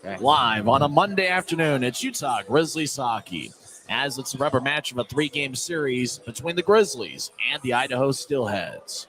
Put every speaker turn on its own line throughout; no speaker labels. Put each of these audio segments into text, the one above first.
Live on a Monday afternoon, it's Utah Grizzlies hockey, as it's a rubber match of a three-game series between the Grizzlies and the Idaho Steelheads.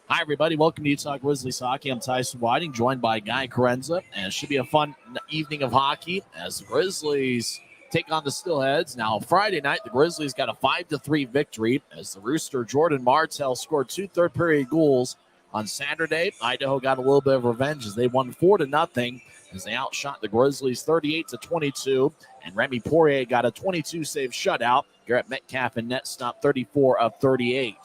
Hi, everybody. Welcome to Utah Grizzlies hockey. I'm Tyson Whiting, joined by Guy Carenza, and it should be a fun evening of hockey as the Grizzlies take on the Steelheads. Now, Friday night, the Grizzlies got a 5-3 victory as the Rooster Jordan Martell scored 2 third-period goals. On Saturday, Idaho got a little bit of revenge as they won 4-0 as they outshot the Grizzlies 38-22, and Remy Poirier got a 22-save shutout. Garrett Metcalf and net stopped 34 of 38.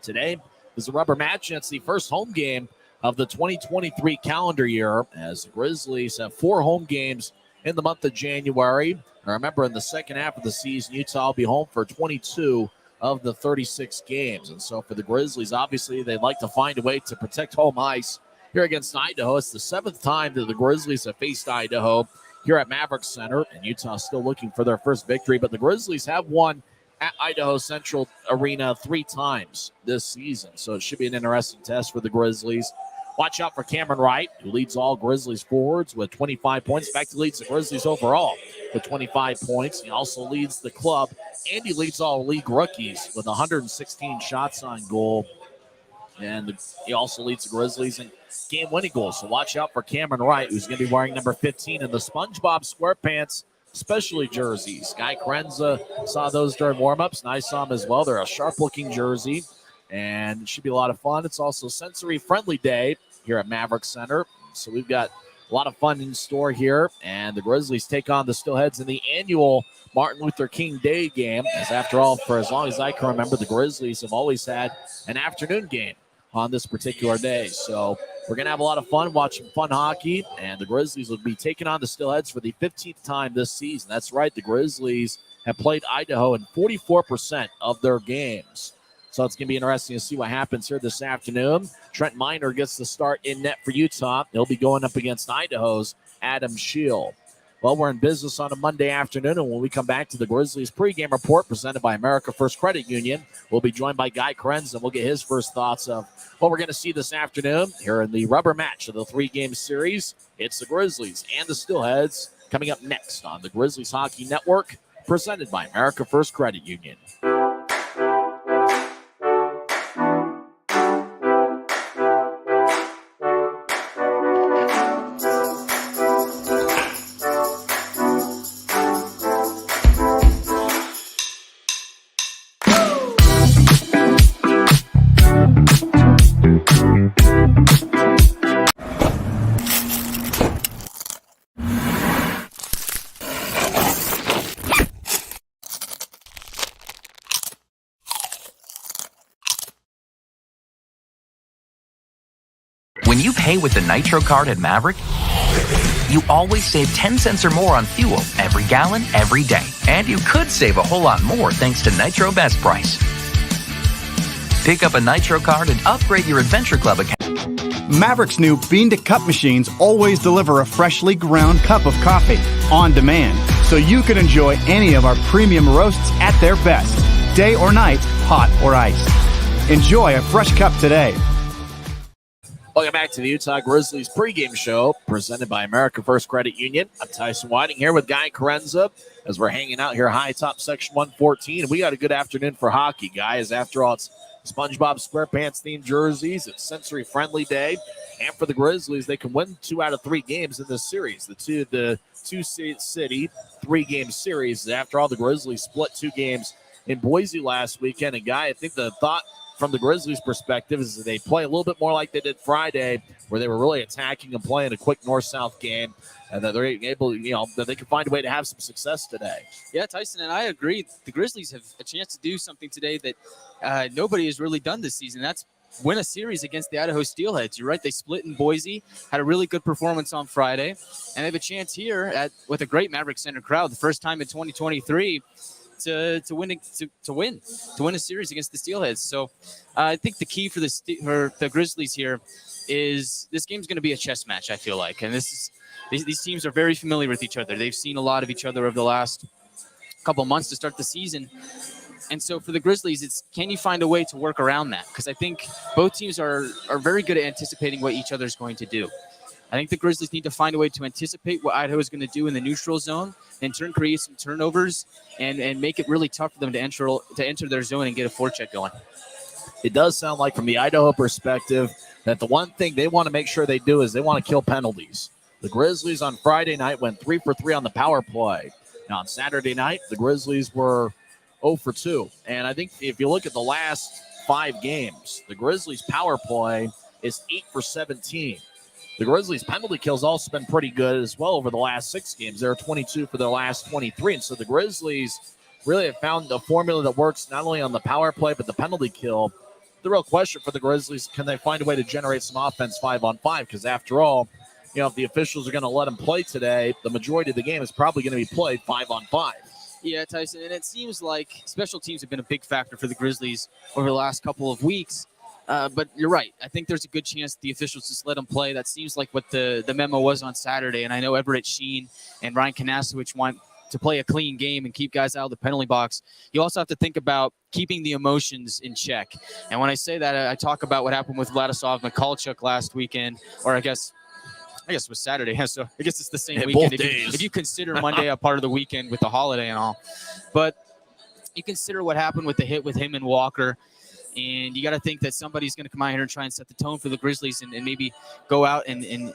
Today is a rubber match, and it's the first home game of the 2023 calendar year as the Grizzlies have 4 home games in the month of January. And remember, in the second half of the season, Utah will be home for 22 of the 36 games. And so for the Grizzlies, obviously, they'd like to find a way to protect home ice here against Idaho. It's the 7th time that the Grizzlies have faced Idaho here at Maverick Center, and Utah still looking for their first victory. But the Grizzlies have won at Idaho Central Arena 3 times this season, so it should be an interesting test for the Grizzlies. Watch out for Cameron Wright, who leads all Grizzlies forwards with 25 points. In fact, he leads the Grizzlies overall with 25 points. He also leads the club, and he leads all league rookies with 116 shots on goal. And he also leads the Grizzlies in game-winning goals. So watch out for Cameron Wright, who's going to be wearing number 15 in the SpongeBob SquarePants specialty jerseys. Guy Carenza saw those during warm-ups, and I saw them as well. They're a sharp-looking jersey, and it should be a lot of fun. It's also sensory-friendly day here at Maverick Center. So we've got a lot of fun in store here, and the Grizzlies take on the Steelheads in the annual Martin Luther King Day game, as after all, for as long as I can remember, the Grizzlies have always had an afternoon game on this particular day. So we're going to have a lot of fun watching fun hockey, and the Grizzlies will be taking on the Steelheads for the 15th time this season. That's right, the Grizzlies have played Idaho in 44% of their games. So it's going to be interesting to see what happens here this afternoon. Trent Miner gets the start in net for Utah. He'll be going up against Idaho's Adam Shield. Well, we're in business on a Monday afternoon, and when we come back to the Grizzlies pregame report presented by America First Credit Union, we'll be joined by Guy Carenza, and we'll get his first thoughts of what we're going to see this afternoon here in the rubber match of the 3-game series. It's the Grizzlies and the Steelheads coming up next on the Grizzlies Hockey Network, presented by America First Credit Union.
When you pay with the Nitro card at Maverick, you always save 10 cents or more on fuel every gallon, every day. And you could save a whole lot more thanks to Nitro Best Price. Pick up a Nitro card and upgrade your Adventure Club account.
Maverick's new bean-to-cup machines always deliver a freshly ground cup of coffee on demand, so you can enjoy any of our premium roasts at their best, day or night, hot or iced. Enjoy a fresh cup today.
Welcome back to the Utah Grizzlies pregame show presented by America First Credit Union. I'm Tyson Whiting here with Guy Carenza as we're hanging out here high top section 114. And we got a good afternoon for hockey, guys. After all, it's SpongeBob SquarePants themed jerseys. It's sensory friendly day. And for the Grizzlies, they can win 2 out of 3 games in this series. The two-city 3-game series. After all, the Grizzlies split 2 games in Boise last weekend. And Guy, I think the thought from the Grizzlies' perspective is that they play a little bit more like they did Friday, where they were really attacking and playing a quick north-south game, and that they're able, that they can find a way to have some success today.
Yeah, Tyson and I agree. The Grizzlies have a chance to do something today that nobody has really done this season. That's win a series against the Idaho Steelheads. You're right, they split in Boise, had a really good performance on Friday, and they have a chance here with a great Maverick Center crowd, the first time in 2023, to win a series against the Steelheads. So I think the key for the Grizzlies here is this game's going to be a chess match, I feel like. And these teams are very familiar with each other. They've seen a lot of each other over the last couple months to start the season. And so for the Grizzlies, it's can you find a way to work around that? Because I think both teams are very good at anticipating what each other's going to do. I think the Grizzlies need to find a way to anticipate what Idaho is going to do in the neutral zone, in turn create some turnovers, and make it really tough for them to enter their zone and get a forecheck going.
It does sound like from the Idaho perspective that the one thing they want to make sure they do is they want to kill penalties. The Grizzlies on Friday night went 3 for 3 on the power play. Now on Saturday night, the Grizzlies were 0 for 2. And I think if you look at the last 5 games, the Grizzlies power play is 8 for 17. The Grizzlies penalty kills also been pretty good as well over the last 6 games. They're 22 for their last 23. And so the Grizzlies really have found a formula that works not only on the power play, but the penalty kill. The real question for the Grizzlies, can they find a way to generate some offense 5-on-5? Because after all, if the officials are going to let them play today, the majority of the game is probably going to be played 5-on-5.
Yeah, Tyson, and it seems like special teams have been a big factor for the Grizzlies over the last couple of weeks. But you're right. I think there's a good chance the officials just let them play. That seems like what the memo was on Saturday. And I know Everett Sheen and Ryan Kanasowicz want to play a clean game and keep guys out of the penalty box. You also have to think about keeping the emotions in check. And when I say that, I talk about what happened with Vladislav Mikalchuk last weekend, or I guess it was Saturday. So I guess it's the same weekend. If you consider Monday a part of the weekend with the holiday and all. But you consider what happened with the hit with him and Walker. And you got to think that somebody's going to come out here and try and set the tone for the Grizzlies and maybe go out and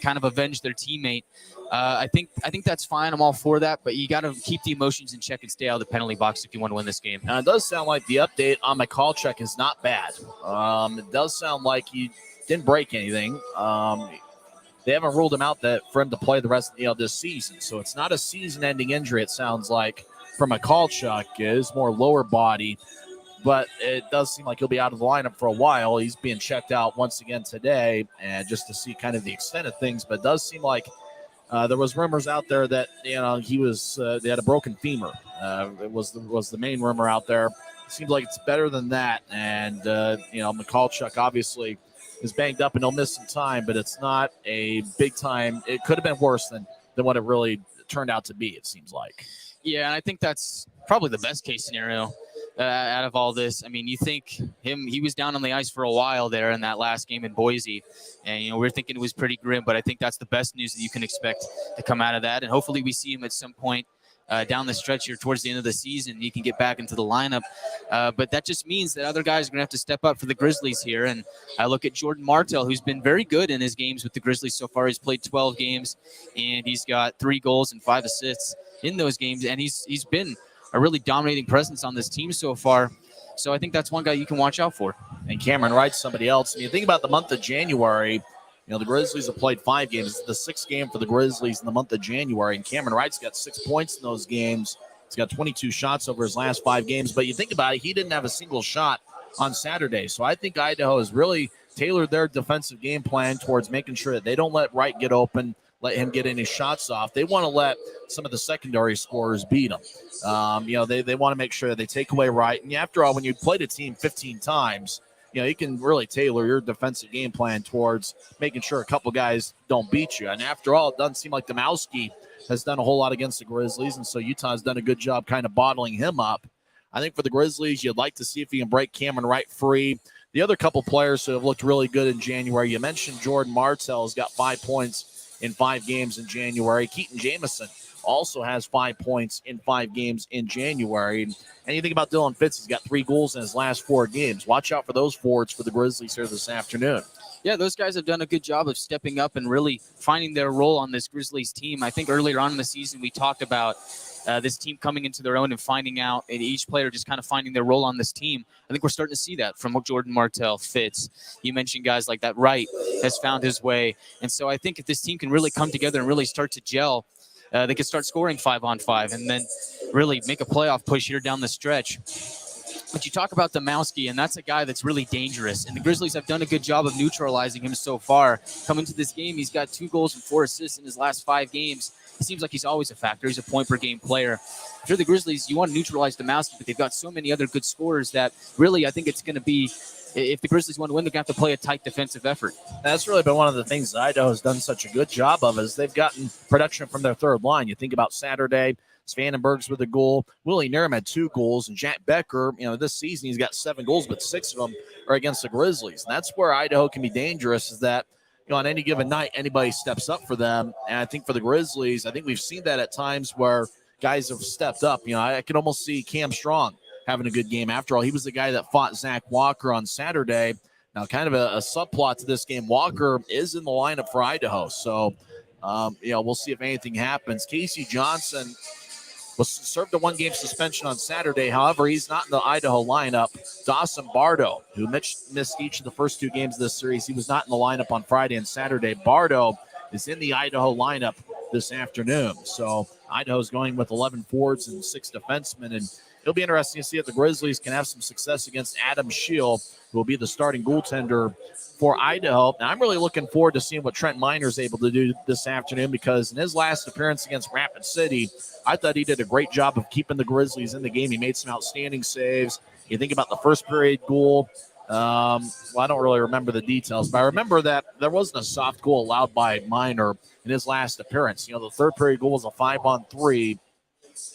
kind of avenge their teammate. I think that's fine. I'm all for that. But you got to keep the emotions in check and stay out of the penalty box if you want to win this game.
It does sound like the update on Mikalchuk is not bad. It does sound like he didn't break anything. They haven't ruled him out for him to play the rest of this season. So it's not a season-ending injury, it sounds like, for Mikalchuk. It's more lower body. But it does seem like he'll be out of the lineup for a while. He's being checked out once again today, and just to see kind of the extent of things. But it does seem like there was rumors out there that he was they had a broken femur. It was the main rumor out there. It seems like it's better than that. And Mikalchuk obviously is banged up and he'll miss some time, but it's not a big time. It could have been worse than what it really turned out to be. It seems like.
Yeah, and I think that's probably the best case scenario. Out of all this, I mean, you think he was down on the ice for a while there in that last game in Boise, and we're thinking it was pretty grim, but I think that's the best news that you can expect to come out of that, and hopefully we see him at some point down the stretch here towards the end of the season. He can get back into the lineup, but that just means that other guys are going to have to step up for the Grizzlies here, and I look at Jordan Martell, who's been very good in his games with the Grizzlies so far. He's played 12 games, and he's got 3 goals and 5 assists in those games, and he's been a really dominating presence on this team so far. So I think that's one guy you can watch out for.
And Cameron Wright's somebody else. And you think about the month of January, the Grizzlies have played 5 games. It's the 6th game for the Grizzlies in the month of January. And Cameron Wright's got 6 points in those games. He's got 22 shots over his last 5 games. But you think about it, he didn't have a single shot on Saturday. So I think Idaho has really tailored their defensive game plan towards making sure that they don't let Wright get open, let him get any shots off. They want to let some of the secondary scorers beat them. They want to make sure that they take away Wright. And after all, when you played a team 15 times, you can really tailor your defensive game plan towards making sure a couple guys don't beat you. And after all, it doesn't seem like Domowski has done a whole lot against the Grizzlies, and so Utah's done a good job kind of bottling him up. I think for the Grizzlies, you'd like to see if you can break Cameron Wright free. The other couple players who have looked really good in January, you mentioned Jordan Martell has got 5 points in 5 games in January. Keaton Jamison also has 5 points in 5 games in January. And you think about Dylan Fitz, he's got 3 goals in his last 4 games. Watch out for those forwards for the Grizzlies here this afternoon.
Yeah, those guys have done a good job of stepping up and really finding their role on this Grizzlies team. I think earlier on in the season we talked about this team coming into their own and finding out, and each player just kind of finding their role on this team. I think we're starting to see that from Jordan Martell, Fitz. You mentioned guys like that. Wright has found his way. And so I think if this team can really come together and really start to gel, they can start scoring 5-on-5 and then really make a playoff push here down the stretch. But you talk about Domowski, and that's a guy that's really dangerous. And the Grizzlies have done a good job of neutralizing him so far. Coming to this game, he's got 2 goals and 4 assists in his last 5 games. It seems like he's always a factor. He's a point-per-game player. If you're the Grizzlies, you want to neutralize Domowski, but they've got so many other good scorers that really I think it's going to be, if the Grizzlies want to win, they're going to have to play a tight defensive effort.
That's really been one of the things that Idaho has done such a good job of, is they've gotten production from their third line. You think about Saturday, Svanenberg's with a goal. Willie Nerm had 2 goals. And Jack Becker, this season he's got 7 goals, but 6 of them are against the Grizzlies. And that's where Idaho can be dangerous, is that, on any given night, anybody steps up for them. And I think for the Grizzlies, I think we've seen that at times where guys have stepped up. I can almost see Cam Strong having a good game. After all, he was the guy that fought Zach Walker on Saturday. Now, kind of a subplot to this game, Walker is in the lineup for Idaho. So, we'll see if anything happens. Casey Johnson was served a one-game suspension on Saturday. However, he's not in the Idaho lineup. Dawson Bardo, who missed each of the first 2 games of this series, he was not in the lineup on Friday and Saturday. Bardo is in the Idaho lineup this afternoon. So Idaho's going with 11 forwards and 6 defensemen, and it'll be interesting to see if the Grizzlies can have some success against Adam Scheel, who will be the starting goaltender for Idaho. And I'm really looking forward to seeing what Trent Miner is able to do this afternoon, because in his last appearance against Rapid City, I thought he did a great job of keeping the Grizzlies in the game. He made some outstanding saves. You think about the first period goal. I don't really remember the details, but I remember that there wasn't a soft goal allowed by Miner in his last appearance. The third period goal was a 5-on-3.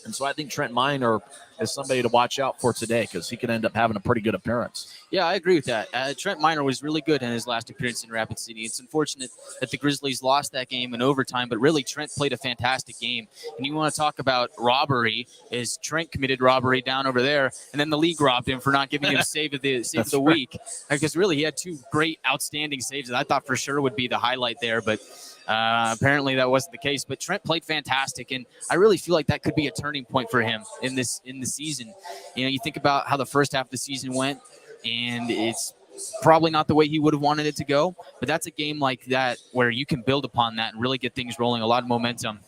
And so I think Trent Miner is somebody to watch out for today, because he could end up having a pretty good appearance.
Yeah, I agree with that. Trent Miner was really good in his last appearance in Rapid City. It's unfortunate that the Grizzlies lost that game in overtime, but really Trent played a fantastic game. And you want to talk about robbery, is Trent committed robbery down over there, and then the league robbed him for not giving him save of the week. Because really he had 2 great, outstanding saves that I thought for sure would be the highlight there, but apparently that wasn't the case. But Trent played fantastic, and I really feel like that could be a turning point for him in the season. You think about how the first half of the season went, and it's probably not the way he would have wanted it to go, but that's a game like that where you can build upon that and really get things rolling, a lot of momentum.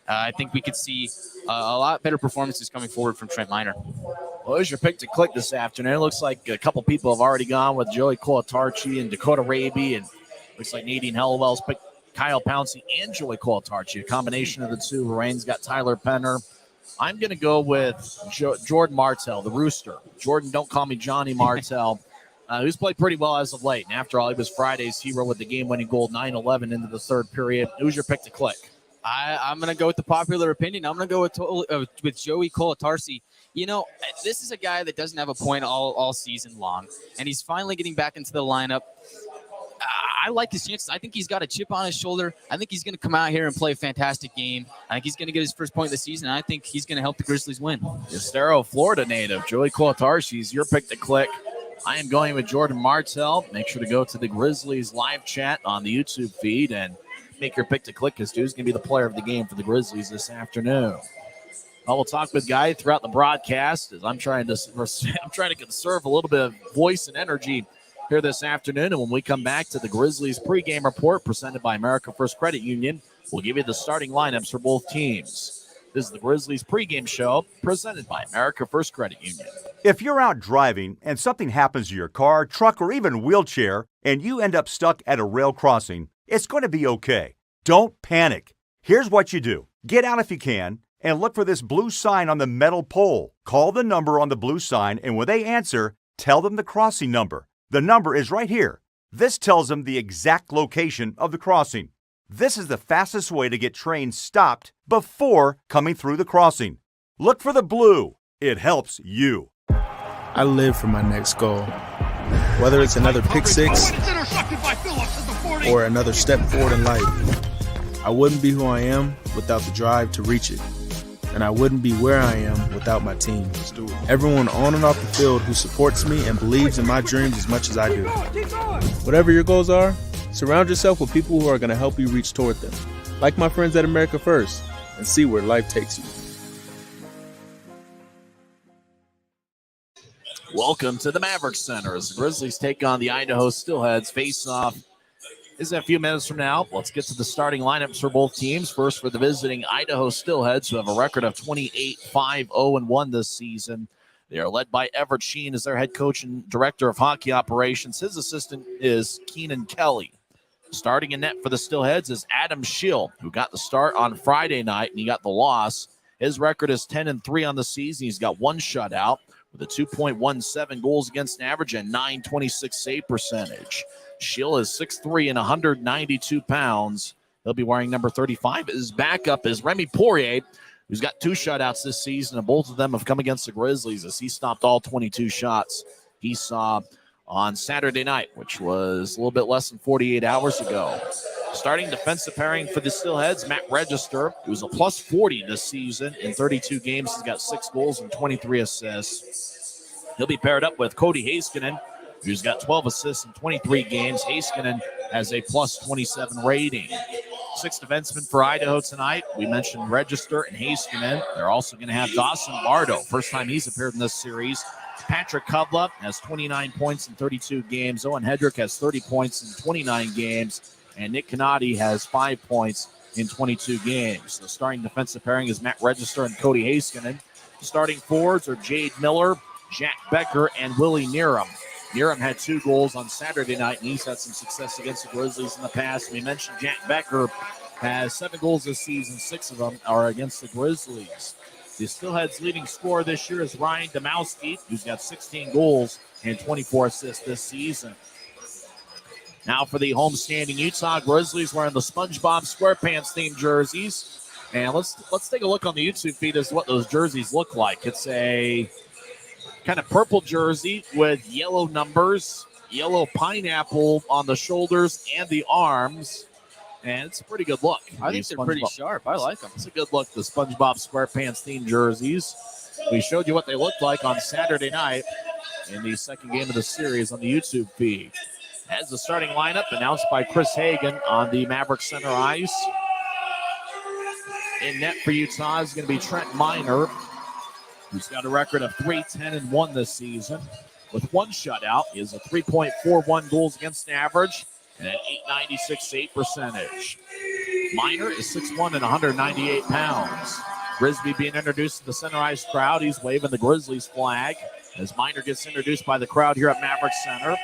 I think we could see a lot better performances coming forward from Trent Miner.
Well, here's your pick to click this afternoon. It looks like a couple people have already gone with Joey Colatarchi and Dakota Raby, and looks like Nadine Hellwell's picked Kyle Pouncey and Joey Colatarchi, a combination of the two. Lorraine's got Tyler Penner. I'm going to go with Jordan Martell, the Rooster. Jordan, don't call me Johnny Martell, who's played pretty well as of late. And after all, he was Friday's hero with the game-winning goal, 9-11 into the third period. Who's your pick to click?
I'm going to go with the popular opinion. I'm going to go with Joey Colatarchi. This is a guy that doesn't have a point all season long, and he's finally getting back into the lineup. I like his chances. I think he's got a chip on his shoulder. I think he's going to come out here and play a fantastic game. I think he's going to get his first point of the season. And I think he's going to help the Grizzlies win.
Estero, Florida native, Joey Colatarchi is your pick to click. I am going with Jordan Martell. Make sure to go to the Grizzlies live chat on the YouTube feed and make your pick to click, because Stu's going to be the player of the game for the Grizzlies this afternoon. We'll talk with Guy throughout the broadcast as I'm trying to conserve a little bit of voice and energy here this afternoon. And when we come back to the Grizzlies pregame report presented by America First Credit Union, we'll give you the starting lineups for both teams. This is the Grizzlies pregame show presented by America First Credit Union.
If you're out driving and something happens to your car, truck, or even wheelchair, and you end up stuck at a rail crossing, it's going to be okay. Don't panic. Here's what you do. Get out if you can and look for this blue sign on the metal pole. Call the number on the blue sign, and when they answer, tell them the crossing number. The number is right here. This tells them the exact location of the crossing. This is the fastest way to get trains stopped before coming through the crossing. Look for the blue. It helps you.
I live for my next goal. Whether it's another pick six or another step forward in life, I wouldn't be who I am without the drive to reach it. And I wouldn't be where I am without my team. Everyone on and off the field who supports me and believes in my dreams as much as I do. Whatever your goals are, surround yourself with people who are going to help you reach toward them. Like my friends at America First, and see where life takes you.
Welcome to the Maverick Center as the Grizzlies take on the Idaho Steelheads. Face-off is a few minutes from now. Let's get to the starting lineups for both teams. First, for the visiting Idaho Steelheads, who have a record of 28-5-0-1 this season. They are led by Everett Sheen as their head coach and director of hockey operations. His assistant is Keenan Kelly. Starting in net for the Steelheads is Adam Scheel, who got the start on Friday night, and he got the loss. His record is 10-3 on the season. He's got one shutout with a 2.17 goals against average and .926 save percentage. Scheel is 6'3" and 192 pounds. He'll be wearing number 35. His backup is Remy Poirier, who's got two shutouts this season, and both of them have come against the Grizzlies as he stopped all 22 shots he saw on Saturday night, which was a little bit less than 48 hours ago. Starting defensive pairing for the Steelheads, Matt Register, who's a plus 40 this season in 32 games. He's got 6 goals and 23 assists. He'll be paired up with Cody Heiskanen, who's got 12 assists in 23 games. Heiskanen has a plus 27 rating. 6 defensemen for Idaho tonight. We mentioned Register and Heiskanen. They're also going to have Dawson Bardo, first time he's appeared in this series. Patrick Kovla has 29 points in 32 games. Owen Hedrick has 30 points in 29 games. And Nick Canati has 5 points in 22 games. The starting defensive pairing is Matt Register and Cody Heiskanen. Starting forwards are Jade Miller, Jack Becker, and Willie Nierum. Nierum had 2 goals on Saturday night, and he's had some success against the Grizzlies in the past. We mentioned Jack Becker has 7 goals this season. 6 of them are against the Grizzlies. The Steelheads' leading scorer this year is Ryan Domowski, who's got 16 goals and 24 assists this season. Now for the homestanding Utah Grizzlies wearing the SpongeBob SquarePants themed jerseys. And let's take a look on the YouTube feed as to what those jerseys look like. It's a kind of purple jersey with yellow numbers, yellow pineapple on the shoulders and the arms. And it's a pretty good look.
I think they're pretty sharp. I like them.
It's a good look, the SpongeBob SquarePants themed jerseys. We showed you what they looked like on Saturday night in the second game of the series on the YouTube feed. As the starting lineup announced by Chris Hagan on the Maverick Center ice. In net for Utah is going to be Trent Miner, who's got a record of 3-10-1 this season. With 1 shutout, he has a 3.41 goals against average and an .896 save percentage. Miner is 6'1" and 198 pounds. Grisby being introduced to the center ice crowd. He's waving the Grizzlies flag as Miner gets introduced by the crowd here at Maverick Center.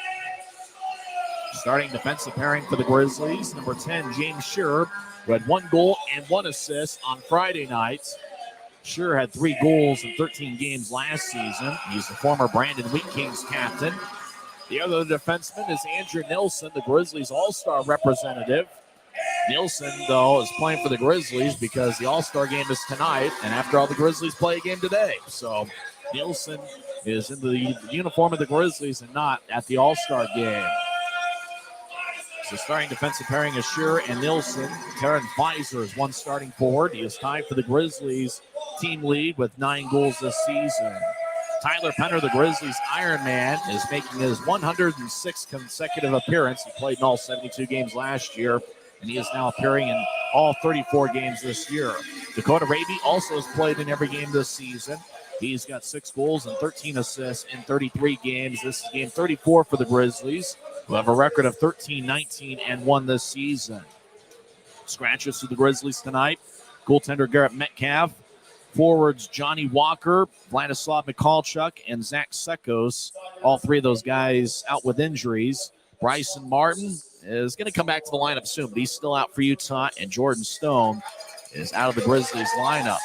Starting defensive pairing for the Grizzlies, number 10, James Shearer, who had 1 goal and 1 assist on Friday night. Shearer had 3 goals in 13 games last season. He's the former Brandon Wheat Kings captain. The other defenseman is Andrew Nilsson, the Grizzlies All-Star representative. Nilsson, though, is playing for the Grizzlies because the All-Star game is tonight, and after all, the Grizzlies play a game today. So Nilsson is in the uniform of the Grizzlies and not at the All-Star game. So starting defensive pairing is Shearer and Nilsson. Taryn Pfizer is one starting forward. He is tied for the Grizzlies team lead with 9 goals this season. Tyler Penner, the Grizzlies Iron Man, is making his 106th consecutive appearance. He played in all 72 games last year, and he is now appearing in all 34 games this year. Dakota Raby also has played in every game this season. He's got 6 goals and 13 assists in 33 games. This is game 34 for the Grizzlies, who have a record of 13-19-1 this season. Scratches for the Grizzlies tonight. Goaltender Garrett Metcalf. Forwards Johnny Walker, Vladislav Mikalchuk, and Zach Sekos. All 3 of those guys out with injuries. Bryson Martin is going to come back to the lineup soon, but he's still out for Utah, and Jordan Stone is out of the Grizzlies lineup.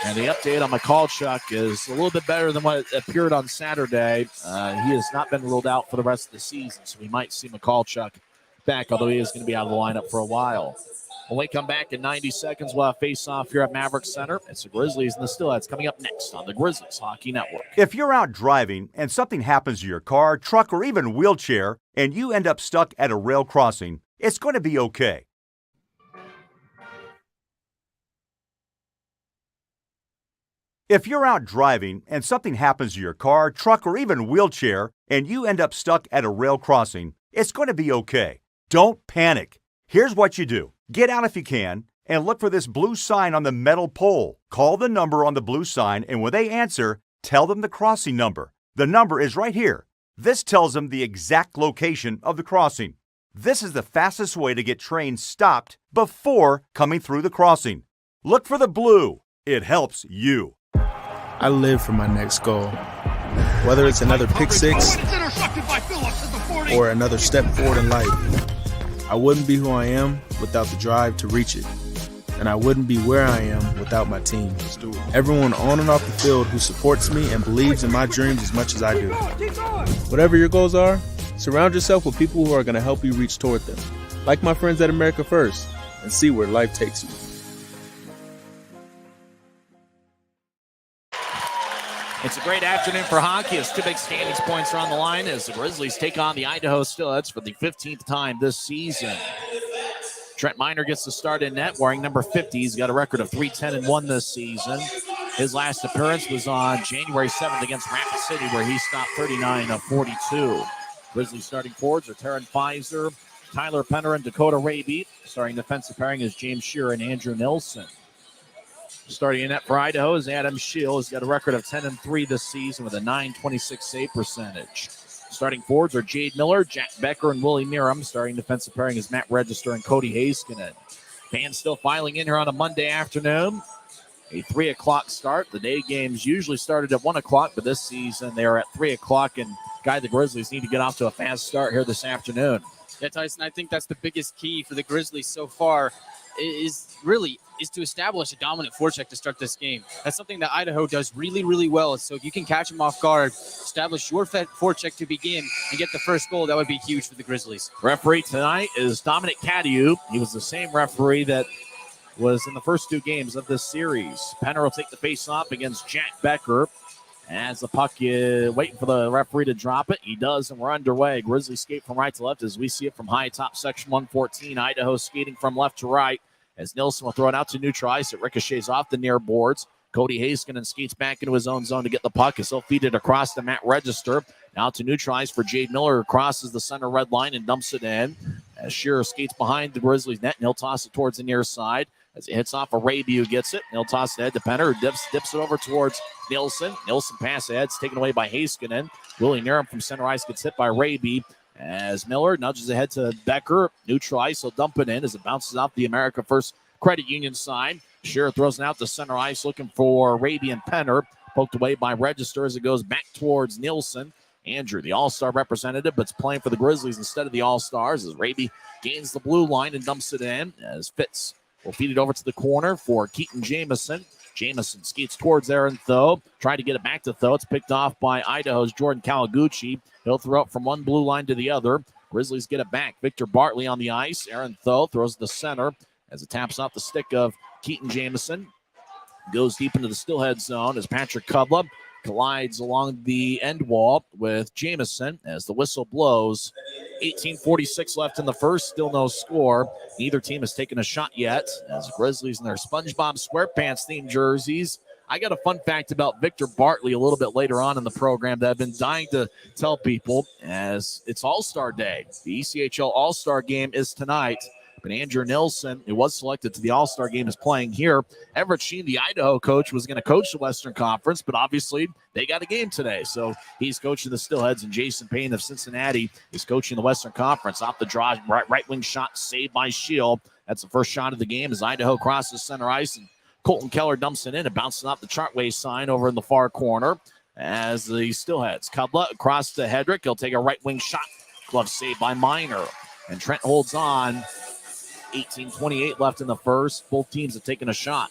And the update on Mikalchuk is a little bit better than what appeared on Saturday. He has not been ruled out for the rest of the season, so we might see Mikalchuk back, although he is going to be out of the lineup for a while. When we come back in 90 seconds, we'll have face-off here at Maverick Center. It's the Grizzlies and the Steelheads coming up next on the Grizzlies Hockey Network.
If you're out driving and something happens to your car, truck, or even wheelchair, and you end up stuck at a rail crossing, it's going to be okay. If you're out driving and something happens to your car, truck, or even wheelchair, and you end up stuck at a rail crossing, it's going to be okay. Don't panic. Here's what you do. Get out if you can and look for this blue sign on the metal pole. Call the number on the blue sign, and when they answer, tell them the crossing number. The number is right here. This tells them the exact location of the crossing. This is the fastest way to get trains stopped before coming through the crossing. Look for the blue. It helps you.
I live for my next goal. Whether it's another pick six or another step forward in life, I wouldn't be who I am without the drive to reach it. And I wouldn't be where I am without my team. Everyone on and off the field who supports me and believes in my dreams as much as I do. Whatever your goals are, surround yourself with people who are going to help you reach toward them. Like my friends at America First, and see where life takes you.
It's a great afternoon for hockey as two big standings points are on the line as the Grizzlies take on the Idaho Steelheads for the 15th time this season. Trent Miner gets the start in net wearing number 50. He's got a record of 3-10-1 this season. His last appearance was on January 7th against Rapid City where he stopped 39 of 42. Grizzlies starting forwards are Taryn Pfizer, Tyler Penner, and Dakota Raby. Starting defensive pairing is James Shearer and Andrew Nilsson. Starting in net for Idaho is Adam Scheel. He's got a record of 10-3 this season with a .926 save percentage. Starting forwards are Jade Miller, Jack Becker, and Willie Miram. Starting defensive pairing is Matt Register and Cody Heiskanen. Fans still filing in here on a Monday afternoon. A 3 o'clock start. The day games usually started at 1 o'clock, but this season they are at 3 o'clock, and the Grizzlies need to get off to a fast start here this afternoon.
Yeah, Tyson, I think that's the biggest key for the Grizzlies so far is to establish a dominant forecheck to start this game. That's something that Idaho does really, really well. So if you can catch them off guard, establish your forecheck to begin, and get the first goal, that would be huge for the Grizzlies.
Referee tonight is Dominic Cadieu. He was the same referee that was in the first 2 games of this series. Penner will take the face-off against Jack Becker. As the puck is waiting for the referee to drop it. He does, and we're underway. Grizzlies skate from right to left as we see it from high top section 114. Idaho skating from left to right as Nilsson will throw it out to neutral ice. It ricochets off the near boards. Cody Heiskanen skates back into his own zone to get the puck as he'll feed it across to Matt Register. Now to neutral ice for Jade Miller, who crosses the center red line and dumps it in. As Shearer skates behind the Grizzlies net, and he'll toss it towards the near side. As it hits off a Raby who gets it. He'll toss it ahead to Penner, who dips it over towards Nilsson. Nilsson pass ahead. It's taken away by Heiskanen. Willie Miram from center ice gets hit by Raby. As Miller nudges ahead to Becker. Neutral ice will dump it in as it bounces off the America First Credit Union side. Shearer throws it out to center ice looking for Raby and Penner. Poked away by Register as it goes back towards Nilsson. Andrew, the All-Star representative, but's playing for the Grizzlies instead of the All-Stars as Raby gains the blue line and dumps it in as Fitz will feed it over to the corner for Keaton Jamison. Jamison skates towards Aaron Tho. Trying to get it back to Tho. It's picked off by Idaho's Jordan Kawaguchi. He'll throw it from one blue line to the other. Grizzlies get it back. Victor Bartley on the ice. Aaron Tho throws the center as it taps off the stick of Keaton Jamison. Goes deep into the Steelhead zone as Patrick Kudla collides along the end wall with Jamison as the whistle blows. 18:46 left in the first, still no score. Neither team has taken a shot yet as the Grizzlies in their SpongeBob SquarePants themed jerseys. I got a fun fact about Victor Bartley a little bit later on in the program that I've been dying to tell people as it's All-Star Day. The ECHL All-Star game is tonight. But Andrew Nilsson, who was selected to the All-Star game, is playing here. Everett Sheen, the Idaho coach, was going to coach the Western Conference, but obviously they got a game today. So he's coaching the Steelheads, and Jason Payne of Cincinnati is coaching the Western Conference. Off the draw, right wing shot saved by Shield. That's the first shot of the game as Idaho crosses center ice, and Colton Keller dumps it in and bounces off the Chartway sign over in the far corner as the Steelheads. Kudla across to Hedrick. He'll take a right wing shot. Glove saved by Miner. And Trent holds on. 18:28 left in the first. Both teams have taken a shot.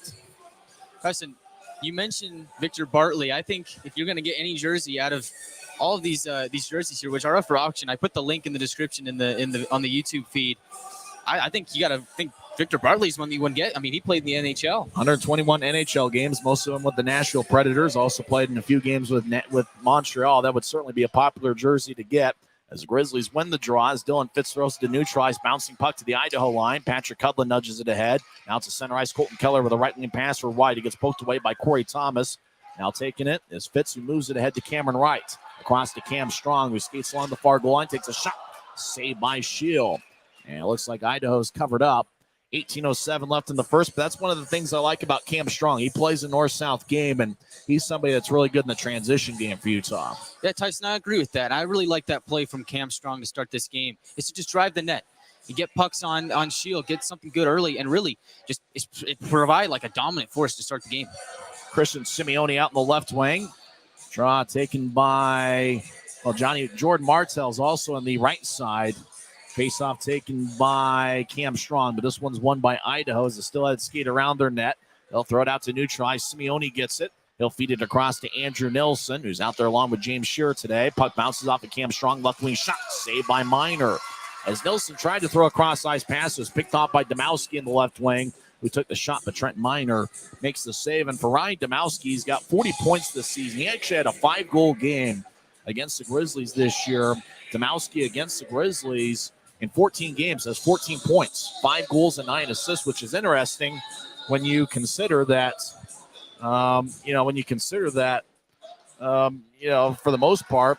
Carson, you mentioned Victor Bartley. I think if you're going to get any jersey out of all of these jerseys here, which are up for auction, I put the link in the description on the YouTube feed. I think you got to think Victor Bartley's one that you wouldn't get. I mean, he played in the NHL.
121 NHL games, most of them with the Nashville Predators. Also played in a few games with Montreal. That would certainly be a popular jersey to get. As the Grizzlies win the draw, as Dylan Fitz throws to neutralize, bouncing puck to the Idaho line. Patrick Kudla nudges it ahead. Now to center ice. Colton Keller with a right-wing pass for White. He gets poked away by Corey Thomas. Now taking it is Fitz, who moves it ahead to Cameron Wright. Across to Cam Strong, who skates along the far goal line, takes a shot. Saved by Shield. And it looks like Idaho's covered up. 18:07 left in the first, but that's one of the things I like about Cam Strong. He plays a north-south game, and he's somebody that's really good in the transition game for Utah.
Yeah, Tyson, I agree with that. I really like that play from Cam Strong to start this game. It's to just drive the net. You get pucks on Shield, get something good early, and really just provide like a dominant force to start the game.
Christian Simeone out in the left wing. Draw taken by, Jordan Martell's also on the right side. Face-off taken by Cam Strong, but this one's won by Idaho as the Steelheads skate around their net. They'll throw it out to neutral. Simeone gets it. He'll feed it across to Andrew Nilsson, who's out there along with James Shearer today. Puck bounces off of Cam Strong. Left wing shot saved by Miner. As Nilsson tried to throw a cross-ice pass, it was picked off by Domowski in the left wing. who took the shot, but Trent Miner makes the save. And for Ryan Domowski, he's got 40 points this season. He actually had a 5-goal game against the Grizzlies this year. Domowski against the Grizzlies in 14 games has 14 points, 5 goals and 9 assists, which is interesting when you consider that, for the most part,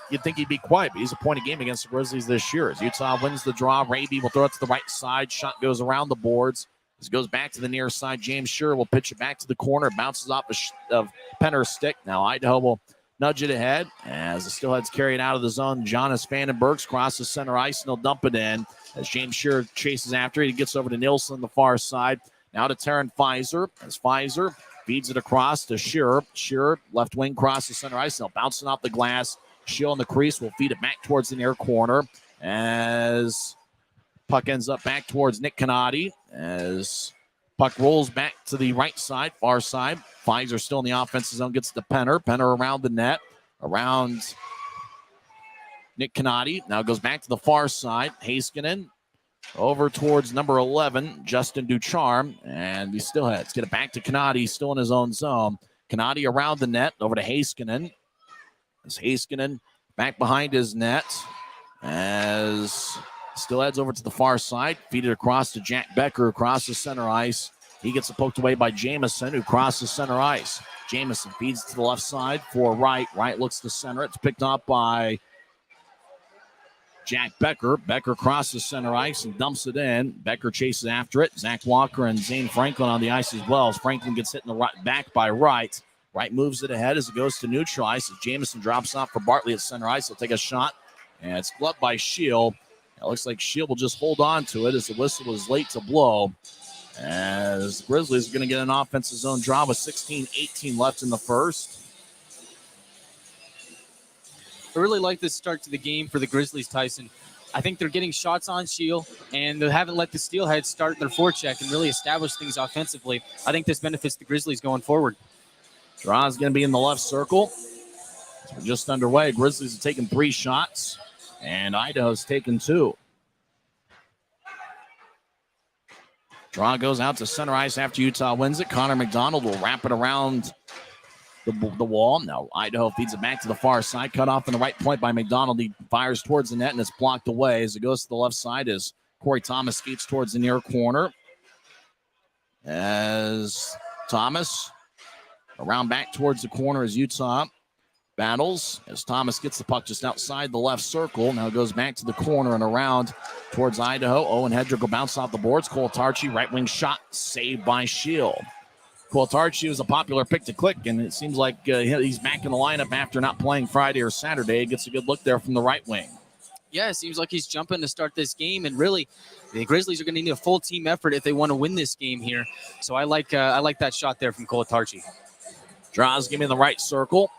you'd think he'd be quiet, but he's a point a game against the Grizzlies this year. As Utah wins the draw, Raby will throw it to the right side. Shot goes around the boards. As it goes back to the near side, James Shearer will pitch it back to the corner. It bounces off of Penner's stick. Now Idaho will nudge it ahead as the Steelheads carry it out of the zone. Jonas Vandenbergs crosses center ice, and he'll dump it in. As James Shearer chases after it, he gets over to Nielsen on the far side. Now to Taryn Pfizer. As Pfizer feeds it across to Shearer. Shearer, left wing, crosses center ice. Now bouncing off the glass. Shield in the crease will feed it back towards the near corner as puck ends up back towards Nick Canati as puck rolls back to the right side, far side. Pfizer still in the offensive zone, gets to Penner. Penner around the net, around Nick Canati. Now goes back to the far side. Heiskanen over towards number 11, Justin Ducharme, and the Steelheads get it back to Canati, still in his own zone. Canati around the net, over to Heiskanen. As Heiskanen back behind his net as Steelheads over to the far side. Feed it across to Jack Becker, across the center ice. He gets it poked away by Jamison, who crosses center ice. Jamison feeds to the left side for Wright. Wright looks to center. It's picked up by Jack Becker. Becker crosses center ice and dumps it in. Becker chases after it. Zach Walker and Zane Franklin on the ice as well, as Franklin gets hit in the right back by Wright. Wright moves it ahead as it goes to neutral ice. As Jamison drops off for Bartley at center ice, he'll take a shot, and it's gloved by Shield. It looks like Shield will just hold on to it as the whistle is late to blow. As the Grizzlies are going to get an offensive zone draw with 16-18 left in the first.
I really like this start to the game for the Grizzlies, Tyson. I think they're getting shots on Shield, and they haven't let the Steelheads start their forecheck and really establish things offensively. I think this benefits the Grizzlies going forward.
Draw is going to be in the left circle. We're just underway. Grizzlies have taken 3 shots, and Idaho's taken 2. Draw goes out to center ice after Utah wins it. Connor McDonald will wrap it around the wall. Now Idaho feeds it back to the far side. Cut off in the right point by McDonald. He fires towards the net, and it's blocked away. As it goes to the left side as Corey Thomas skates towards the near corner. As Thomas around back towards the corner as Utah battles. As Thomas gets the puck just outside the left circle. Now goes back to the corner and around towards Idaho. Owen Hedrick will bounce off the boards. Cole Tarchi, right wing shot, saved by Shield. Cole Tarchi was a popular pick to click, and it seems like he's back in the lineup after not playing Friday or Saturday. He gets a good look there from the right wing.
Yeah, it seems like he's jumping to start this game, and really, the Grizzlies are going to need a full team effort if they want to win this game here. So I like that shot there from Cole Tarchi.
Draws give me the right circle.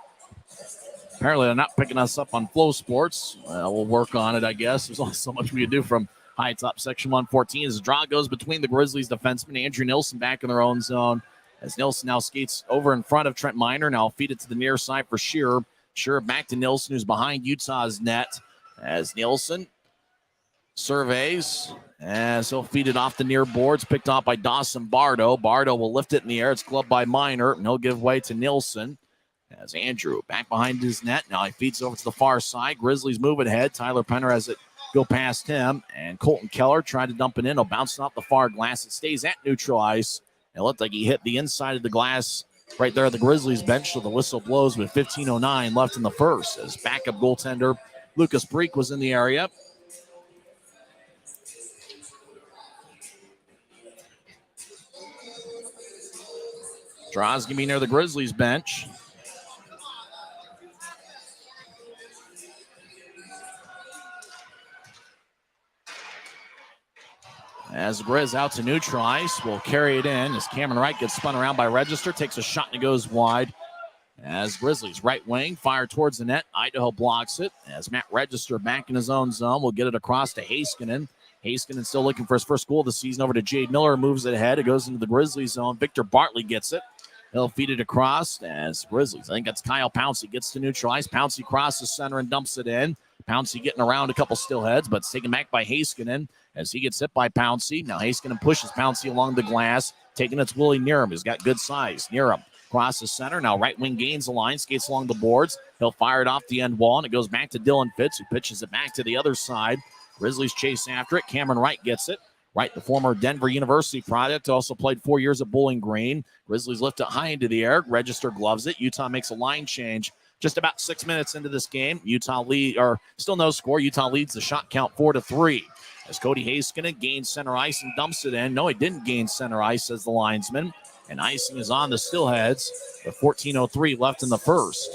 Apparently they're not picking us up on Flow Sports. We'll work on it, I guess. There's only so much we can do from high top section 114. As the draw goes between the Grizzlies defenseman, Andrew Nilsson back in their own zone. As Nilsson now skates over in front of Trent Miner. Now feed it to the near side for Shearer. Shearer back to Nilsson, who's behind Utah's net. As Nilsson surveys, as he'll feed it off the near boards, picked off by Dawson Bardo. Bardo will lift it in the air. It's gloved by Miner, and he'll give way to Nilsson. As Andrew back behind his net. Now he feeds over to the far side. Grizzlies move it ahead. Tyler Penner has it go past him. And Colton Keller tried to dump it in. He'll bounce off the far glass. It stays at neutral ice. It looked like he hit the inside of the glass right there at the Grizzlies bench. So the whistle blows with 15:09 left in the first. As backup goaltender Lucas Breek was in the area. Draws going to be near the Grizzlies bench. As Grizz out to neutral ice, will carry it in as Cameron Wright gets spun around by Register, takes a shot and it goes wide. As Grizzlies right wing fire towards the net, Idaho blocks it. As Matt Register back in his own zone, will get it across to Heiskanen. Heiskanen still looking for his first goal of the season over to Jade Miller, moves it ahead. It goes into the Grizzlies zone. Victor Bartley gets it. He'll feed it across as Grizzlies. I think that's Kyle Pouncey gets to neutral ice. Pouncey crosses center and dumps it in. Pouncey getting around a couple Steelheads, but it's taken back by Heiskanen as he gets hit by Pouncey. Now Heiskanen pushes Pouncey along the glass, taking it's Willie Nierum, who's got good size. Nierum crosses center. Now right wing gains the line, skates along the boards. He'll fire it off the end wall, and it goes back to Dylan Fitz, who pitches it back to the other side. Grizzlies chase after it. Cameron Wright gets it. Wright, the former Denver University product, also played 4 years at Bowling Green. Grizzlies lift it high into the air. Register gloves it. Utah makes a line change. Just about 6 minutes into this game, Utah lead, or still no score. Utah leads the shot count 4-3. As Cody Heiskanen gains center ice and dumps it in. No, he didn't gain center ice, says the linesman. And icing is on the Steelheads with 14:03 left in the first.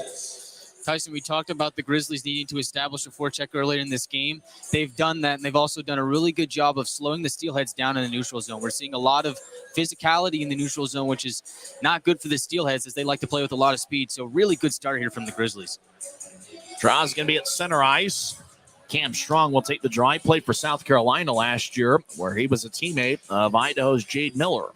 Tyson, we talked about the Grizzlies needing to establish a forecheck earlier in this game. They've done that, and they've also done a really good job of slowing the Steelheads down in the neutral zone. We're seeing a lot of physicality in the neutral zone, which is not good for the Steelheads as they like to play with a lot of speed. So really good start here from the Grizzlies.
Draw's going to be at center ice. Cam Strong will take the draw. He played for South Carolina last year, where he was a teammate of Idaho's Jade Miller.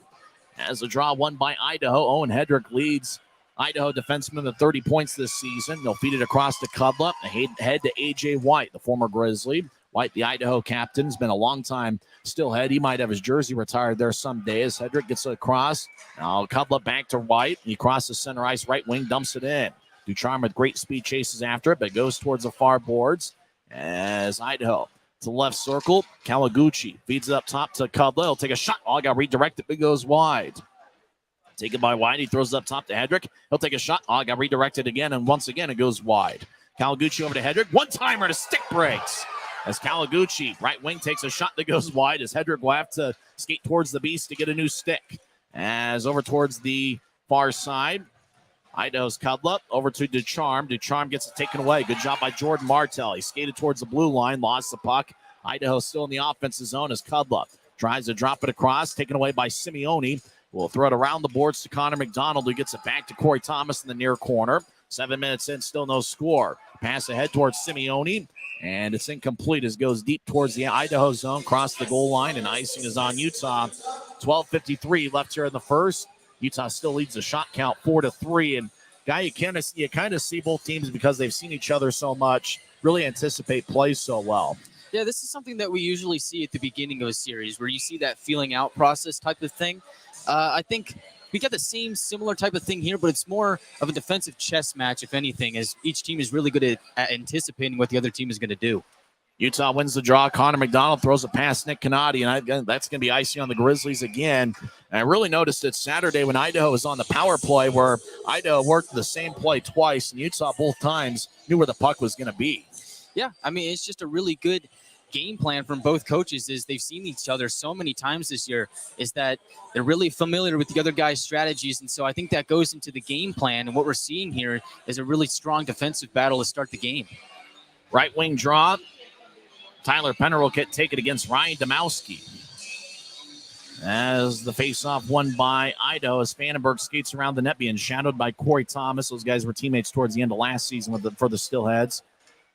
As the draw won by Idaho, Owen Hedrick leads Idaho defenseman to 30 points this season. They'll feed it across to Cudlip. Head to A.J. White, the former Grizzly. White, the Idaho captain, has been a long time Steelhead. He might have his jersey retired there someday as Hedrick gets it across. Now Cudlip back to White. He crosses center ice, right wing, dumps it in. Ducharme with great speed chases after it, but goes towards the far boards as Idaho to the left circle. Kawaguchi feeds it up top to Cudlip. He'll take a shot. Oh, got redirected, but goes wide. Taken by White. He throws it up top to Hedrick. He'll take a shot. Oh, got redirected again, and once again it goes wide. Kawaguchi over to Hedrick. One-timer to stick breaks. As Kawaguchi, right wing, takes a shot that goes wide as Hedrick will have to skate towards the beast to get a new stick. As over towards the far side, Idaho's Cudlip over to Ducharme. Ducharme gets it taken away. Good job by Jordan Martell. He skated towards the blue line, lost the puck. Idaho still in the offensive zone as Cudlip tries to drop it across, taken away by Simeone. We'll throw it around the boards to Connor McDonald, who gets it back to Corey Thomas in the near corner. 7 minutes in, still no score. Pass ahead towards Simeone, and it's incomplete as it goes deep towards the Idaho zone, across the goal line, and icing is on Utah. 12:53 left here in the first. Utah still leads the shot count 4-3, and guy, you kind of see both teams because they've seen each other so much, really anticipate plays so well.
Yeah, this is something that we usually see at the beginning of a series where you see that feeling out process type of thing. I think we got the same similar type of thing here, but it's more of a defensive chess match, if anything, as each team is really good at anticipating what the other team is going to do.
Utah wins the draw. Connor McDonald throws it past Nick Canati, and that's going to be icing on the Grizzlies again. And I really noticed it Saturday when Idaho was on the power play, where Idaho worked the same play twice, and Utah both times knew where the puck was going to be.
Yeah, I mean, it's just a really good game plan from both coaches. Is they've seen each other so many times this year, is that they're really familiar with the other guy's strategies. And so I think that goes into the game plan. And what we're seeing here is a really strong defensive battle to start the game.
Right wing draw. Tyler Penner will take it against Ryan Domowski. As the faceoff won by Idaho, as Spanenberg skates around the net, being shadowed by Corey Thomas. Those guys were teammates towards the end of last season for the Steelheads.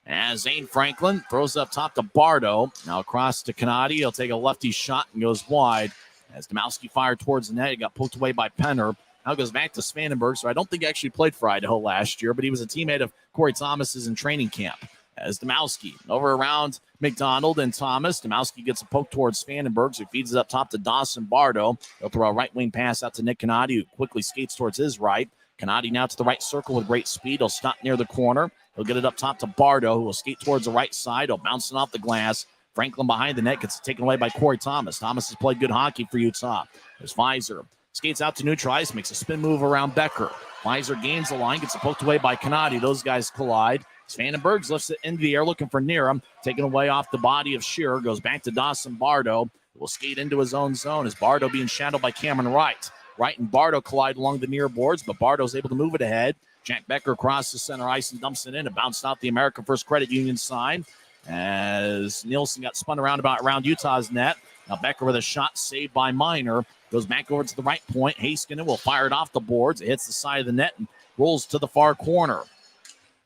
As Zane Franklin throws up top to Bardo. Now across to Canati. He'll take a lefty shot and goes wide. As Domowski fired towards the net, he got poked away by Penner. Now goes back to Spanenberg, so I don't think he actually played for Idaho last year, but he was a teammate of Corey Thomas's in training camp. As Domowski over around McDonald and Thomas. Domowski gets a poke towards Spanenberg, so he feeds it up top to Dawson Bardo. He'll throw a right wing pass out to Nick Canati, who quickly skates towards his right. Canati now to the right circle with great speed. He'll stop near the corner. He'll get it up top to Bardo, who will skate towards the right side. He'll bounce it off the glass. Franklin behind the net gets taken away by Corey Thomas. Thomas has played good hockey for Utah. There's Weiser. Skates out to neutral ice, makes a spin move around Becker. Weiser gains the line, gets it poked away by Canati. Those guys collide. Spanenberg lifts it into the air looking for Nierum. Taken away off the body of Shearer. Goes back to Dawson Bardo. Will skate into his own zone as Bardo being shadowed by Cameron Wright. Wright and Bardo collide along the near boards, but Bardo's able to move it ahead. Jack Becker crosses center ice and dumps it in and bounced out the American First Credit Union sign as Nielsen got spun around Utah's net. Now Becker with a shot saved by Minor. Goes back over to the right point. Heiskanen will fire it off the boards. It hits the side of the net and rolls to the far corner.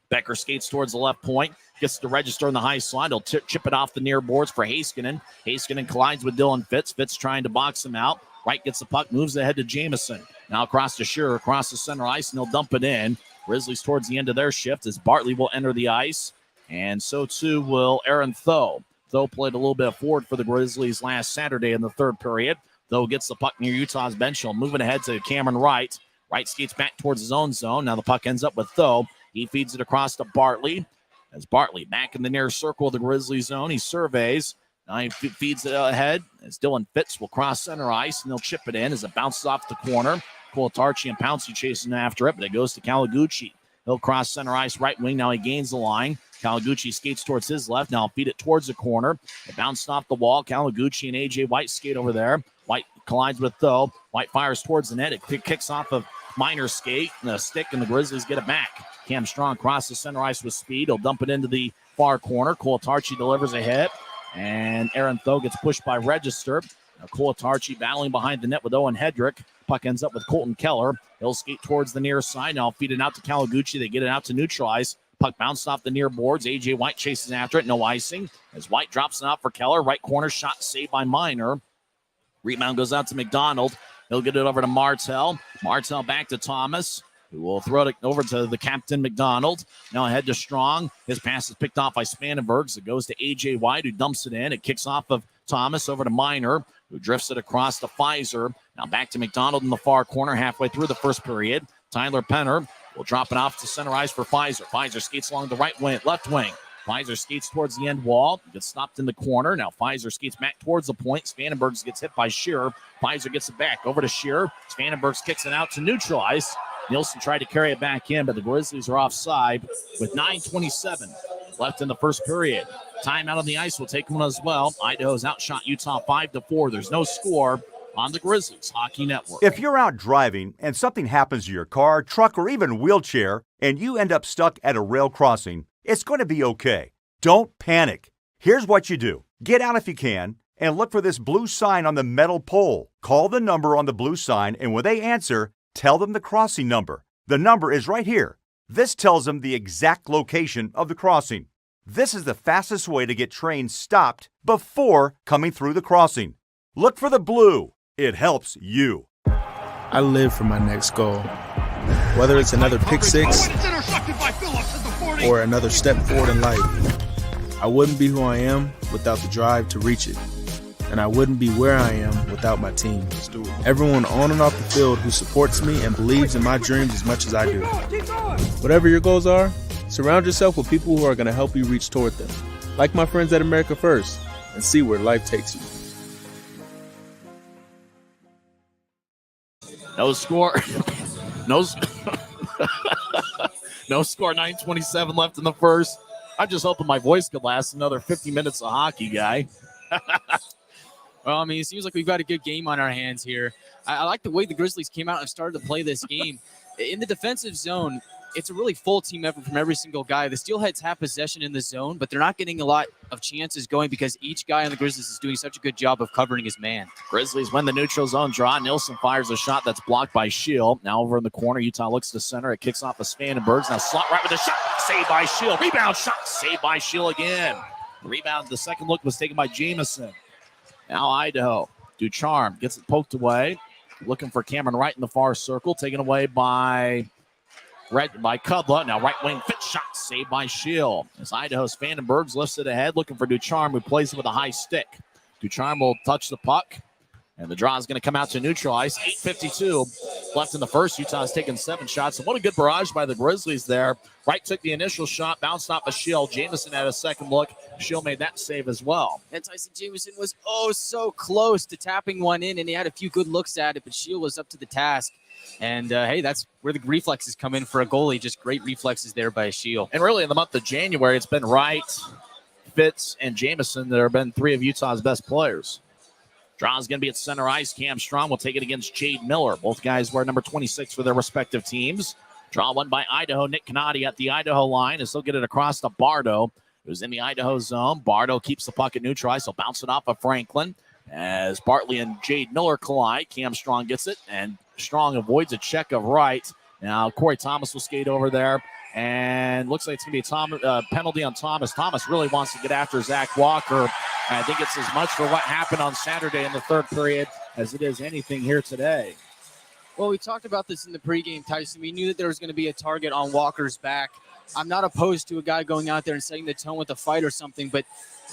Becker skates towards the left point. Gets to register in the high slot. He'll chip it off the near boards for Heiskanen. Heiskanen collides with Dylan Fitz. Fitz trying to box him out. Wright gets the puck, moves ahead to Jamison. Now across to Shearer, across the center ice, and he'll dump it in. Grizzlies towards the end of their shift as Bartley will enter the ice and so too will Aaron Tho. Tho played a little bit of forward for the Grizzlies last Saturday in the third period. Tho gets the puck near Utah's bench. He'll move it ahead to Cameron Wright. Wright skates back towards his own zone. Now the puck ends up with Tho. He feeds it across to Bartley. As Bartley back in the near circle of the Grizzly zone, he surveys. Now he feeds it ahead as Dylan Fitz will cross center ice, and they'll chip it in as it bounces off the corner. Kulitarchi and Pouncey chasing after it, but it goes to Kawaguchi. He'll cross center ice right wing. Now he gains the line. Kawaguchi skates towards his left. Now he'll feed it towards the corner. It bounced off the wall. Kawaguchi and A.J. White skate over there. White collides with Tho. White fires towards the net. It kicks off of Miner's skate and a stick, and the Grizzlies get it back. Cam Strong crosses center ice with speed. He'll dump it into the far corner. Kulitarchi delivers a hit, and Aaron Tho gets pushed by Register. Now Kulitarchi battling behind the net with Owen Hedrick. Puck ends up with Colton Keller. He'll skate towards the near side. Now feed it out to Kawaguchi. They get it out to neutralize. Puck bounced off the near boards. A.J. White chases after it. No icing. As White drops it out for Keller. Right corner shot saved by Miner. Rebound goes out to McDonald. He'll get it over to Martell. Martell back to Thomas, who will throw it over to the captain, McDonald. Now ahead to Strong. His pass is picked off by Spanenbergs. It goes to A.J. White, who dumps it in. It kicks off of Thomas over to Miner, who drifts it across to Pfizer. Now back to McDonald in the far corner halfway through the first period. Tyler Penner will drop it off to center ice for Pfizer. Pfizer skates along the left wing. Pfizer skates towards the end wall. Gets stopped in the corner. Now Pfizer skates back towards the point. Spanenbergs gets hit by Shearer. Pfizer gets it back over to Shearer. Spanenbergs kicks it out to neutralize. Nielsen tried to carry it back in, but the Grizzlies are offside with 9:27 left in the first period. Timeout on the ice will take one as well. Idaho's outshot Utah 5-4. There's no score on the Grizzlies Hockey Network.
If you're out driving and something happens to your car, truck, or even wheelchair, and you end up stuck at a rail crossing, it's going to be okay. Don't panic. Here's what you do. Get out if you can and look for this blue sign on the metal pole. Call the number on the blue sign, and when they answer, tell them the crossing number. The number is right here. This tells them the exact location of the crossing. This is the fastest way to get trains stopped before coming through the crossing. Look for the blue. It helps you.
I live for my next goal. Whether it's another pick six or another step forward in life, I wouldn't be who I am without the drive to reach it. And I wouldn't be where I am without my team. Everyone on and off the field who supports me and believes in my dreams as much as I do. Whatever your goals are, surround yourself with people who are going to help you reach toward them. Like my friends at America First, and see where life takes you.
No score. No score, 9:27 left in the first. I'm just hoping my voice could last another 50 minutes of hockey, guy.
Well, I mean, it seems like we've got a good game on our hands here. I like the way the Grizzlies came out and started to play this game. In the defensive zone, it's a really full team effort from every single guy. The Steelheads have possession in the zone, but they're not getting a lot of chances going because each guy on the Grizzlies is doing such a good job of covering his man.
Grizzlies win the neutral zone draw. Nielsen fires a shot that's blocked by Shield. Now over in the corner, Utah looks to center. It kicks off of Spanenbergs. Now slot right with a shot. Saved by Shield. Rebound shot. Saved by Shield again. The rebound, the second look was taken by Jamison. Now Idaho. Ducharme gets it poked away. Looking for Cameron Wright in the far circle. Taken away by Kudla. Now right wing fit shot. Saved by Shield. As Idaho's Spanenbergs lifts it ahead. Looking for Ducharme, who plays it with a high stick. Ducharme will touch the puck. And the draw is going to come out to neutralize. 8:52 left in the first. Utah's taken 7 shots. And what a good barrage by the Grizzlies there. Wright took the initial shot, bounced off a Shield. Jamison had a second look. Shield made that save as well.
And Tyson Jamison was so close to tapping one in, and he had a few good looks at it, but Shield was up to the task. And, hey, that's where the reflexes come in for a goalie. Just great reflexes there by Shield.
And really in the month of January, it's been Wright, Fitz, and Jamison that have been 3 of Utah's best players. Draw is going to be at center ice. Cam Strong will take it against Jade Miller. Both guys wear number 26 for their respective teams. Draw won by Idaho. Nick Canati at the Idaho line as he'll get it across to Bardo, who's in the Idaho zone. Bardo keeps the puck at neutralize. He'll bounce it off of Franklin as Bartley and Jade Miller collide. Cam Strong gets it, and Strong avoids a check of Wright. Now Corey Thomas will skate over there, and looks like it's going to be a penalty on Thomas. Thomas really wants to get after Zach Walker. I think it's as much for what happened on Saturday in the third period as it is anything here today.
Well, we talked about this in the pregame, Tyson. We knew that there was going to be a target on Walker's back. I'm not opposed to a guy going out there and setting the tone with a fight or something, but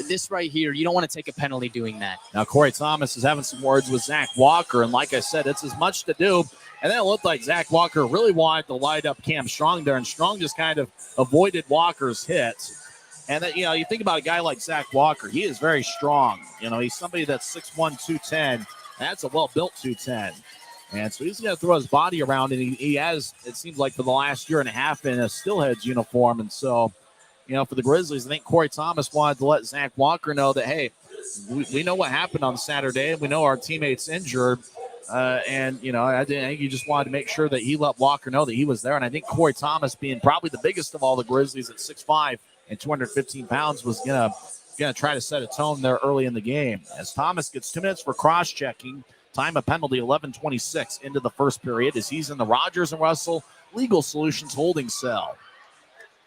this right here, you don't want to take a penalty doing that.
Now, Corey Thomas is having some words with Zach Walker, and like I said, it's as much to do. And then it looked like Zach Walker really wanted to light up Cam Strong there, and Strong just kind of avoided Walker's hits. And, you think about a guy like Zach Walker. He is very strong. He's somebody that's 6'1", 210. That's a well-built 210. And so he's going to throw his body around, and he has, it seems like, for the last year and a half in a Steelheads uniform. And so, for the Grizzlies, I think Corey Thomas wanted to let Zach Walker know that, hey, we know what happened on Saturday. We know our teammate's injured. I think he just wanted to make sure that he let Walker know that he was there. And I think Corey Thomas, being probably the biggest of all the Grizzlies at 6'5", and 215 pounds, was gonna try to set a tone there early in the game. As Thomas gets 2 minutes for cross-checking, time of penalty 11:26 into the first period as he's in the Rogers and Russell Legal Solutions holding cell.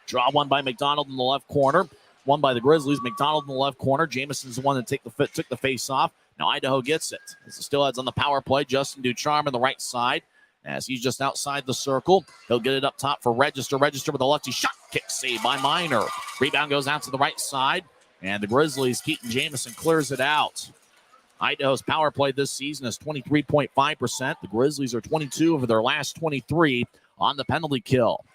Draw one by McDonald in the left corner, one by the Grizzlies. McDonald in the left corner. Jamison's the one that took the face off. Now Idaho gets it. As the Steelheads on the power play, Justin Ducharme on the right side. As he's just outside the circle, he'll get it up top for Register. Register with a lefty shot. Kick saved by Minor. Rebound goes out to the right side. And the Grizzlies, Keaton Jamison clears it out. Idaho's power play this season is 23.5%. The Grizzlies are 22 over their last 23 on the penalty kill.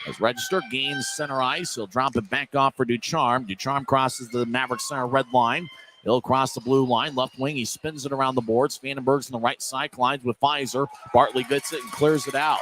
As Register gains center ice, he'll drop it back off for Ducharme. Ducharme crosses the Maverick center red line. He'll cross the blue line, left wing. He spins it around the boards. Vandenberg's on the right side, collides with Pfizer. Bartley gets it and clears it out.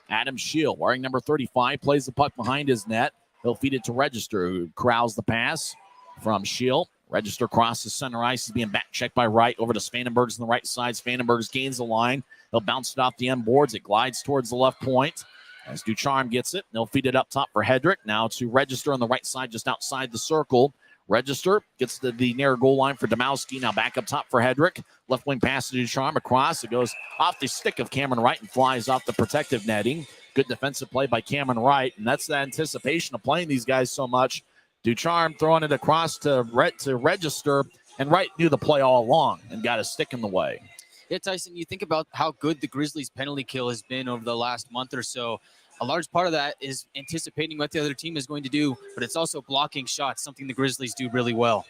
Adam Shield, wearing number 35, plays the puck behind his net. He'll feed it to Register, who corrals the pass from Shield. Register crosses center ice. He's being back checked by Wright over to Spanenberg's on the right side. Spanenberg's gains the line. He'll bounce it off the end boards. It glides towards the left point. As Ducharme gets it, they'll feed it up top for Hedrick. Now to Register on the right side, just outside the circle. Register gets to the near goal line for Domowski. Now back up top for Hedrick. Left wing pass to Ducharme across. It goes off the stick of Cameron Wright and flies off the protective netting. Good defensive play by Cameron Wright, and that's the anticipation of playing these guys so much. Ducharme throwing it across to Register, and Wright knew the play all along and got a stick in the way.
Yeah, Tyson, you think about how good the Grizzlies' penalty kill has been over the last month or so. A large part of that is anticipating what the other team is going to do, but it's also blocking shots, something the Grizzlies do really well.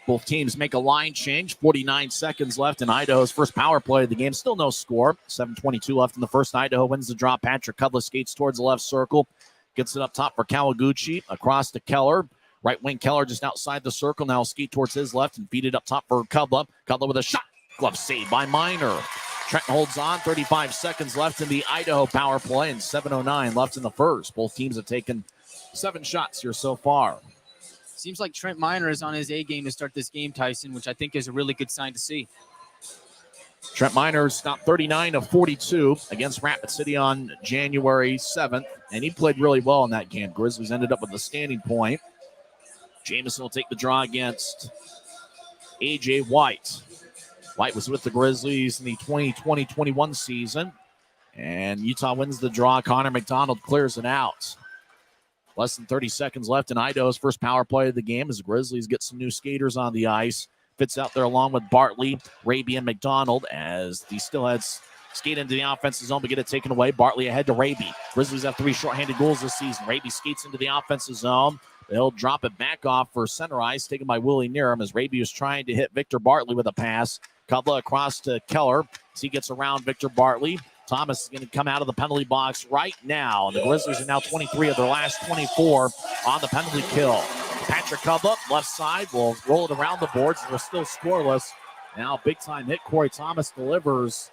Both teams make a line change. 49 seconds left in Idaho's first power play of the game. Still no score. 7:22 left in the first. Idaho wins the draw. Patrick Cudless skates towards the left circle. Gets it up top for Kawaguchi. Across to Keller. Right wing Keller just outside the circle. Now skate towards his left and feed it up top for Cudless. Cudless with a shot. Glove saved by Minor. Trenton holds on. 35 seconds left in the Idaho power play and 7:09 left in the first. Both teams have taken 7 shots here so far.
Seems like Trent Minor is on his A game to start this game, Tyson, which I think is a really good sign to see.
Trent Minor stopped 39 of 42 against Rapid City on January 7th, and he played really well in that game. Grizzlies ended up with a standing point. Jamison will take the draw against A.J. White. White was with the Grizzlies in the 2020-21 season, and Utah wins the draw. Connor McDonald clears it out. Less than 30 seconds left in Idaho's first power play of the game as the Grizzlies get some new skaters on the ice. Fits out there along with Bartley, Raby, and McDonald as the Steelheads skate into the offensive zone but get it taken away. Bartley ahead to Raby. Grizzlies have 3 shorthanded goals this season. Raby skates into the offensive zone. They'll drop it back off for center ice, taken by Willie Nerum as Raby is trying to hit Victor Bartley with a pass. Cudla across to Keller as he gets around Victor Bartley. Thomas is going to come out of the penalty box right now. And the Grizzlies are now 23 of their last 24 on the penalty kill. Patrick Cudla, left side, will roll it around the boards. They're still scoreless. Now big time hit. Corey Thomas delivers.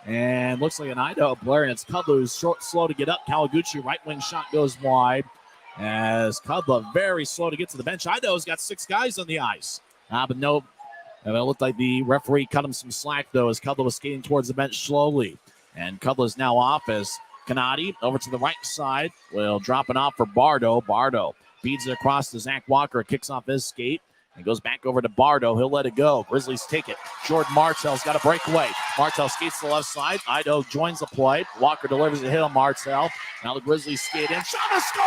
And looks like an Idaho player. And it's Cudla who's slow to get up. Kawaguchi, right wing shot goes wide. As Cudla very slow to get to the bench. Idaho's got 6 guys on the ice. But no, it looked like the referee cut him some slack, though, as Cudla was skating towards the bench slowly. And Cudla's now off as Canati over to the right side will drop it off for Bardo. Bardo feeds it across to Zach Walker. Kicks off his skate and goes back over to Bardo. He'll let it go. Grizzlies take it. Jordan Martell's got a breakaway. Martell skates to the left side. Idaho joins the play. Walker delivers a hit on Martell. Now the Grizzlies skate in. Shot a score!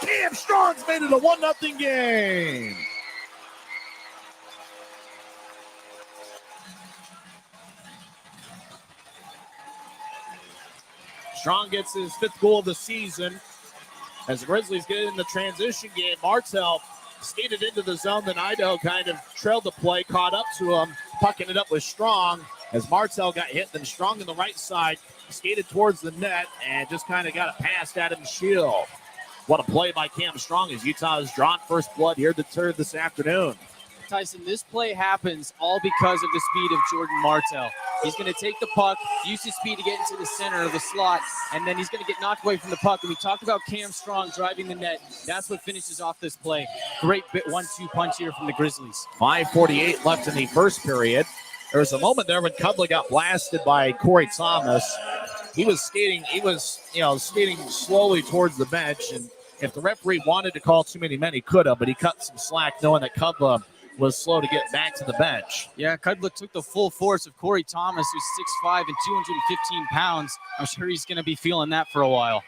Cam Strong's made it a 1-0 game. Strong gets his 5th goal of the season. As the Grizzlies get in the transition game, Martell skated into the zone. Then Idaho kind of trailed the play, caught up to him, pucking it up with Strong. As Martell got hit, then Strong on the right side skated towards the net and just kind of got it past Adam Shield. What a play by Cam Strong as Utah has drawn first blood here this afternoon.
Tyson, this play happens all because of the speed of Jordan Martell. He's going to take the puck, use his speed to get into the center of the slot, and then he's going to get knocked away from the puck. And we talked about Cam Strong driving the net. That's what finishes off this play. Great 1-2 punch here from the Grizzlies.
5:48 left in the first period. There was a moment there when Cudley got blasted by Corey Thomas. He was skating slowly towards the bench, and if the referee wanted to call too many men, he could have, but he cut some slack knowing that Cudley was slow to get back to the bench.
Yeah, Cudley took the full force of Corey Thomas, who's 6'5" and 215 pounds. I'm sure he's going to be feeling that for a while.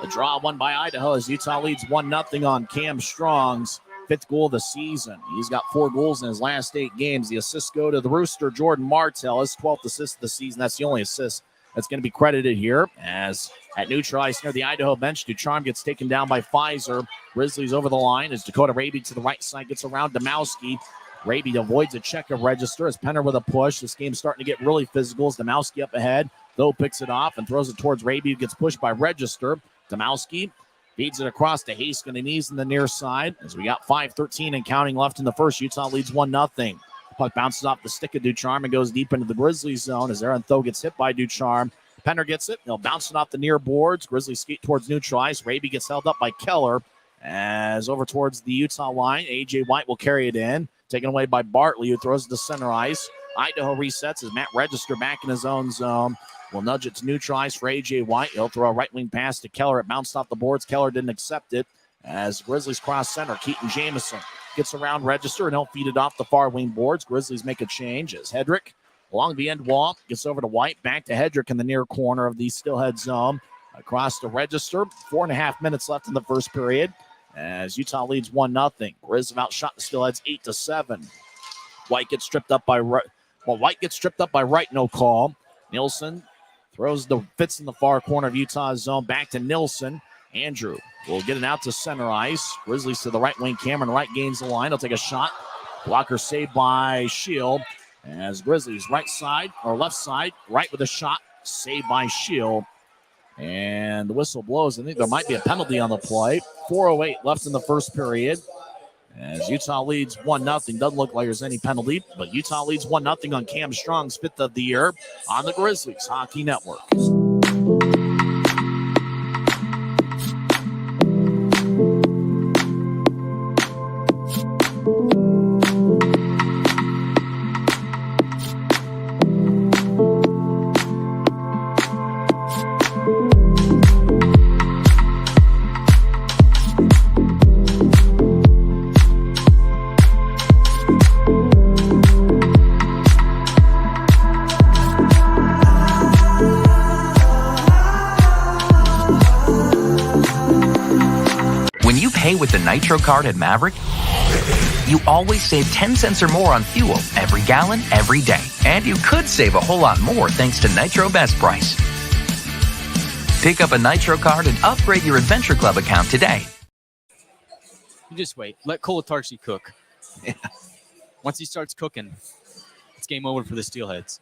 The draw won by Idaho as Utah leads 1-0 on Cam Strong's 5th goal of the season. He's got 4 goals in his last 8 games. The assists go to the Rooster, Jordan Martell, his 12th assist of the season. That's the only assist that's going to be credited here. As at neutral ice near the Idaho bench, Ducharme gets taken down by Pfizer. Grizzlies over the line as Dakota Raby to the right side gets around Domowski. Raby avoids a check of register as Penner with a push. This game's starting to get really physical as Domowski up ahead. Though picks it off and throws it towards Raby, who gets pushed by Register. Domowski feeds it across to Haskin and he's in the near side. As we got 5:13 and counting left in the first, Utah leads 1-0. Puck bounces off the stick of Ducharme and goes deep into the Grizzlies zone as Aaron Tho gets hit by Ducharme. Penner gets it. They'll bounce it off the near boards. Grizzlies skate towards neutral ice. Raby gets held up by Keller as over towards the Utah line. A.J. White will carry it in. Taken away by Bartley, who throws it to center ice. Idaho resets as Matt Register back in his own zone. Will nudge it to neutral ice for A.J. White. He'll throw a right wing pass to Keller. It bounced off the boards. Keller didn't accept it. As Grizzlies cross center, Keaton Jamison gets around Register and he'll feed it off the far wing boards. Grizzlies make a change as Hedrick along the end wall gets over to White. Back to Hedrick in the near corner of the Steelhead zone. Across to Register. 4.5 minutes left in the first period as Utah leads 1-0. Grizz have outshot the Steelheads 8-7. White gets stripped up by Wright, no call. Nilsson fits in the far corner of Utah's zone. Back to Nilsson. Andrew will get it out to center ice. Grizzlies to the right wing. Cameron Wright gains the line. He'll take a shot. Blocker saved by Shield. As Grizzlies left side, Wright with a shot. Saved by Shield. And the whistle blows. I think there might be a penalty on the play. 4:08 left in the first period. As Utah leads 1-0. Doesn't look like there's any penalty, but Utah leads 1-0 on Cam Strong's 5th of the year on the Grizzlies Hockey Network.
With the Nitro card at Maverick, you always save 10 cents or more on fuel every gallon, every day. And you could save a whole lot more thanks to Nitro Best Price. Pick up a Nitro card and upgrade your Adventure Club account today.
You just wait. Let Kolatarski cook. Yeah. Once he starts cooking, it's game over for the Steelheads.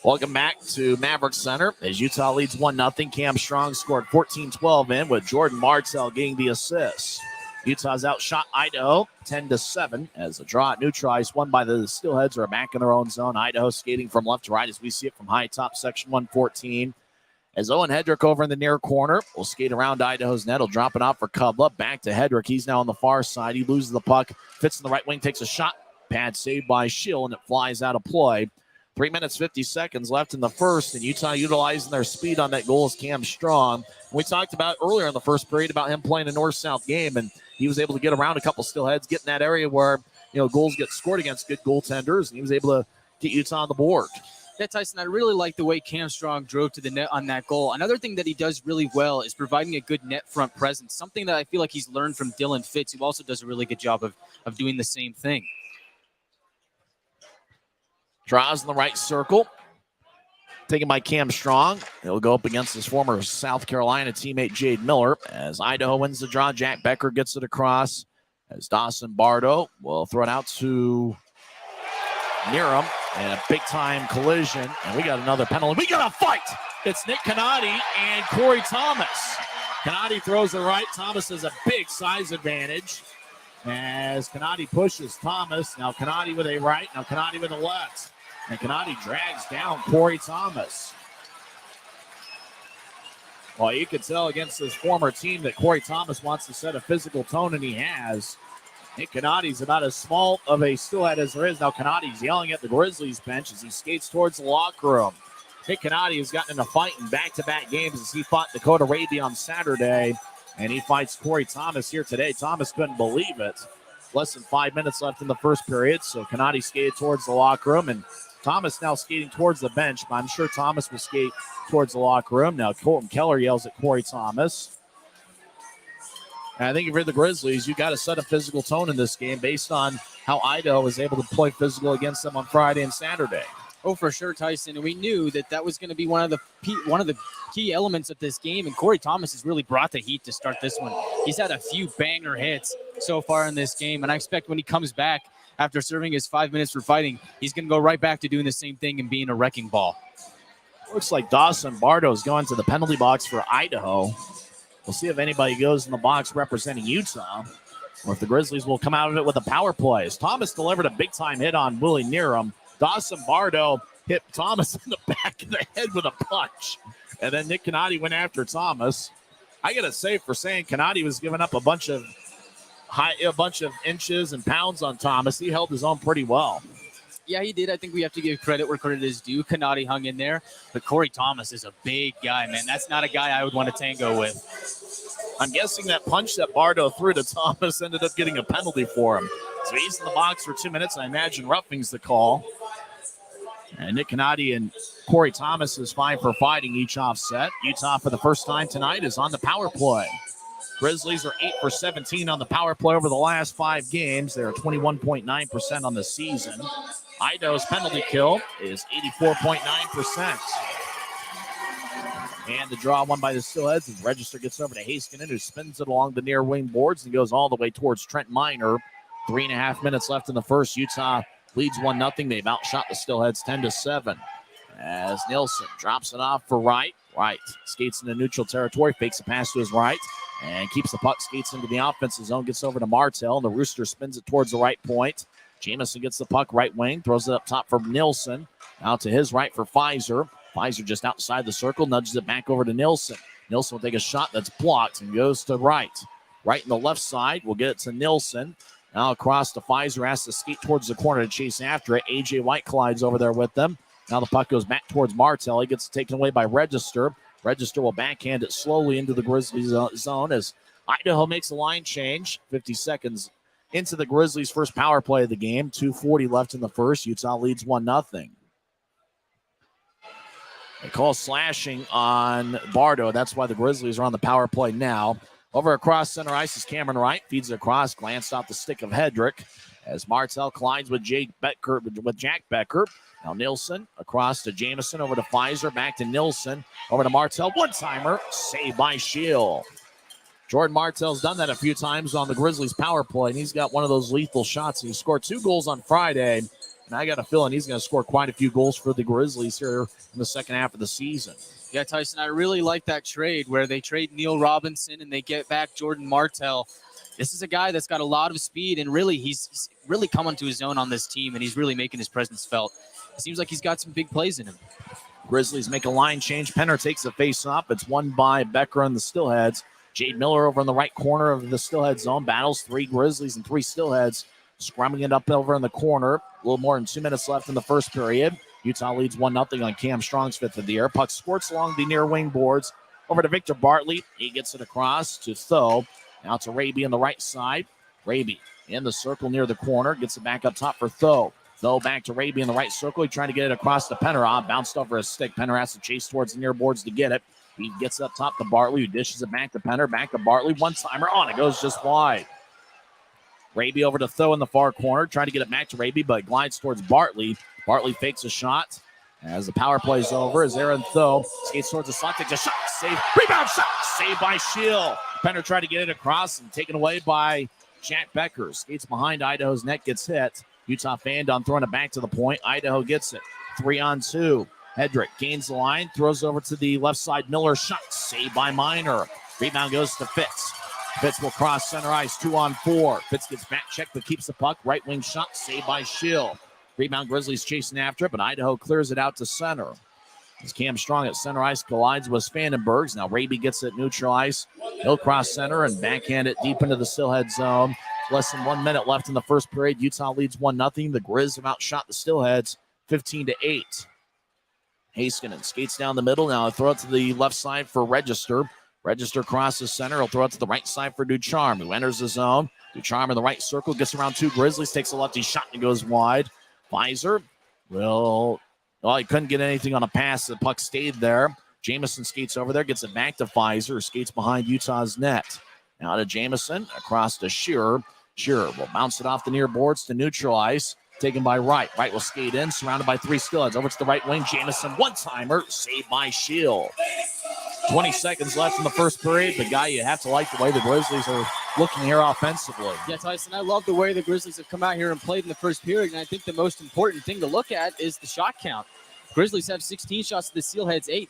Welcome back to Maverick Center as Utah leads 1-0. Cam Strong scored 14-12 in with Jordan Martell getting the assist. Utah's outshot Idaho 10-7 as the draw at neutral ice won by the Steelheads are back in their own zone. Idaho skating from left to right as we see it from high top section 114. As Owen Hedrick over in the near corner will skate around Idaho's net. He'll drop it off for Cubla. Back to Hedrick. He's now on the far side. He loses the puck. Fits in the right wing. Takes a shot. Pad saved by Schill, and it flies out of play. 3 minutes, 50 seconds left in the first, and Utah utilizing their speed on that goal is Cam Strong. We talked about earlier in the first period about him playing a north-south game, and he was able to get around a couple Steelheads, get in that area where goals get scored against good goaltenders, and he was able to get Utah on the board.
Yeah, Tyson, I really like the way Cam Strong drove to the net on that goal. Another thing that he does really well is providing a good net front presence, something that I feel like he's learned from Dylan Fitz, who also does a really good job of doing the same thing.
Draws in the right circle. Taken by Cam Strong. He'll go up against his former South Carolina teammate Jade Miller. As Idaho wins the draw, Jack Becker gets it across. As Dawson Bardo will throw it out to Nearham. And a big-time collision. And we got another penalty. We got a fight! It's Nick Canati and Corey Thomas. Canati throws it right. Thomas has a big size advantage. As Canati pushes Thomas. Now Canati with a right. Now Canati with a left. And Canati drags down Corey Thomas. Well, you could tell against his former team that Corey Thomas wants to set a physical tone, and he has. Nick Canati's about as small of a Steelhead as there is. Now Canati's yelling at the Grizzlies bench as he skates towards the locker room. Nick Canati has gotten in a fight in back-to-back games as he fought Dakota Raby on Saturday, and he fights Corey Thomas here today. Thomas couldn't believe it. Less than 5 minutes left in the first period, so Canati skated towards the locker room, and Thomas now skating towards the bench, but I'm sure Thomas will skate towards the locker room. Now Colton Keller yells at Corey Thomas. And I think if you're the Grizzlies, you got to set a physical tone in this game based on how Idaho was able to play physical against them on Friday and Saturday.
Oh, for sure, Tyson. And we knew that was going to be one of the key elements of this game. And Corey Thomas has really brought the heat to start this one. He's had a few banger hits so far in this game, and I expect when he comes back after serving his 5 minutes for fighting, he's going to go right back to doing the same thing and being a wrecking ball.
Looks like Dawson Bardo's going to the penalty box for Idaho. We'll see if anybody goes in the box representing Utah, or if the Grizzlies will come out of it with a power play. As Thomas delivered a big-time hit on Willie Nearham, Dawson Bardo hit Thomas in the back of the head with a punch. And then Nick Canati went after Thomas. I got to say, for saying Canati was giving up a bunch of inches and pounds on Thomas, he held his own pretty well.
Yeah, he did. I think we have to give credit where credit is due. Canati hung in there, but Corey Thomas is a big guy, man. That's not a guy I would want to tango with.
I'm guessing that punch that Bardo threw to Thomas ended up getting a penalty for him. So he's in the box for 2 minutes. I imagine roughing's the call. And Nick Canati and Corey Thomas is fine for fighting each offset. Utah, for the first time tonight, is on the power play. Grizzlies are 8 for 17 on the power play over the last 5 games. They're 21.9% on the season. Idaho's penalty kill is 84.9%. And the draw won by the Steelheads as Register gets over to Haskinen, who spins it along the near wing boards and goes all the way towards Trent Miner. 3.5 minutes left in the first. Utah leads 1-0. They've outshot the Steelheads 10-7. As Nielsen drops it off for Wright. Wright skates into neutral territory, fakes a pass to his right, and keeps the puck, skates into the offensive zone, gets over to Martell, and the Rooster spins it towards the right point. Jamison gets the puck right wing, throws it up top for Nielsen. Out to his right for Pfizer. Pfizer just outside the circle, nudges it back over to Nielsen. Nielsen will take a shot that's blocked and goes to Wright. Right in the left side, we'll get it to Nielsen. Now across to Pfizer, has to skate towards the corner to chase after it. A.J. White collides over there with them. Now the puck goes back towards Martell. He gets taken away by Register. Register will backhand it slowly into the Grizzlies zone as Idaho makes a line change. 50 seconds into the Grizzlies' first power play of the game. 2:40 left in the first. Utah leads 1-0. They call slashing on Bardo. That's why the Grizzlies are on the power play now. Over across center ice is Cameron Wright. Feeds it across. Glanced off the stick of Hedrick as Martell collides with Jack Becker. Now Nielsen across to Jamison, over to Pfizer, back to Nielsen, over to Martell. One-timer, saved by Shield. Jordan Martell's done that a few times on the Grizzlies' power play, and he's got one of those lethal shots. He scored 2 goals on Friday, and I got a feeling he's going to score quite a few goals for the Grizzlies here in the second half of the season.
Yeah, Tyson, I really like that trade where they trade Neil Robinson and they get back Jordan Martell. This is a guy that's got a lot of speed, and really he's really coming to his own on this team, and he's really making his presence felt. It seems like he's got some big plays in him.
Grizzlies make a line change. Penner takes the face-off. It's won by Becker and the Steelheads. Jade Miller over in the right corner of the Steelhead zone. Battles 3 Grizzlies and 3 Steelheads. Scrumming it up over in the corner. A little more than 2 minutes left in the first period. Utah leads 1-0 on Cam Strong's 5th of the year. Puck squirts along the near wing boards. Over to Victor Bartley. He gets it across to Tho. Now to Raby on the right side. Raby in the circle near the corner. Gets it back up top for Tho. Tho back to Raby in the right circle. He's trying to get it across to Penner. Bounced over his stick. Penner has to chase towards the near boards to get it. He gets up top to Bartley, who dishes it back to Penner. Back to Bartley. One-timer on. It goes just wide. Raby over to Tho in the far corner. Trying to get it back to Raby, but glides towards Bartley. Bartley fakes a shot. As the power play's over, as Aaron Tho skates towards the slot, takes a shot, save, rebound shot, saved by Shield. Penner tried to get it across and taken away by Jack Becker. Skates behind Idaho's net, gets hit. Utah Fandon throwing it back to the point. Idaho gets it. 3-on-2. Hedrick gains the line, throws over to the left side. Miller shot, saved by Minor. Rebound goes to Fitz. Fitz will cross center ice, 2-on-4. Fitz gets back check but keeps the puck. Right wing shot, saved by Shield. Rebound, Grizzlies chasing after it, but Idaho clears it out to center. As Cam Strong at center ice collides with Spandenbergs. Now Raby gets it neutral ice. He'll cross center and backhand it deep into the Steelhead zone. Less than 1 minute left in the first period. Utah leads 1-0. The Grizz have outshot the Steelheads 15-8. Heiskanen skates down the middle. Now he'll throw it to the left side for Register. Register crosses center. He'll throw it to the right side for Ducharme, who enters the zone. Ducharme in the right circle, gets around two Grizzlies, takes a lefty shot and goes wide. Pfizer he couldn't get anything on a pass. The puck stayed there. Jamison skates over there, gets it back to Pfizer, skates behind Utah's net. Now to Jamison, across to Shearer. Shearer will bounce it off the near boards to neutral ice. Taken by Wright. Wright will skate in, surrounded by three Steelheads. Over to the right wing. Jamison, one-timer, saved by Shield. 20 seconds left in the first period. The guy, you have to like the way the Grizzlies are looking here offensively.
Yeah, Tyson, I love the way the Grizzlies have come out here and played in the first period, and I think the most important thing to look at is the shot count. Grizzlies have 16 shots to the Steelheads 8.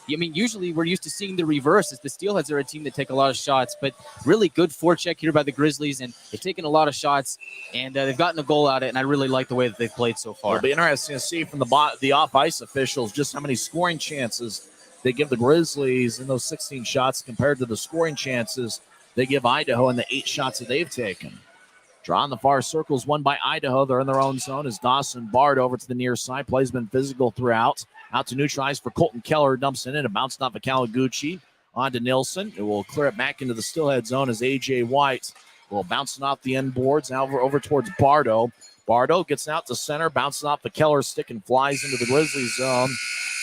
Usually we're used to seeing the reverse, as the Steelheads are a team that take a lot of shots, but really good forecheck here by the Grizzlies, and they've taken a lot of shots, and they've gotten a goal out of it, and I really like the way that they've played so far.
It'll be interesting to see from the off-ice officials just how many scoring chances they give the Grizzlies in those 16 shots compared to the scoring chances they give Idaho in the 8 shots that they've taken. Draw in the far circles, won by Idaho. They're in their own zone as Dawson Bard over to the near side. Play's been physical throughout. Out to neutralize for Colton Keller. Dumps it in. It bounced off of Kawaguchi. On to Nilsson. It will clear it back into the Steelhead zone as A.J. White will bounce it off the end boards. Now over towards Bardo. Bardo gets out to center. Bounces off the Keller stick and flies into the Grizzlies zone.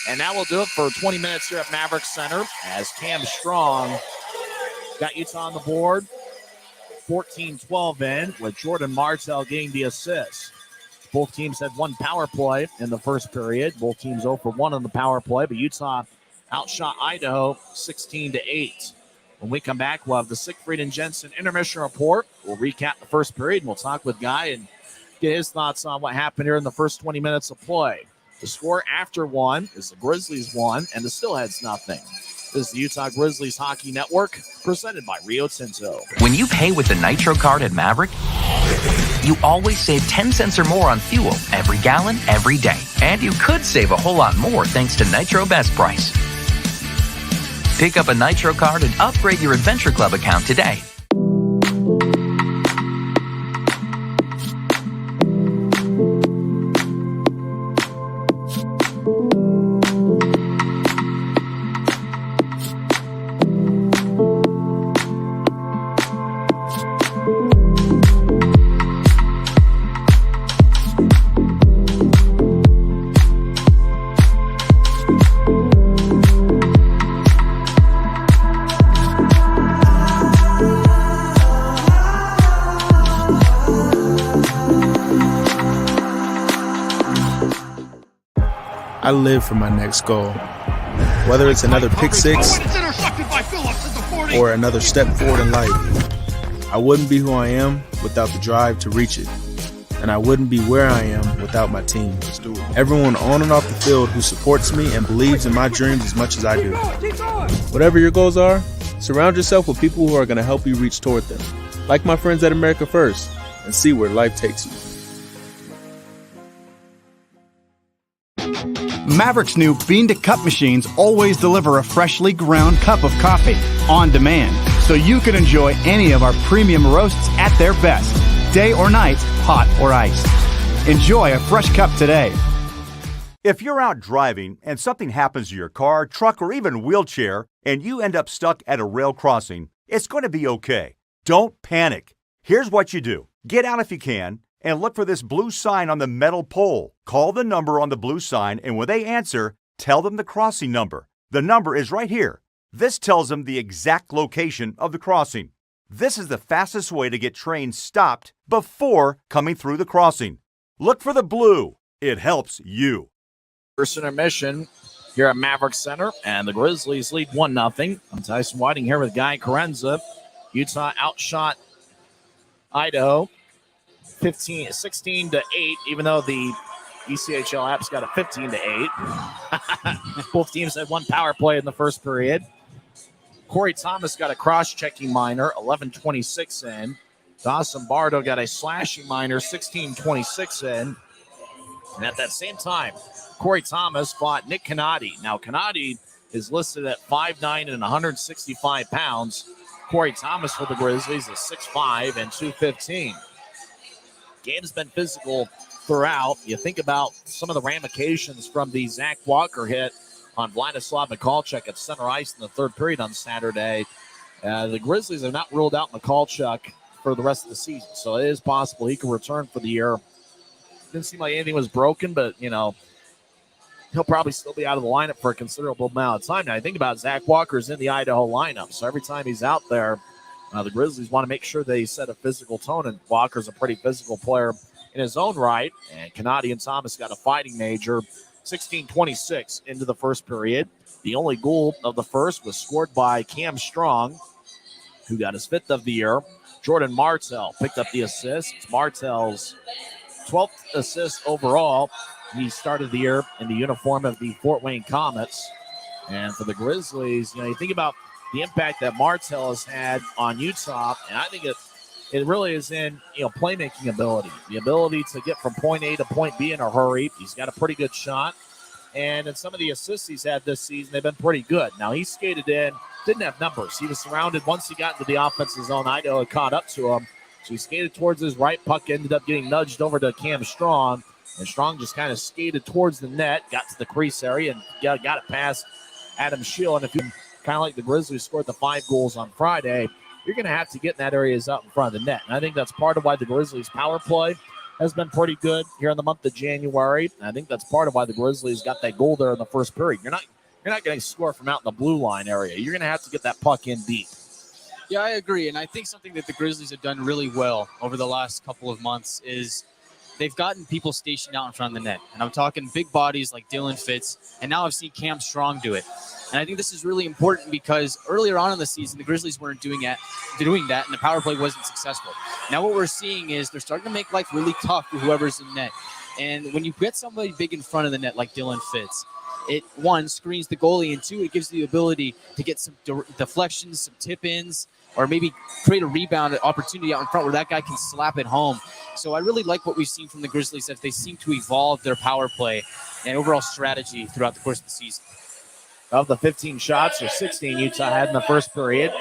And that will do it for 20 minutes here at Maverick Center as Cam Strong got Utah on the board. 14-12 in, with Jordan Martell getting the assist. Both teams had one power play in the first period. Both teams 0 for 1 on the power play, but Utah outshot Idaho 16-8. When we come back, we'll have the Siegfried and Jensen intermission report. We'll recap the first period, and we'll talk with Guy and get his thoughts on what happened here in the first 20 minutes of play. The score after 1 is the Grizzlies 1 and the Steelheads 0. This is the Utah Grizzlies Hockey Network, presented by Rio Tinto.
When you pay with the Nitro card at Maverick, you always save 10 cents or more on fuel every gallon, every day. And you could save a whole lot more thanks to Nitro Best Price. Pick up a Nitro card and upgrade your Adventure Club account today.
I live for my next goal. Whether it's another pick six or another step forward in life, I wouldn't be who I am without the drive to reach it. And I wouldn't be where I am without my team. Everyone on and off the field who supports me and believes in my dreams as much as I do. Whatever your goals are, surround yourself with people who are going to help you reach toward them. Like my friends at America First, and see where life takes you.
Maverick's new bean-to-cup machines always deliver a freshly ground cup of coffee on demand, so you can enjoy any of our premium roasts at their best, day or night, hot or iced. Enjoy a fresh cup today.
If you're out driving and something happens to your car, truck, or even wheelchair, and you end up stuck at a rail crossing, it's going to be okay. Don't panic. Here's what you do. Get out if you can, and look for this blue sign on the metal pole. Call the number on the blue sign, and when they answer, tell them the crossing number. The number is right here. This tells them the exact location of the crossing. This is the fastest way to get trains stopped before coming through the crossing. Look for the blue. It helps you.
First intermission here at Maverick Center, and the Grizzlies lead 1-0. I'm Tyson Whiting here with Guy Carenza. Utah outshot Idaho 16-8, even though the ECHL app's got a 15-8. Both teams had one power play in the first period. Corey Thomas got a cross-checking minor, 11:26 in. Dawson Bardo got a slashing minor, 16:26 in. And at that same time, Corey Thomas fought Nick Canati. Now, Canati is listed at 5'9" and 165 pounds. Corey Thomas for the Grizzlies is 6'5" and 215. Game's been physical throughout. You think about some of the ramifications from the Zach Walker hit on Vladislav Mikalchuk at center ice in the third period on Saturday. The Grizzlies have not ruled out Mikalchuk for the rest of the season, so it is possible he can return for the year. Didn't seem like anything was broken, but, he'll probably still be out of the lineup for a considerable amount of time. Now, I think about Zach Walker's in the Idaho lineup, so every time he's out there, the Grizzlies want to make sure they set a physical tone, and Walker's a pretty physical player in his own right. And Canadi and Thomas got a fighting major, 16:26 into the first period. The only goal of the first was scored by Cam Strong, who got his 5th of the year. Jordan Martell picked up the assist. It's Martell's 12th assist overall. He started the year in the uniform of the Fort Wayne Comets. And for the Grizzlies, you think about the impact that Martell has had on Utah, and I think it really is in, playmaking ability. The ability to get from point A to point B in a hurry. He's got a pretty good shot. And in some of the assists he's had this season, they've been pretty good. Now, he skated in, didn't have numbers. He was surrounded once he got into the offensive zone. Idaho had caught up to him. So he skated towards his right. Puck ended up getting nudged over to Cam Strong. And Strong just kind of skated towards the net, got to the crease area, and got it past Adam Scheel. And if you kind of like the Grizzlies scored the 5 goals on Friday, you're going to have to get in that areas out in front of the net. And I think that's part of why the Grizzlies' power play has been pretty good here in the month of January. And I think that's part of why the Grizzlies got that goal there in the first period. You're not going to score from out in the blue line area. You're going to have to get that puck in deep.
Yeah, I agree. And I think something that the Grizzlies have done really well over the last couple of months is they've gotten people stationed out in front of the net. And I'm talking big bodies like Dylan Fitz, and now I've seen Cam Strong do it. And I think this is really important because earlier on in the season, the Grizzlies weren't doing that, and the power play wasn't successful. Now what we're seeing is they're starting to make life really tough for whoever's in net. And when you get somebody big in front of the net like Dylan Fitz, it, 1, screens the goalie, and 2, it gives the ability to get some deflections, some tip-ins, or maybe create a rebound opportunity out in front where that guy can slap it home. So I really like what we've seen from the Grizzlies, that they seem to evolve their power play and overall strategy throughout the course of the season.
Of the 15 shots, or 16 Utah had in the first period,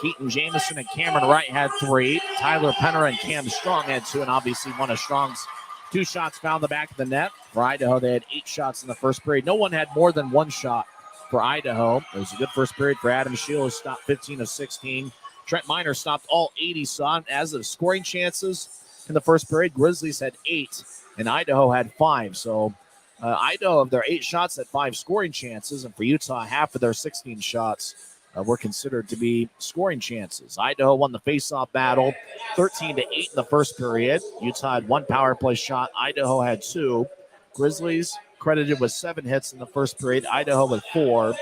Keaton Jamison and Cameron Wright had 3. Tyler Penner and Cam Strong had 2, and obviously one of Strong's 2 shots found the back of the net. For Idaho, they had 8 shots in the first period. No one had more than 1 shot for Idaho. It was a good first period for Adam Scheel, who stopped 15 of 16. Trent Miner stopped all 80 shots. As of scoring chances in the first period, Grizzlies had 8, and Idaho had 5. So Idaho, of their 8 shots, had 5 scoring chances, and for Utah, half of their 16 shots were considered to be scoring chances. Idaho won the faceoff battle 13-8 in the first period. Utah had 1 power play shot. Idaho had 2. Grizzlies credited with 7 hits in the first period. Idaho with 4.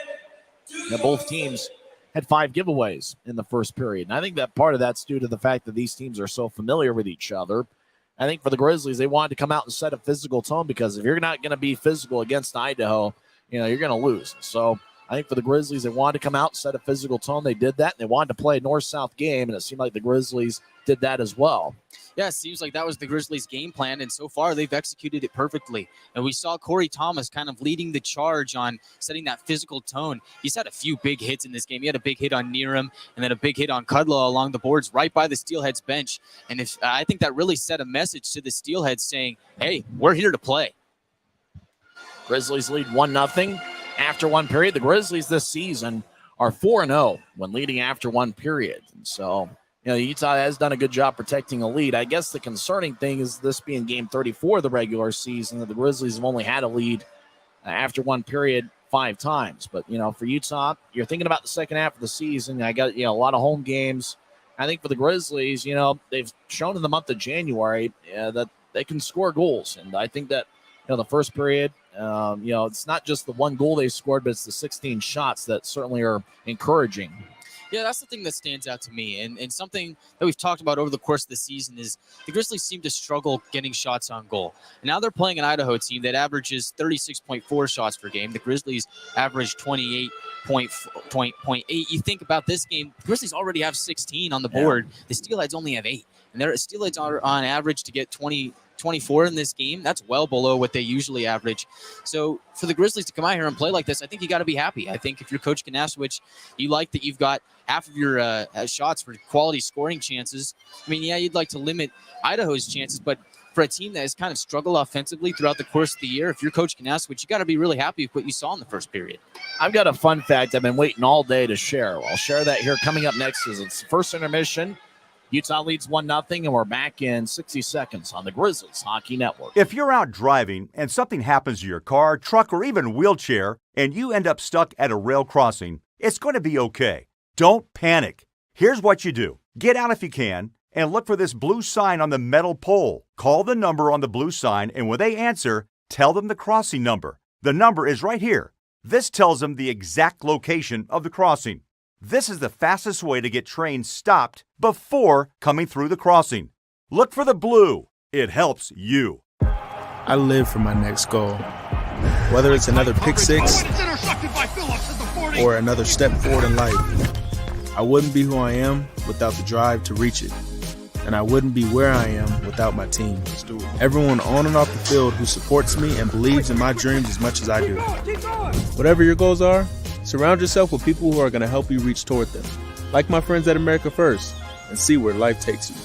And both teams had 5 giveaways in the first period. And I think that part of that's due to the fact that these teams are so familiar with each other. I think for the Grizzlies, they wanted to come out and set a physical tone, because if you're not going to be physical against Idaho, you're going to lose. So I think for the Grizzlies, they wanted to come out and set a physical tone. They did that, and they wanted to play a north-south game, and it seemed like the Grizzlies did that as well.
Yeah, it seems like that was the Grizzlies' game plan, and so far they've executed it perfectly. And we saw Corey Thomas kind of leading the charge on setting that physical tone. He's had a few big hits in this game. He had a big hit on Neeram, and then a big hit on Kudlow along the boards right by the Steelheads bench. And I think that really set a message to the Steelheads saying, hey, we're here to play.
Grizzlies lead 1-0 after 1 period. The Grizzlies this season are 4-0 when leading after 1 period. And so Utah has done a good job protecting a lead. I guess the concerning thing is this being game 34 of the regular season, that the Grizzlies have only had a lead after 1 period 5 times. But, for Utah, you're thinking about the second half of the season. I got, a lot of home games. I think for the Grizzlies, they've shown in the month of January that they can score goals. And I think that the first period, it's not just the one goal they scored, but it's the 16 shots that certainly are encouraging.
Yeah, that's the thing that stands out to me. And something that we've talked about over the course of the season is the Grizzlies seem to struggle getting shots on goal. And now they're playing an Idaho team that averages 36.4 shots per game. The Grizzlies average 28.8. You think about this game, the Grizzlies already have 16 on the board. Yeah. The Steelheads only have 8. And their Steelheads are on average to get 24 in this game. That's well below what they usually average. So for the Grizzlies to come out here and play like this, I think you got to be happy. I think if you're Coach Kanasowicz, you like that you've got half of your shots for quality scoring chances. I mean, yeah, you'd like to limit Idaho's chances, but for a team that has kind of struggled offensively throughout the course of the year, if you're Coach Kanasowicz, you got to be really happy with what you saw in the first period.
I've got a fun fact I've been waiting all day to share. I'll share that here coming up next as it's the first intermission. Utah leads 1-0, and we're back in 60 seconds on the Grizzlies Hockey Network.
If you're out driving and something happens to your car, truck, or even wheelchair, and you end up stuck at a rail crossing, it's going to be okay. Don't panic. Here's what you do. Get out if you can, and look for this blue sign on the metal pole. Call the number on the blue sign, and when they answer, tell them the crossing number. The number is right here. This tells them the exact location of the crossing. This is the fastest way to get trains stopped before coming through the crossing. Look for the blue. It helps you.
I live for my next goal. Whether it's another pick six or another step forward in life, I wouldn't be who I am without the drive to reach it. And I wouldn't be where I am without my team. Everyone on and off the field who supports me and believes in my dreams as much as I do. Whatever your goals are, surround yourself with people who are going to help you reach toward them. Like my friends at America First, and see where life takes you.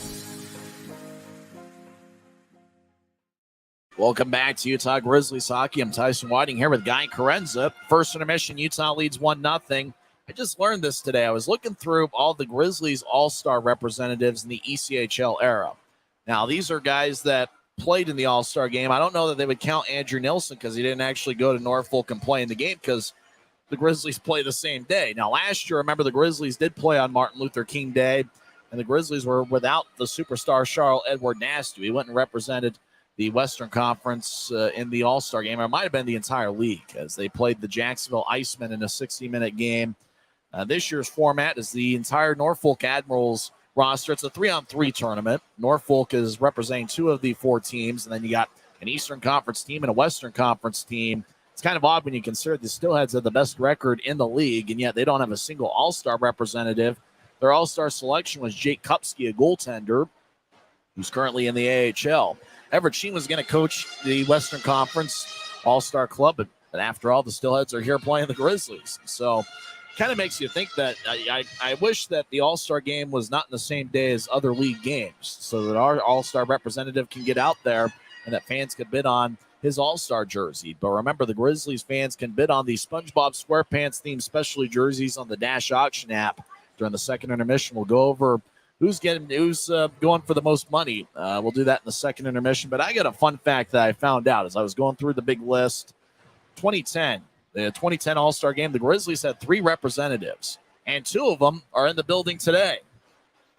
Welcome back to Utah Grizzlies Hockey. I'm Tyson Whiting here with Guy Carenza. First intermission, Utah leads 1-0. I just learned this today. I was looking through all the Grizzlies All-Star representatives in the ECHL era. Now, these are guys that played in the All-Star game. I don't know that they would count Andrew Nilsson because he didn't actually go to Norfolk and play in the game because the Grizzlies play the same day. Now, last year, remember, the Grizzlies did play on Martin Luther King Day, and the Grizzlies were without the superstar Charles Edward Nasty. He went and represented the Western Conference in the All-Star game. Or it might have been the entire league as they played the Jacksonville Icemen in a 60-minute game. This year's format is the entire Norfolk Admirals roster. It's a 3-on-3 tournament. Norfolk is representing 2 of the 4 teams, and then you got an Eastern Conference team and a Western Conference team. It's kind of odd when you consider the Steelheads have the best record in the league, and yet they don't have a single All-Star representative. Their All-Star selection was Jake Kupski, a goaltender, who's currently in the AHL. Everett Sheen was going to coach the Western Conference All-Star Club, but after all, the Steelheads are here playing the Grizzlies. So kind of makes you think that I wish that the All-Star game was not in the same day as other league games so that our All-Star representative can get out there and that fans could bid on his All-Star jersey. But remember, the Grizzlies fans can bid on the SpongeBob SquarePants themed specialty jerseys on the Dash Auction app during the second intermission. We'll go over who's going for the most money. We'll do that in the second intermission. But I got a fun fact that I found out as I was going through the big list. 2010. The 2010 All-Star Game, the Grizzlies had 3 representatives, and 2 of them are in the building today.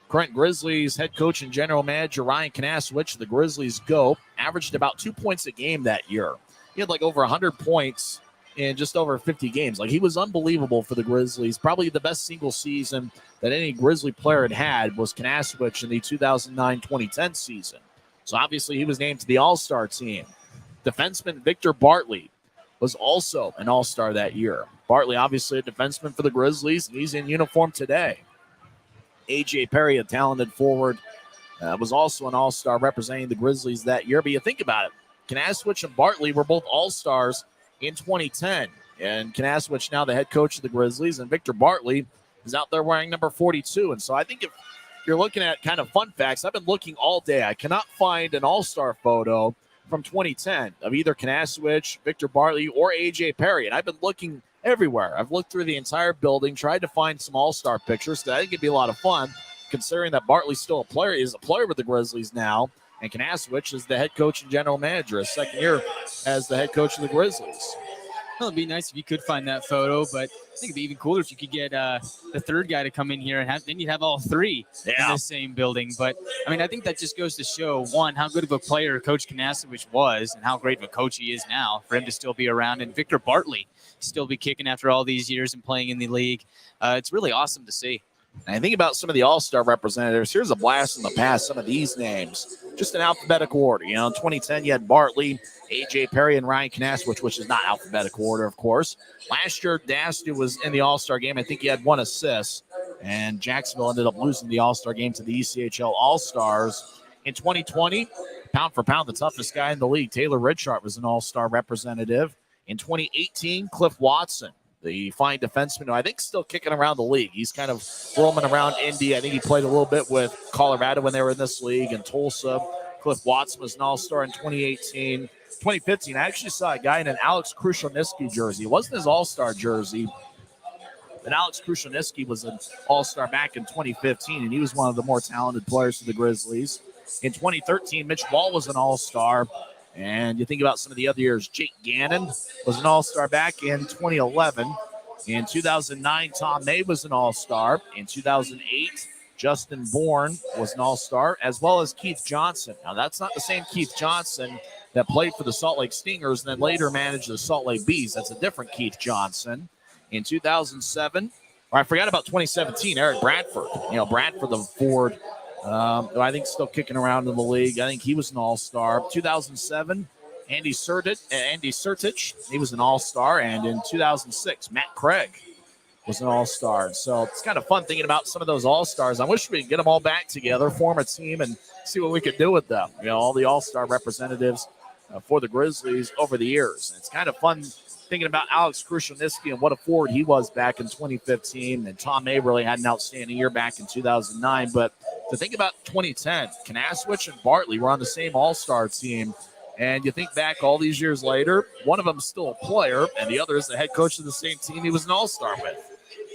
Current Grizzlies head coach and general manager Ryan Kanasowicz, the Grizzlies GOAT, averaged about 2 points a game that year. He had like over 100 points in just over 50 games. Like, he was unbelievable for the Grizzlies. Probably the best single season that any Grizzly player had was Kanasowicz in the 2009-2010 season. So obviously he was named to the All-Star team. Defenseman Victor Bartley was also an All-Star that year. Bartley, obviously a defenseman for the Grizzlies, and he's in uniform today. A.J. Perry, a talented forward, was also an All-Star representing the Grizzlies that year. But you think about it, Kanasowicz and Bartley were both All-Stars in 2010. And Kanasowicz now the head coach of the Grizzlies, and Victor Bartley is out there wearing number 42. And so I think if you're looking at kind of fun facts, I've been looking all day. I cannot find an All-Star photo from 2010 of either Kanasowicz, Victor Bartley, or A.J. Perry. And I've been looking everywhere. I've looked through the entire building, tried to find some All-Star pictures. So I think it'd be a lot of fun, considering that Bartley's still is a player with the Grizzlies now, and Kanasowicz is the head coach and general manager, his second year as the head coach of the Grizzlies.
Well, it'd be nice if you could find that photo, but I think it'd be even cooler if you could get the third guy to come in here, and then you'd have all three in the same building. But, I mean, I think that just goes to show, one, how good of a player Coach Kanasowicz was and how great of a coach he is now for him to still be around, and Victor Bartley still be kicking after all these years and playing in the league. It's really awesome to see.
And I think about some of the all-star representatives. Here's a blast in the past, some of these names, just in alphabetical order. You know, in 2010, you had Bartley, A.J. Perry, and Ryan Kanasowicz, which is not alphabetical order, of course. Last year, Dasty was in the all-star game. I think he had 1 assist, and Jacksonville ended up losing the all-star game to the ECHL All-Stars. In 2020, pound for pound, the toughest guy in the league, Taylor Richard, was an all-star representative. In 2018, Cliff Watson, the fine defenseman, who I think still kicking around the league. He's kind of roaming around Indy. I think he played a little bit with Colorado when they were in this league, and Tulsa. Cliff Watson was an all-star in 2018. 2015, I actually saw a guy in an Alex Krushelnyski jersey. It wasn't his all-star jersey, but Alex Krushelnyski was an all-star back in 2015, and he was one of the more talented players for the Grizzlies. In 2013, Mitch Ball was an all-star. And you think about some of the other years, Jake Gannon was an all-star back in 2011. In 2009, Tom May was an all-star. In 2008, Justin Bourne was an all-star, as well as Keith Johnson. Now, that's not the same Keith Johnson that played for the Salt Lake Stingers and then later managed the Salt Lake Bees. That's a different Keith Johnson. In 2007, or I forgot about 2017, Eric Bradford. You know, Bradford, the Ford, I think still kicking around in the league. I think he was an all-star. 2007, Andy Sertich, he was an all-star. And in 2006, Matt Craig was an all-star. So it's kind of fun thinking about some of those all-stars. I wish we could get them all back together, form a team, and see what we could do with them. You know, all the all-star representatives for the Grizzlies over the years. And it's kind of fun thinking about Alex Krushelnyski and what a forward he was back in 2015. And Tom May really had an outstanding year back in 2009. But to think about 2010, Kanasowicz and Bartley were on the same all-star team. And you think back all these years later, one of them is still a player, and the other is the head coach of the same team he was an all-star with.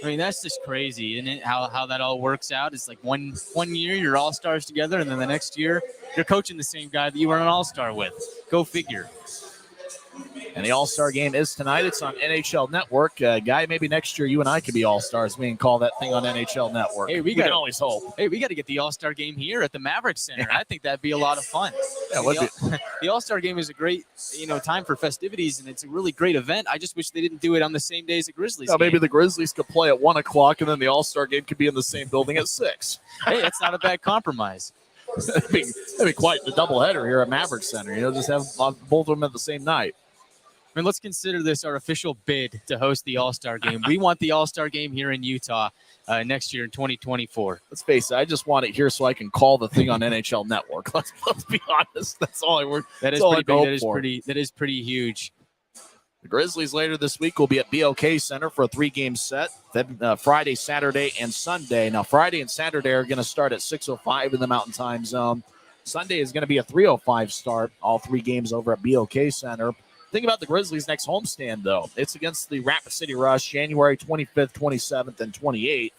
I mean, that's just crazy, isn't it? How that all works out. It's like one year you're all-stars together, and then the next year you're coaching the same guy that you were an all-star with. Go figure.
And the All-Star game is tonight. It's on NHL Network. Guy, maybe next year you and I could be All-Stars. We can call that thing on NHL Network.
Hey,
we can always hope.
Hey, we got to get the All-Star game here at the Maverick Center. I think that'd be a lot of fun.
Yeah,
the All-Star game is a great, time for festivities, and it's a really great event. I just wish they didn't do it on the same day as the Grizzlies game.
Maybe the Grizzlies could play at 1 o'clock, and then the All-Star game could be in the same building at 6.
Hey, that's not a bad compromise.
That'd be quite the doubleheader here at Maverick Center. Just have both of them at the same night.
I mean, let's consider this our official bid to host the All-Star game. We want the All-Star game here in Utah next year in 2024.
Let's face it, I just want it here so I can call the thing on NHL Network. Let's be honest. That's all I work.
That is pretty big. That is pretty huge.
The Grizzlies later this week will be at BOK Center for a 3-game set. Then Friday, Saturday, and Sunday. Now, Friday and Saturday are going to start at 6:05 in the Mountain Time Zone. Sunday is going to be a 3:05 start. All 3 games over at BOK Center. Think about the Grizzlies' next homestand, though. It's against the Rapid City Rush, January 25th, 27th, and 28th.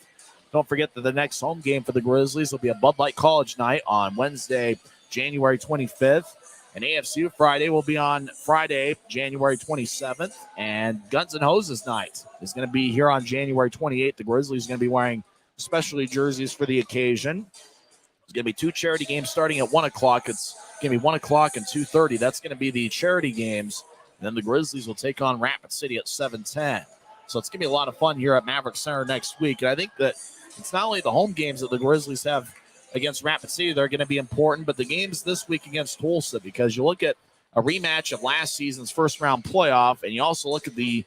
Don't forget that the next home game for the Grizzlies will be a Bud Light College night on Wednesday, January 25th. And AFC Friday will be on Friday, January 27th. And Guns N' Hoses night is going to be here on January 28th. The Grizzlies are going to be wearing specialty jerseys for the occasion. There's going to be 2 charity games starting at 1 o'clock. It's going to be 1 o'clock and 2:30. That's going to be the charity games. And then the Grizzlies will take on Rapid City at 7:10. So it's going to be a lot of fun here at Maverick Center next week. And I think that it's not only the home games that the Grizzlies have against Rapid City that are going to be important, but the games this week against Tulsa, because you look at a rematch of last season's first-round playoff, and you also look at the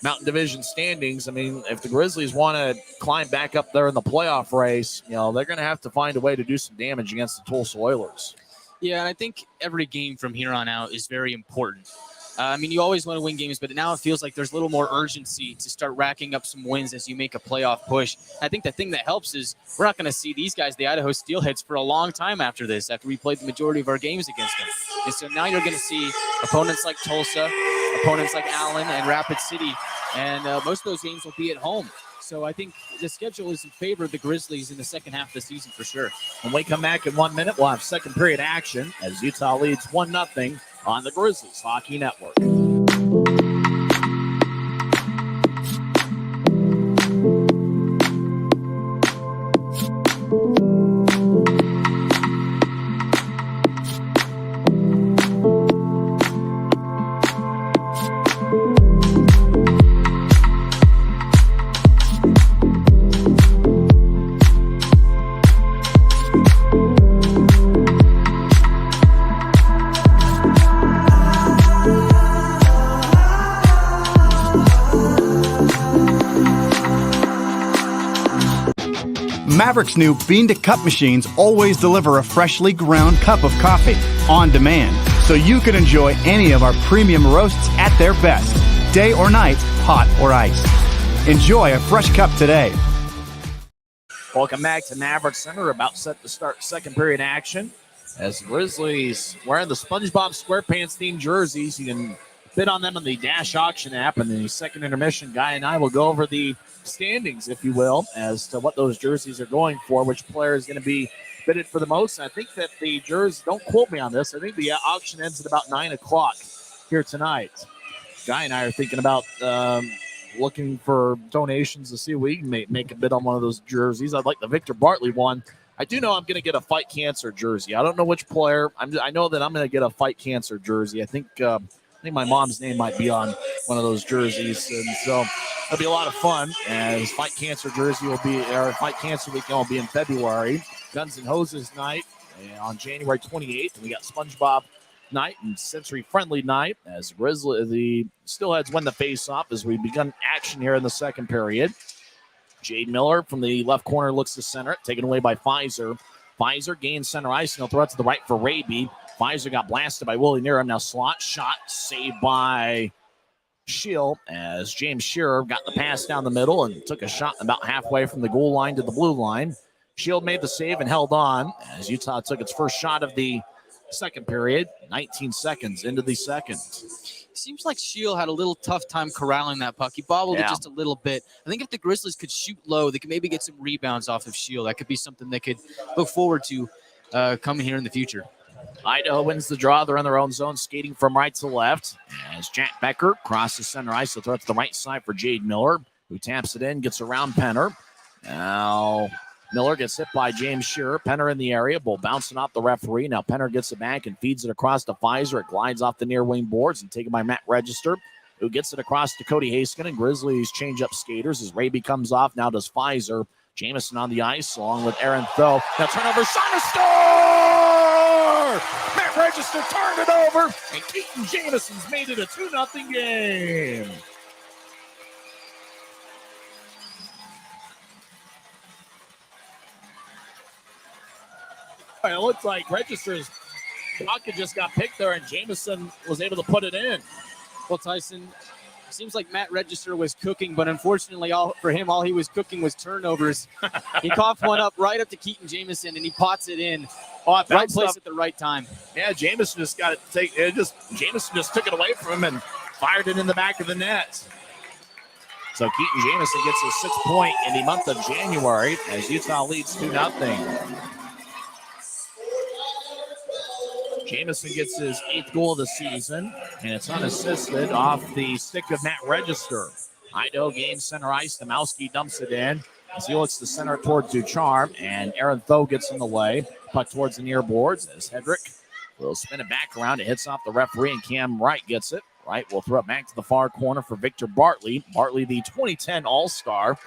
Mountain Division standings. I mean, if the Grizzlies want to climb back up there in the playoff race, they're going to have to find a way to do some damage against the Tulsa Oilers.
Yeah, and I think every game from here on out is very important. You always want to win games, but now it feels like there's a little more urgency to start racking up some wins as you make a playoff push. I think the thing that helps is we're not going to see these guys, the Idaho Steelheads, for a long time after this, after we played the majority of our games against them. And so now you're going to see opponents like Tulsa, opponents like Allen and Rapid City, and most of those games will be at home. So I think the schedule is in favor of the Grizzlies in the second half of the season for sure.
When we come back in 1 minute, we'll have second period action as Utah leads 1-0 on the Grizzlies Hockey Network.
Maverick's new bean-to-cup machines always deliver a freshly ground cup of coffee on demand, so you can enjoy any of our premium roasts at their best, day or night, hot or iced. Enjoy a fresh cup today.
Welcome back to Maverick Center. About set to start second period action as Grizzlies wearing the SpongeBob SquarePants themed jerseys. You can bid on them on the Dash Auction app. And the second intermission, Guy and I will go over the standings, if you will, as to what those jerseys are going for, which player is going to be bidded for the most. And I think that the jerseys, don't quote me on this, I think the auction ends at about 9 o'clock here tonight. Guy and I are thinking about looking for donations to see if we can make a bid on one of those jerseys. I'd like the Victor Bartley one. I do know I'm going to get a Fight Cancer jersey. I don't know which player. I know that I'm going to get a Fight Cancer jersey. I think my mom's name might be on one of those jerseys, and so it'll be a lot of fun. As Fight Cancer jersey will be, or Fight Cancer weekend will be in February. Guns and Hoses night on January 28th. And we got SpongeBob night and Sensory Friendly night as the Steelheads win the face-off as we begun action here in the second period. Jade Miller from the left corner looks to center, taken away by Pfizer. Pfizer gains center ice, and he'll throw it to the right for Raby. Pfizer got blasted by Willie Nerum. Now slot shot saved by Shield as James Shearer got the pass down the middle and took a shot about halfway from the goal line to the blue line. Shield made the save and held on as Utah took its first shot of the second period, 19 seconds into the second.
Seems like Shield had a little tough time corralling that puck. He bobbled it just a little bit. I think if the Grizzlies could shoot low, they could maybe get some rebounds off of Shield. That could be something they could look forward to coming here in the future.
Idaho wins the draw. They're in their own zone, skating from right to left. As Jack Becker crosses center ice, he'll throw it to the right side for Jade Miller, who taps it in, gets around Penner. Now Miller gets hit by James Shearer. Penner in the area, ball bouncing off the referee. Now Penner gets it back and feeds it across to Pfizer. It glides off the near wing boards and taken by Matt Register, who gets it across to Cody Haskin. And Grizzlies change up skaters as Raby comes off. Now does Pfizer. Jamison on the ice along with Aaron Tho. Now turnover, shot, a score! Matt Register turned it over, and Keaton Jamison's made it a 2-0 game. It looks like Register's pocket just got picked there, and Jamison was able to put it in.
Well, Tyson, seems like Matt Register was cooking, but unfortunately, all he was cooking was turnovers. He coughed one up right up to Keaton Jamison, and he pots it in. Right place at the right time.
Yeah, Jamison just got it. Jamison just took it away from him and fired it in the back of the net. So Keaton Jamison gets his 6th point in the month of January as Utah leads 2-0. Jamison gets his 8th goal of the season, and it's unassisted off the stick of Matt Register. Idaho gains center ice. Demowski dumps it in as he looks to center towards Ducharme, and Aaron Tho gets in the way. Puck towards the near boards as Hedrick will spin it back around. It hits off the referee, and Cam Wright gets it. Wright will throw it back to the far corner for Victor Bartley. Bartley, the 2010 All-Star,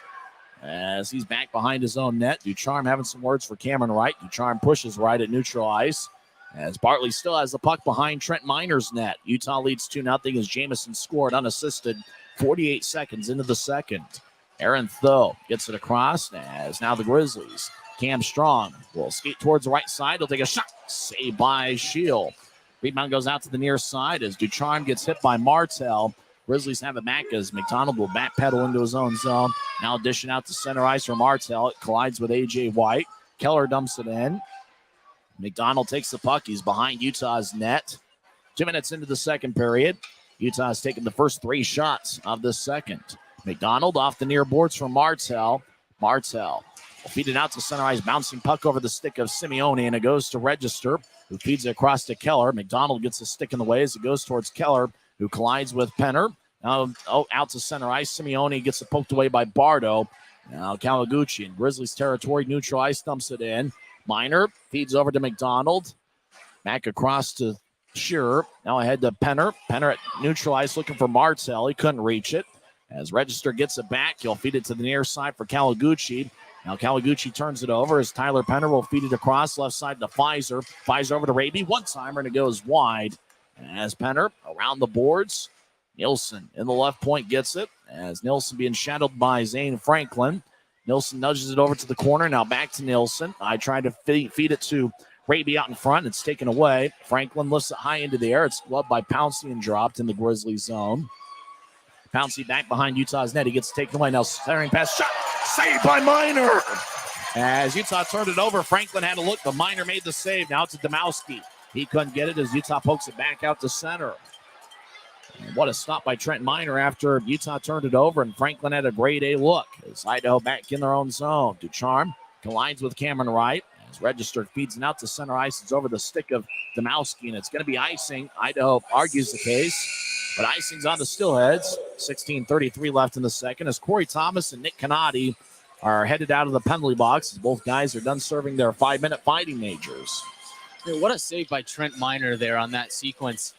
as he's back behind his own net. Ducharme having some words for Cameron Wright. Ducharme pushes Wright at neutral ice, as Bartley still has the puck behind Trent Miner's net. Utah leads 2-0 as Jamison scored unassisted 48 seconds into the second. Aaron Tho gets it across as now the Grizzlies. Cam Strong will skate towards the right side. He'll take a shot. Saved by Shield. Rebound goes out to the near side as Ducharme gets hit by Martel. Grizzlies have it back as McDonald will backpedal into his own zone. Now dishing out to center ice for Martel. It collides with A.J. White. Keller dumps it in. McDonald takes the puck. He's behind Utah's net. 2 minutes into the second period. Utah's taken the first 3 shots of the second. McDonald off the near boards from Martel. Martel will feed it out to center ice. Bouncing puck over the stick of Simeone, and it goes to Register, who feeds it across to Keller. McDonald gets a stick in the way as it goes towards Keller, who collides with Penner. Now out to center ice. Simeone gets it poked away by Bardo. Now Kawaguchi in Grizzlies territory. Neutral ice dumps it in. Miner feeds over to McDonald. Back across to Shearer. Now ahead to Penner. Penner at neutral ice looking for Martel. He couldn't reach it. As Register gets it back, he'll feed it to the near side for Kawaguchi. Now Kawaguchi turns it over as Tyler Penner will feed it across left side to Pfizer. Pfizer over to Raby. One-timer, and it goes wide. As Penner around the boards. Nielsen in the left point gets it. As Nielsen being shadowed by Zane Franklin. Nilsson nudges it over to the corner. Now back to Nilsson. I tried to feed it to Raby out in front. It's taken away. Franklin lifts it high into the air. It's gloved by Pouncey and dropped in the Grizzlies zone. Pouncey back behind Utah's net. He gets taken away. Now centering pass. Shot. Saved by Minor. As Utah turned it over, Franklin had a look, but Minor made the save. Now to Domowski. He couldn't get it as Utah pokes it back out to center. And what a stop by Trent Minor after Utah turned it over, and Franklin had a grade A look. As Idaho back in their own zone. Ducharme collides with Cameron Wright. As Register feeds it out to center ice. It's over the stick of Domowski, and it's going to be icing. Idaho argues the case, but icing's on the Steelheads. 16:33 left in the second as Corey Thomas and Nick Canati are headed out of the penalty box. Both guys are done serving their 5-minute fighting majors.
What a save by Trent Minor there on that sequence.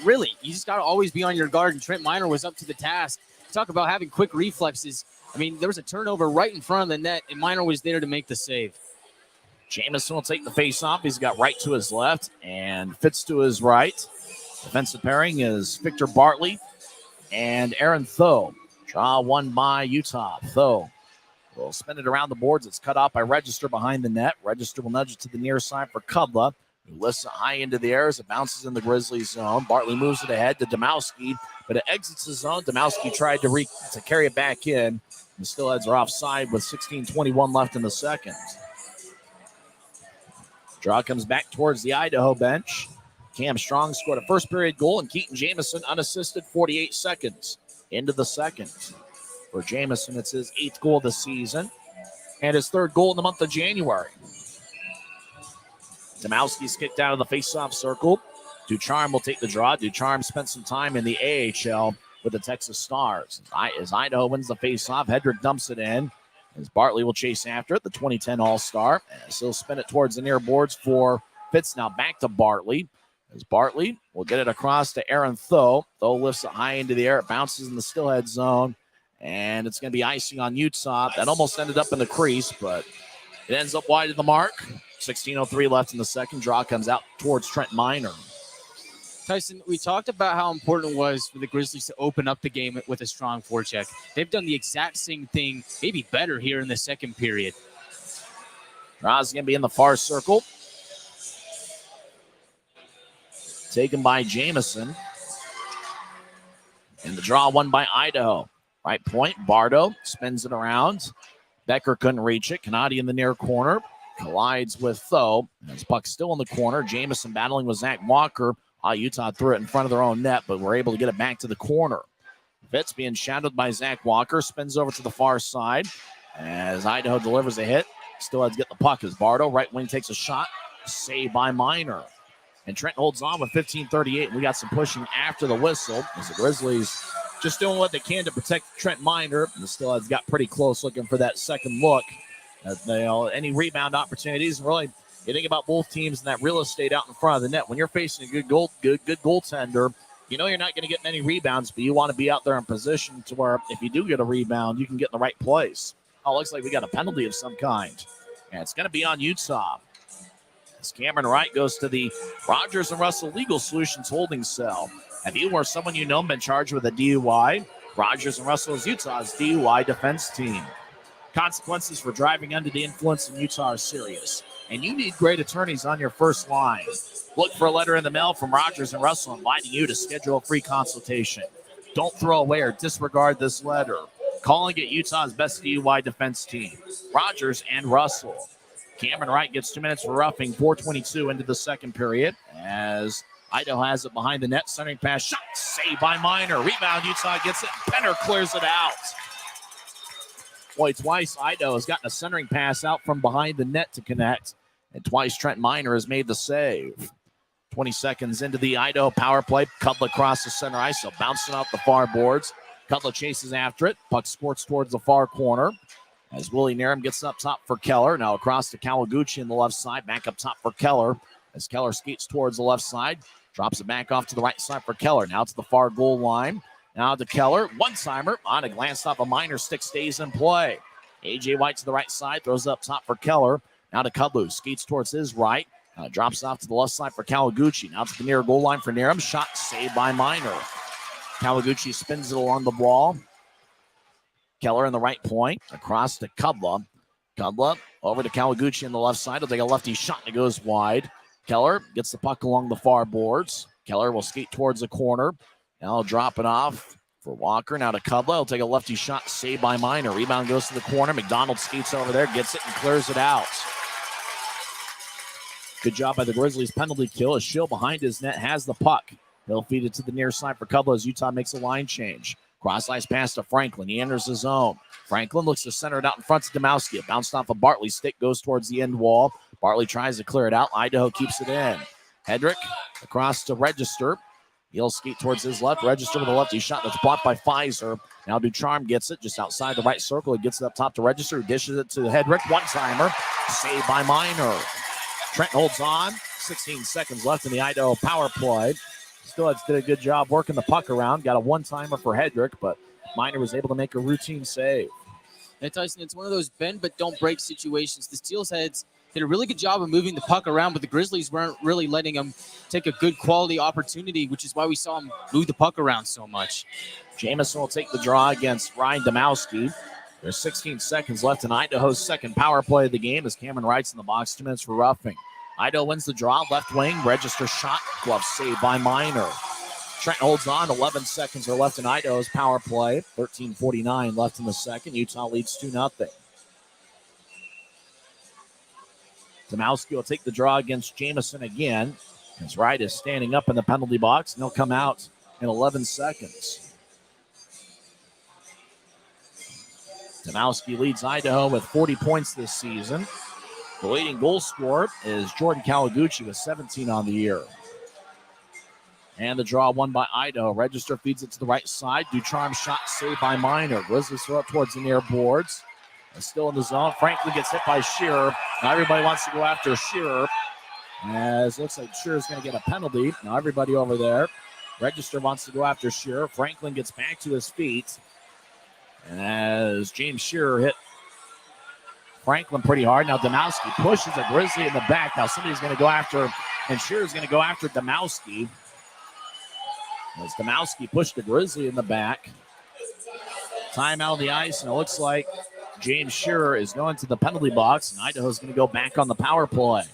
Really, you just got to always be on your guard, and Trent Minor was up to the task. Talk about having quick reflexes. I mean, there was a turnover right in front of the net, and Minor was there to make the save.
Jamison will take the face-off. He's got Wright to his left and Fitz to his right. Defensive pairing is Victor Bartley and Aaron Tho. Draw one by Utah. Tho will spin it around the boards. It's cut off by Register behind the net. Register will nudge it to the near side for Kudla, who lifts it high into the air as it bounces in the Grizzlies zone. Bartley moves it ahead to Domowski, but it exits the zone. Domowski tried to carry it back in. The Steelheads are offside with 16:21 left in the second. Draw comes back towards the Idaho bench. Cam Strong scored a first period goal, and Keaton Jamison unassisted 48 seconds into the second. For Jamison, it's his 8th goal of the season and his 3rd goal in the month of January. Domowski's kicked out of the face-off circle. Ducharme will take the draw. Ducharme spent some time in the AHL with the Texas Stars. As Idaho wins the face-off, Hedrick dumps it in. As Bartley will chase after it, the 2010 All-Star. As he'll spin it towards the near boards for Fitz. Now back to Bartley. As Bartley will get it across to Aaron Tho. Tho lifts it high into the air. It bounces in the Steelhead zone. And it's going to be icing on Utah. That almost ended up in the crease, but it ends up wide of the mark. 16:03 left in the second. Draw comes out towards Trent Minor.
Tyson, we talked about how important it was for the Grizzlies to open up the game with a strong forecheck. They've done the exact same thing, maybe better here in the second period.
Draw's going to be in the far circle. Taken by Jamison. And the draw won by Idaho. Right point, Bardo spins it around. Becker couldn't reach it. Canadi in the near corner. Collides with Tho. As puck's still in the corner. Jamison battling with Zach Walker. Utah threw it in front of their own net, but were able to get it back to the corner. Fitz being shadowed by Zach Walker. Spins over to the far side. As Idaho delivers a hit. Steelheads get the puck as Bardo. Right wing takes a shot. Saved by Minor. And Trent holds on with 15:38. And we got some pushing after the whistle. As the Grizzlies just doing what they can to protect Trent Minor. And the Steelheads got pretty close looking for that second look. Any rebound opportunities. And really, you think about both teams and that real estate out in front of the net. When you're facing a good goaltender, you know you're not going to get many rebounds, but you want to be out there in position to where if you do get a rebound, you can get in the right place. Oh, looks like we got a penalty of some kind. And it's going to be on Utah. As Cameron Wright goes to the Rogers and Russell Legal Solutions holding cell. Have you or someone you know been charged with a DUI? Rogers and Russell is Utah's DUI defense team. Consequences for driving under the influence in Utah are serious, and you need great attorneys on your first line. Look for a letter in the mail from Rogers and Russell inviting you to schedule a free consultation. Don't throw away or disregard this letter. Call and get Utah's best DUI defense team, Rogers and Russell. Cameron Wright gets 2 minutes for roughing, 4:22 into the second period, as Idaho has it behind the net. Centering pass, shot, saved by Minor. Rebound, Utah gets it. Penner clears it out. Boy, twice Idaho has gotten a centering pass out from behind the net to connect, and twice Trent Minor has made the save. 20 seconds into the Idaho power play. Kudla across the center ice, so bouncing off the far boards. Kudla chases after it. Puck squirts towards the far corner. As Willie Narum gets up top for Keller. Now across to Kawaguchi on the left side. Back up top for Keller. As Keller skates towards the left side. Drops it back off to the right side for Keller. Now to the far goal line. Now to Keller. One-timer on a glance off a Minor stick, stays in play. A.J. White to the right side. Throws up top for Keller. Now to Kudlu. Skates towards his right. Drops off to the left side for Kawaguchi. Now to the near goal line for Narum. Shot saved by Minor. Kawaguchi spins it along the wall. Keller in the right point. Across to Kudla. Kudla over to Kawaguchi on the left side. He'll take a lefty shot and it goes wide. Keller gets the puck along the far boards. Keller will skate towards the corner. Now he'll drop it off for Walker. Now to Kudla. He'll take a lefty shot. Saved by Minor. Rebound goes to the corner. McDonald skates over there. Gets it and clears it out. Good job by the Grizzlies. Penalty kill. A Schill behind his net has the puck. He'll feed it to the near side for Kudla as Utah makes a line change. Cross ice pass to Franklin. He enters the zone. Franklin looks to center it out in front to Domowski. It bounced off of Bartley's stick, goes towards the end wall. Bartley tries to clear it out. Idaho keeps it in. Hedrick across to Register. He'll skate towards his left. Register with a lefty shot that's blocked by Pfizer. Now Ducharme gets it just outside the right circle. He gets it up top to Register. He dishes it to Hedrick. One-timer. Saved by Minor. Trent holds on. 16 seconds left in the Idaho power play. Steelheads did a good job working the puck around. Got a one-timer for Hedrick, but Minor was able to make a routine save.
And Tyson, it's one of those bend but don't break situations. The Steelheads did a really good job of moving the puck around, but the Grizzlies weren't really letting them take a good quality opportunity, which is why we saw them move the puck around so much.
Jamison will take the draw against Ryan Domowski. There's 16 seconds left in Idaho's second power play of the game as Cameron Wright's in the box. 2 minutes for roughing. Idaho wins the draw. Left wing. Register shot. Glove saved by Minor. Trent holds on. 11 seconds are left in Idaho's power play. 13:49 left in the second. Utah leads 2-0. Domowski will take the draw against Jamison again. As Wright is standing up in the penalty box, and he'll come out in 11 seconds. Domowski leads Idaho with 40 points this season. The leading goal scorer is Jordan Kawaguchi with 17 on the year. And the draw won by Idaho. Register feeds it to the right side. Ducharme shot saved by Minor. Grizzlies throw it towards the near boards. And still in the zone. Franklin gets hit by Shearer. Now everybody wants to go after Shearer. As it looks like Shearer's going to get a penalty. Now everybody over there. Register wants to go after Shearer. Franklin gets back to his feet. As James Shearer hit Franklin pretty hard. Now Domowski pushes a Grizzly in the back. Now somebody's going to go after, and Shearer's going to go after Domowski. As Domowski pushed the Grizzly in the back. Time out of the ice, and it looks like James Shearer is going to the penalty box, and Idaho's going to go back on the power play.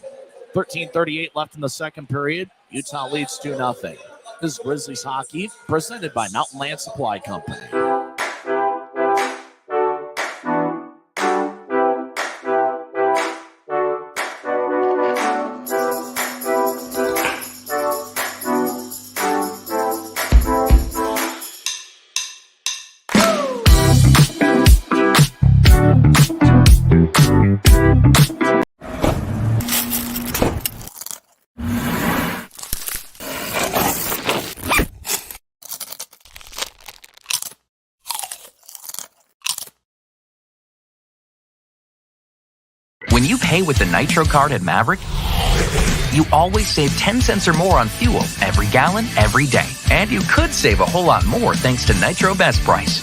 13:38 left in the second period. Utah leads 2-0. This is Grizzlies hockey, presented by Mountain Land Supply Company.
When you pay with the Nitro card at Maverick, you always save 10 cents or more on fuel every gallon, every day. And you could save a whole lot more thanks to Nitro Best Price.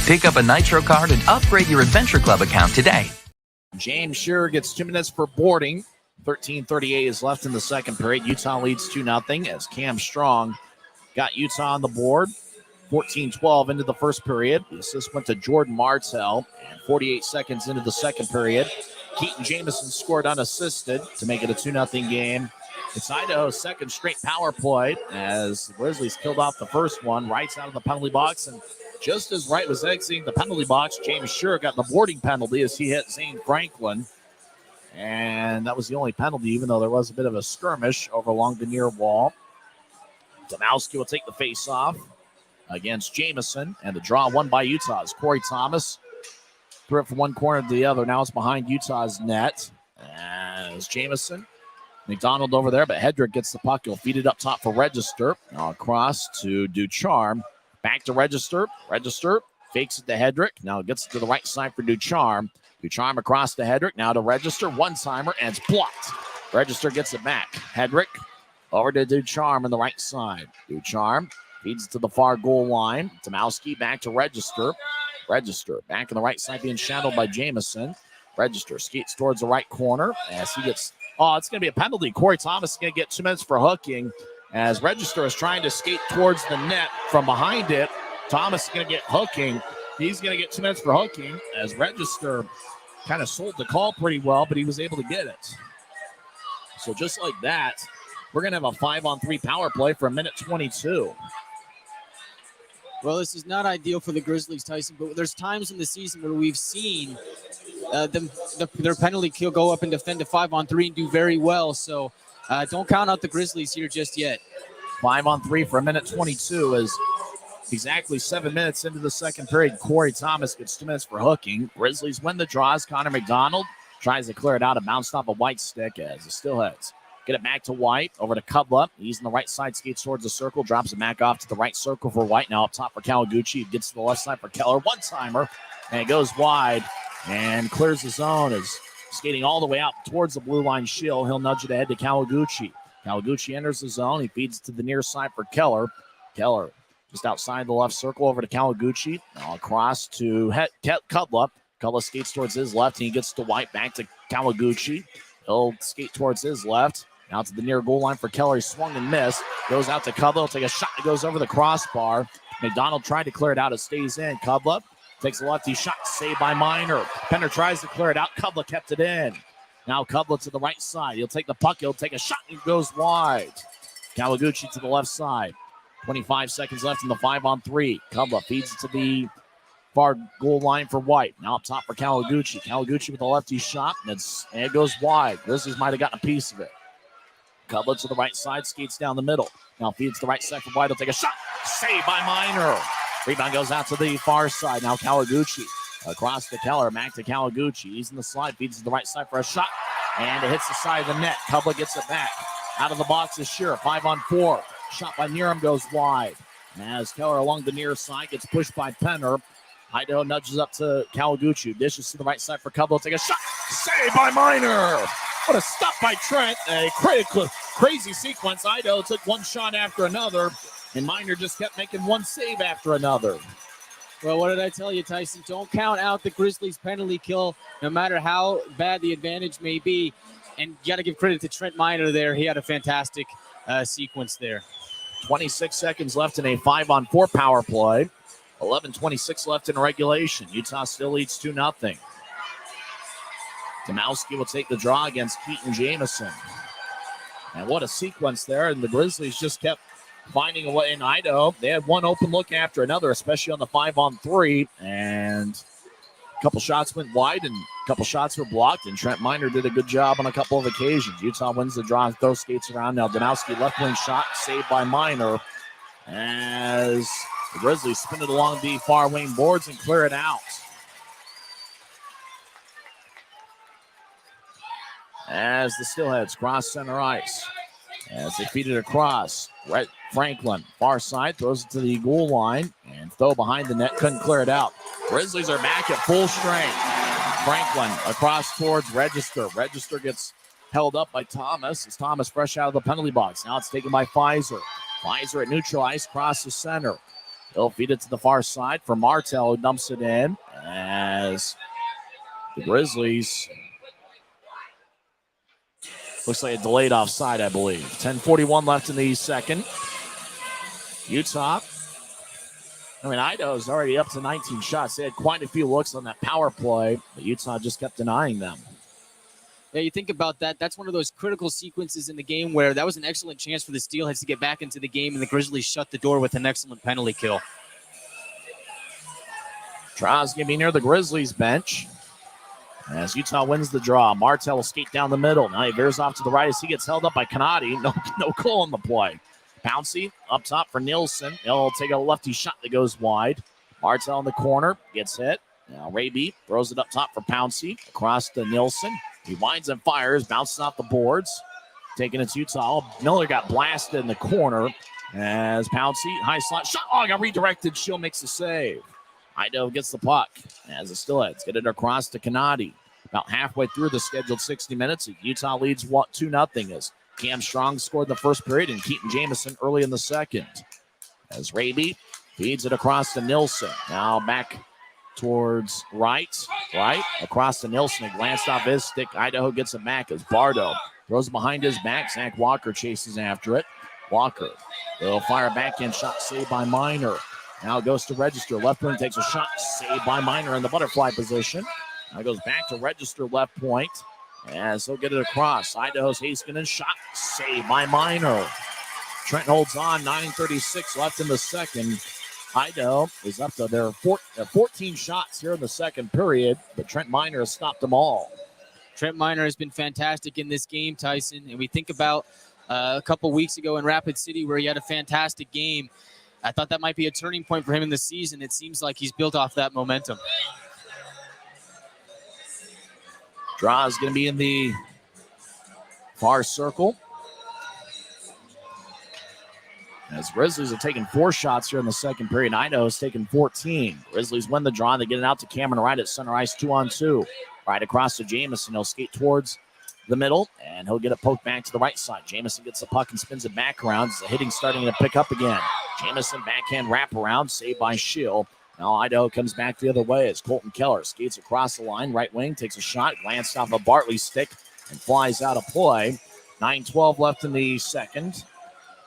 Pick up a Nitro card and upgrade your Adventure Club account today.
James Shearer gets 2 minutes for boarding. 13:38 is left in the second period. Utah leads 2-0 as Cam Strong got Utah on the board. 14-12 into the first period. The assist went to Jordan Martell. And 48 seconds into the second period, Keaton Jamison scored unassisted to make it a 2-0 game. It's Idaho's second straight power play as the Grizzlies killed off the first one. Wright's out of the penalty box, and just as Wright was exiting the penalty box, James Shearer got the boarding penalty as he hit Zane Franklin. And that was the only penalty, even though there was a bit of a skirmish over along the near wall. Domowski will take the face-off against Jamison, and the draw won by Utah as Corey Thomas threw it from one corner to the other. Now it's behind Utah's net as Jamison. McDonald over there, but Hedrick gets the puck. He'll feed it up top for Register. Now across to Ducharme. Back to Register. Register fakes it to Hedrick. Now gets it to the right side for Ducharme. Ducharme across to Hedrick. Now to Register. One-timer, and it's blocked. Register gets it back. Hedrick over to Ducharme on the right side. Ducharme feeds it to the far goal line. Domowski back to Register. Register back on the right side being shadowed by Jamison. Register skates towards the right corner as he gets, it's going to be a penalty. Corey Thomas is going to get 2 minutes for hooking as Register is trying to skate towards the net from behind it. Thomas is going to get hooking He's going to get 2 minutes for hooking as Register kind of sold the call pretty well, but he was able to get it. So just like that, we're going to have a 5-on-3 power play for 1:22.
Well, this is not ideal for the Grizzlies, Tyson, but there's times in the season where we've seen their penalty kill go up and defend a 5-on-3 and do very well. So don't count out the Grizzlies here just yet.
5-on-3 for 1:22 is exactly 7 minutes into the second period. Corey Thomas gets 2 minutes for hooking. Grizzlies win the draws. Connor McDonald tries to clear it out and bounced off a White stick as the Steelheads get it back to White, over to Cudla. He's on the right side, skates towards the circle, drops it back off to the right circle for White. Now up top for Kawaguchi. Gets to the left side for Keller. One-timer, and it goes wide and clears the zone. Is skating all the way out towards the blue line shield. He'll nudge it ahead to Kawaguchi. Kawaguchi enters the zone. He feeds it to the near side for Keller. Keller just outside the left circle over to Kawaguchi. Now across to Cudla. Cudla skates towards his left, and he gets to White, back to Kawaguchi. He'll skate towards his left. Now to the near goal line for Keller. He swung and missed. Goes out to Cudla. He'll take a shot that goes over the crossbar. McDonald tried to clear it out. It stays in. Cudla takes a lefty shot. Saved by Minor. Penner tries to clear it out. Cudla kept it in. Now Cudla to the right side. He'll take the puck. He'll take a shot and goes wide. Kawaguchi to the left side. 25 seconds left in the 5-on-3. Cudla feeds it to the far goal line for White. Now up top for Kawaguchi. Kawaguchi with a lefty shot, and it goes wide. Grizzlies might have gotten a piece of it. Cudla to the right side, skates down the middle. Now feeds the right side for White. He'll take a shot. Saved by Minor. Rebound goes out to the far side. Now Kawaguchi across to Keller. Back to Kawaguchi. He's in the slide. Feeds to the right side for a shot. And it hits the side of the net. Cudla gets it back. Out of the box is Shearer. 5-on-4. Shot by Niram goes wide. As Keller along the near side gets pushed by Penner. Idaho nudges up to Kawaguchi. Dishes to the right side for Cudla. Take a shot. Saved by Minor. What a stop by Trent. A crazy sequence. Idaho took one shot after another, and Minor just kept making one save after another.
Well, what did I tell you, Tyson? Don't count out the Grizzlies' penalty kill, no matter how bad the advantage may be. And you got to give credit to Trent Minor there. He had a fantastic sequence there.
26 seconds left in a 5-on-4 power play. 11:26 left in regulation. Utah still leads 2-0. Domowski will take the draw against Keaton Jamison. And what a sequence there. And the Grizzlies just kept finding a way in Idaho. They had one open look after another, especially on the 5-on-3. And a couple shots went wide and a couple shots were blocked. And Trent Minor did a good job on a couple of occasions. Utah wins the draw and throws skates around. Now Domowski left wing shot saved by Minor as the Grizzlies spin it along the far wing boards and clear it out. As the Steelheads cross center ice. As they feed it across. Franklin, far side, throws it to the goal line. And throw behind the net, couldn't clear it out. Grizzlies are back at full strength. Franklin across towards Register. Register gets held up by Thomas. It's Thomas fresh out of the penalty box. Now it's taken by Pfizer. Pfizer at neutral ice, crosses center. He'll feed it to the far side for Martell, who dumps it in. As the Grizzlies... Looks like a delayed offside, I believe. 10:41 left in the second. Utah. Idaho's already up to 19 shots. They had quite a few looks on that power play, but Utah just kept denying them.
Yeah, you think about that. That's one of those critical sequences in the game where that was an excellent chance for the Steelheads to get back into the game, and the Grizzlies shut the door with an excellent penalty kill.
Tries going to be near the Grizzlies bench. As Utah wins the draw, Martell will skate down the middle. Now he veers off to the right as he gets held up by Canati. No goal in the play. Pouncey up top for Nielsen. He'll take a lefty shot that goes wide. Martell in the corner, gets hit. Now Raby throws it up top for Pouncey. Across to Nielsen. He winds and fires, bounces off the boards. Taking it to Utah. Miller got blasted in the corner as Pouncey, high slot shot. Oh, got redirected. Shield makes the save. Idaho gets the puck as the Steelheads get it across to Canati. About halfway through the scheduled 60 minutes, Utah leads 2-0 as Cam Strong scored the first period and Keaton Jamison early in the second. As Raby feeds it across to Nilsson. Now back towards right, across to Nilsson. It glanced off his stick. Idaho gets it back as Bardo throws behind his back. Zach Walker chases after it. Walker will fire backhand shot saved by Minor. Now it goes to Register. Left wing takes a shot. Saved by Miner in the butterfly position. Now it goes back to Register left point. As he'll get it across. Idaho's Haskinen shot. Saved by Miner. Trent holds on. 9:36 left in the second. Idaho is up to their 14 shots here in the second period, but Trent Miner has stopped them all.
Trent Miner has been fantastic in this game, Tyson. And we think about a couple weeks ago in Rapid City where he had a fantastic game. I thought that might be a turning point for him in the season. It seems like he's built off that momentum.
Draw is going to be in the far circle. As Grizzlies are taking 4 shots here in the second period, Idaho's taking 14. Grizzlies win the draw, and they get it out to Cameron Wright at center ice, 2-on-2. Right across to Jamison. He'll skate towards the middle, and he'll get it poked back to the right side. Jamison gets the puck and spins it back around. The hitting starting to pick up again. Jamison backhand wraparound, saved by Schill. Now Idaho comes back the other way as Colton Keller skates across the line. Right wing takes a shot, glanced off of Bartley's stick, and flies out of play. 9:12 left in the second.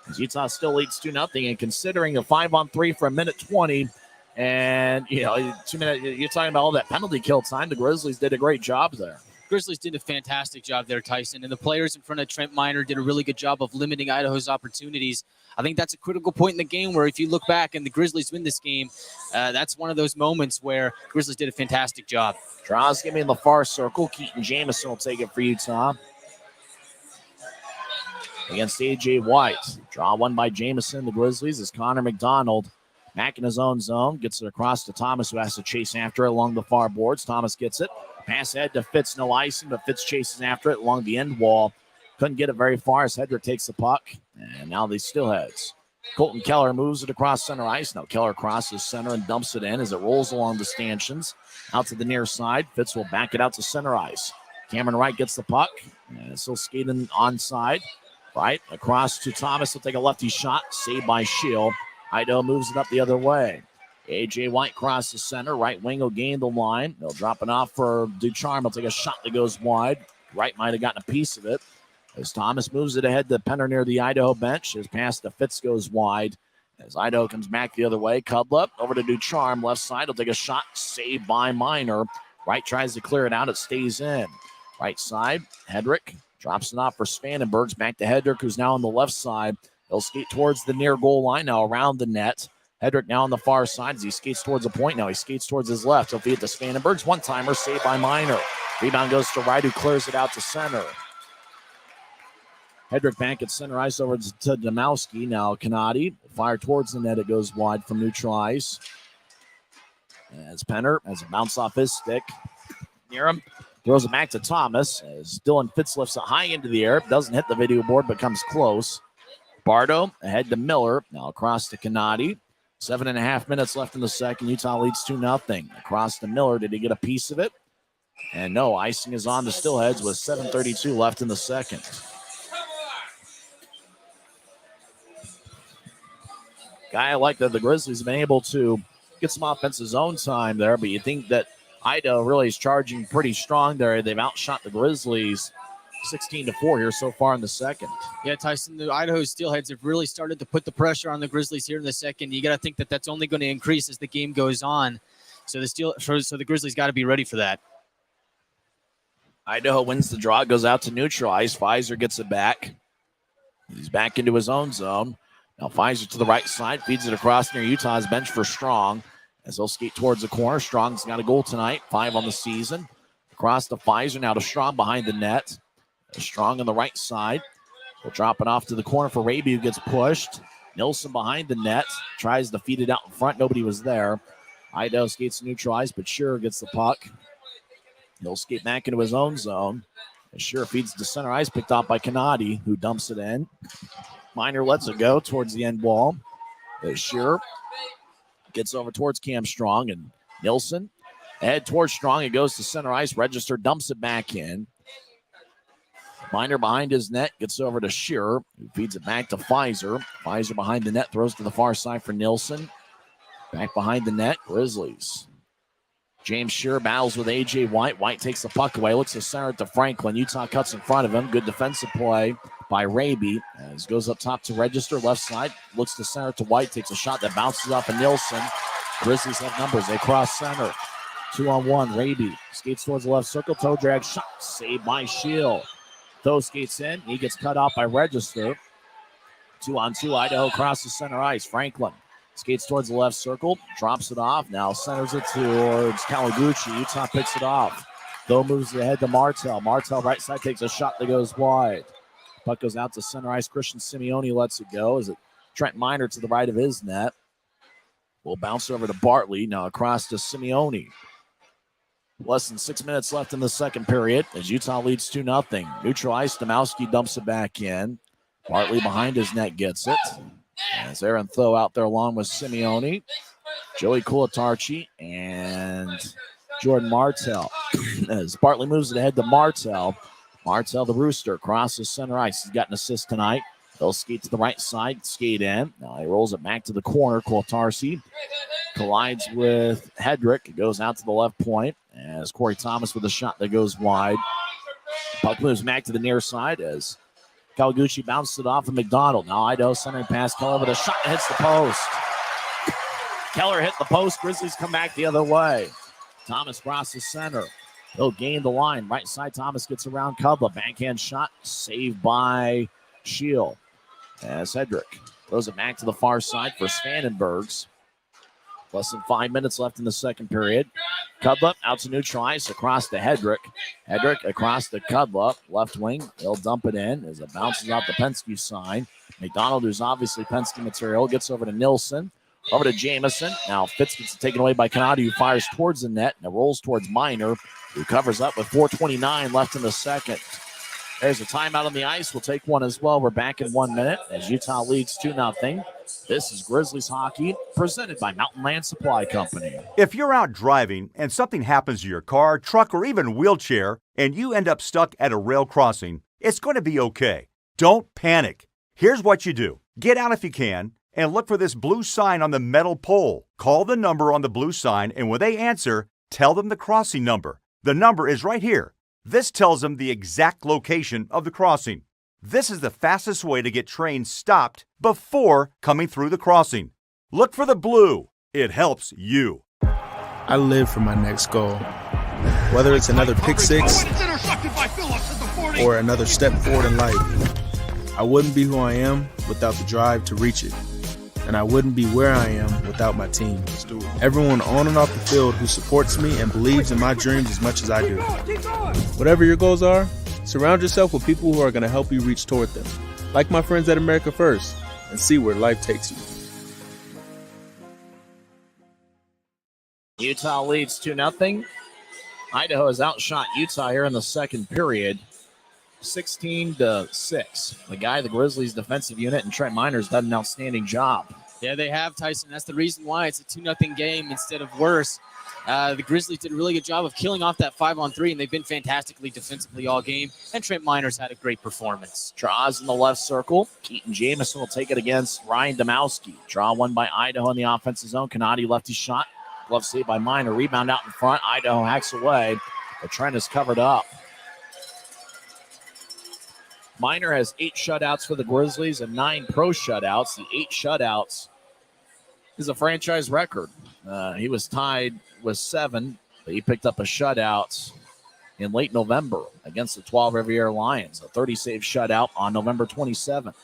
As Utah still leads 2-0, and considering a 5-on-3 for 1:20, and 2 minutes, you're talking about all that penalty kill time. The Grizzlies did a great job there.
Grizzlies did a fantastic job there, Tyson, and the players in front of Trent Miner did a really good job of limiting Idaho's opportunities. I think that's a critical point in the game where if you look back and the Grizzlies win this game, that's one of those moments where Grizzlies did a fantastic job.
Draws going to be in the far circle. Keaton Jamison will take it for Utah. Against A.J. White. Draw won by Jamison. The Grizzlies is Connor McDonald. Back in his own zone. Gets it across to Thomas, who has to chase after it along the far boards. Thomas gets it. Pass ahead to Fitz. No icing, but Fitz chases after it along the end wall. Couldn't get it very far as Hedrick takes the puck. And now they Steelheads. Colton Keller moves it across center ice. Now Keller crosses center and dumps it in as it rolls along the stanchions. Out to the near side. Fitz will back it out to center ice. Cameron Wright gets the puck. And still skating onside. Right across to Thomas. He'll take a lefty shot. Saved by Schill. Idaho moves it up the other way. A.J. White crosses center. Right wing will gain the line. They'll drop it off for Ducharme. He'll take a shot that goes wide. Wright might have gotten a piece of it. As Thomas moves it ahead to Penner near the Idaho bench. His pass to Fitz goes wide. As Idaho comes back the other way. Cudlip over to Ducharme. Left side. He'll take a shot. Saved by Miner. Wright tries to clear it out. It stays in. Right side. Hedrick drops it off for Spanenbergs. Back to Hedrick, who's now on the left side. He'll skate towards the near goal line now around the net. Hedrick now on the far side as he skates towards a point. Now he skates towards his left. He'll feed it to Spanenbergs. One-timer saved by Miner. Rebound goes to Wright, who clears it out to center. Hedrick back at center ice over to Domowski. Now Kanadi fire towards the net. It goes wide from neutral ice. As Penner has a bounce off his stick. Near him. Throws it back to Thomas as Dylan Fitz lifts it high into the air. Doesn't hit the video board, but comes close. Bardo ahead to Miller. Now across to Kanadi. 7.5 minutes left in the second. Utah leads 2-0. Across to Miller. Did he get a piece of it? And no, icing is on the Steelheads with 7:32 left in the second. Guy, I like that the Grizzlies have been able to get some offensive zone time there, but you think that Idaho really is charging pretty strong there. They've outshot the Grizzlies 16-4 here so far in the second.
Yeah, Tyson, the Idaho Steelheads have really started to put the pressure on the Grizzlies here in the second. You got to think that that's only going to increase as the game goes on. So the Grizzlies got to be ready for that.
Idaho wins the draw, goes out to neutral ice. Pfizer gets it back. He's back into his own zone. Now Pfizer to the right side, feeds it across near Utah's bench for Strong. As they'll skate towards the corner. Strong's got a goal tonight, 5 on the season. Across to Pfizer, now to Strong behind the net. Strong on the right side. We'll drop it off to the corner for Raby, who gets pushed. Nilsson behind the net, tries to feed it out in front. Nobody was there. Idaho skates neutralized, but Shearer gets the puck. He'll skate back into his own zone. As Shearer feeds to center ice, picked off by Kanadi, who dumps it in. Miner lets it go towards the end wall. As Shearer gets over towards Cam Strong, and Nilsson ahead towards Strong. It goes to center ice. Register dumps it back in. Miner behind his net, gets over to Shearer, who feeds it back to Pfizer. Pfizer behind the net, throws to the far side for Nilsson. Back behind the net, Grizzlies. James Shearer battles with A.J. White. White takes the puck away, looks to center it to Franklin. Utah cuts in front of him. Good defensive play by Raby. As goes up top to register, left side, looks to center to White, takes a shot that bounces off of Nilsson. Grizzlies have numbers. They cross center. 2-on-1. Raby skates towards the left circle. Toe drag shot. Saved by Shield. Toe skates in. He gets cut off by Register. 2-on-2. Idaho crosses center ice. Franklin skates towards the left circle. Drops it off. Now centers it towards Kawaguchi. Utah picks it off. Though moves ahead to Martel. Martel right side takes a shot that goes wide. Puck goes out to center ice. Christian Simeone lets it go. Is it Trent Miner to the right of his net? Will bounce over to Bartley. Now across to Simeone. Less than 6 minutes left in the second period as Utah leads 2-0. Neutral ice, Domowski dumps it back in. Bartley behind his net gets it. As Aaron Tho out there along with Simeone, Joey Kulatarchi, and Jordan Martel. As Bartley moves it ahead to Martel. Martel, the Rooster, crosses center ice. He's got an assist tonight. They'll skate to the right side, skate in. Now he rolls it back to the corner. Kulatarchi collides with Hedrick. It goes out to the left point as Corey Thomas with a shot that goes wide. Puck moves back to the near side as Kawaguchi bounced it off of McDonald. Now Idaho centering pass. Keller with a shot that hits the post. Keller hit the post. Grizzlies come back the other way. Thomas crosses center. He'll gain the line. Right side, Thomas gets around Cudla. Backhand shot saved by Shield. As Hedrick throws it back to the far side for Svanenbergs. Less than 5 minutes left in the second period. Cudla out to neutral ice across to Hedrick. Hedrick across to Cudla. Left wing. He'll dump it in as it bounces off the Penske sign. McDonald, who's obviously Penske material, gets over to Nilsson. Over to Jamison. Now Fitz gets it taken away by Canadi, who fires towards the net. And it rolls towards Miner, who covers up with 4:29 left in the second. There's a timeout on the ice. We'll take one as well. We're back in 1 minute as Utah leads 2-0. This is Grizzlies hockey presented by Mountain Land Supply Company.
If you're out driving and something happens to your car, truck, or even wheelchair, and you end up stuck at a rail crossing, it's going to be okay. Don't panic. Here's what you do. Get out if you can and look for this blue sign on the metal pole. Call the number on the blue sign, and when they answer, tell them the crossing number. The number is right here. This tells them the exact location of the crossing. This is the fastest way to get trains stopped before coming through the crossing. Look for the blue. It helps you.
I live for my next goal. Whether it's another pick six or another step forward in life, I wouldn't be who I am without the drive to reach it. And I wouldn't be where I am without my team. Everyone on and off the field who supports me and believes in my dreams as much as I do. Whatever your goals are, surround yourself with people who are going to help you reach toward them. Like my friends at America First, and see where life takes you.
Utah leads 2-0. Idaho has outshot Utah here in the second period, 16-6. The guy, the Grizzlies defensive unit, and Trent Miner's done an outstanding job.
Yeah, they have, Tyson. That's the reason why it's a 2-0 game instead of worse. The Grizzlies did a really good job of killing off that 5-on-3, and they've been fantastically defensively all game. And Trent Miner's had a great performance.
Draws in the left circle. Keaton Jamison will take it against Ryan Domowski. Draw one by Idaho in the offensive zone. Canadi lefty shot. Glove saved by Miner. Rebound out in front. Idaho hacks away. But Trent is covered up. Miner has 8 shutouts for the Grizzlies and 9 pro shutouts. The 8 shutouts is a franchise record. He was tied with 7, but he picked up a shutout in late November against the 12 Riviera Lions, a 30-save shutout on November 27th.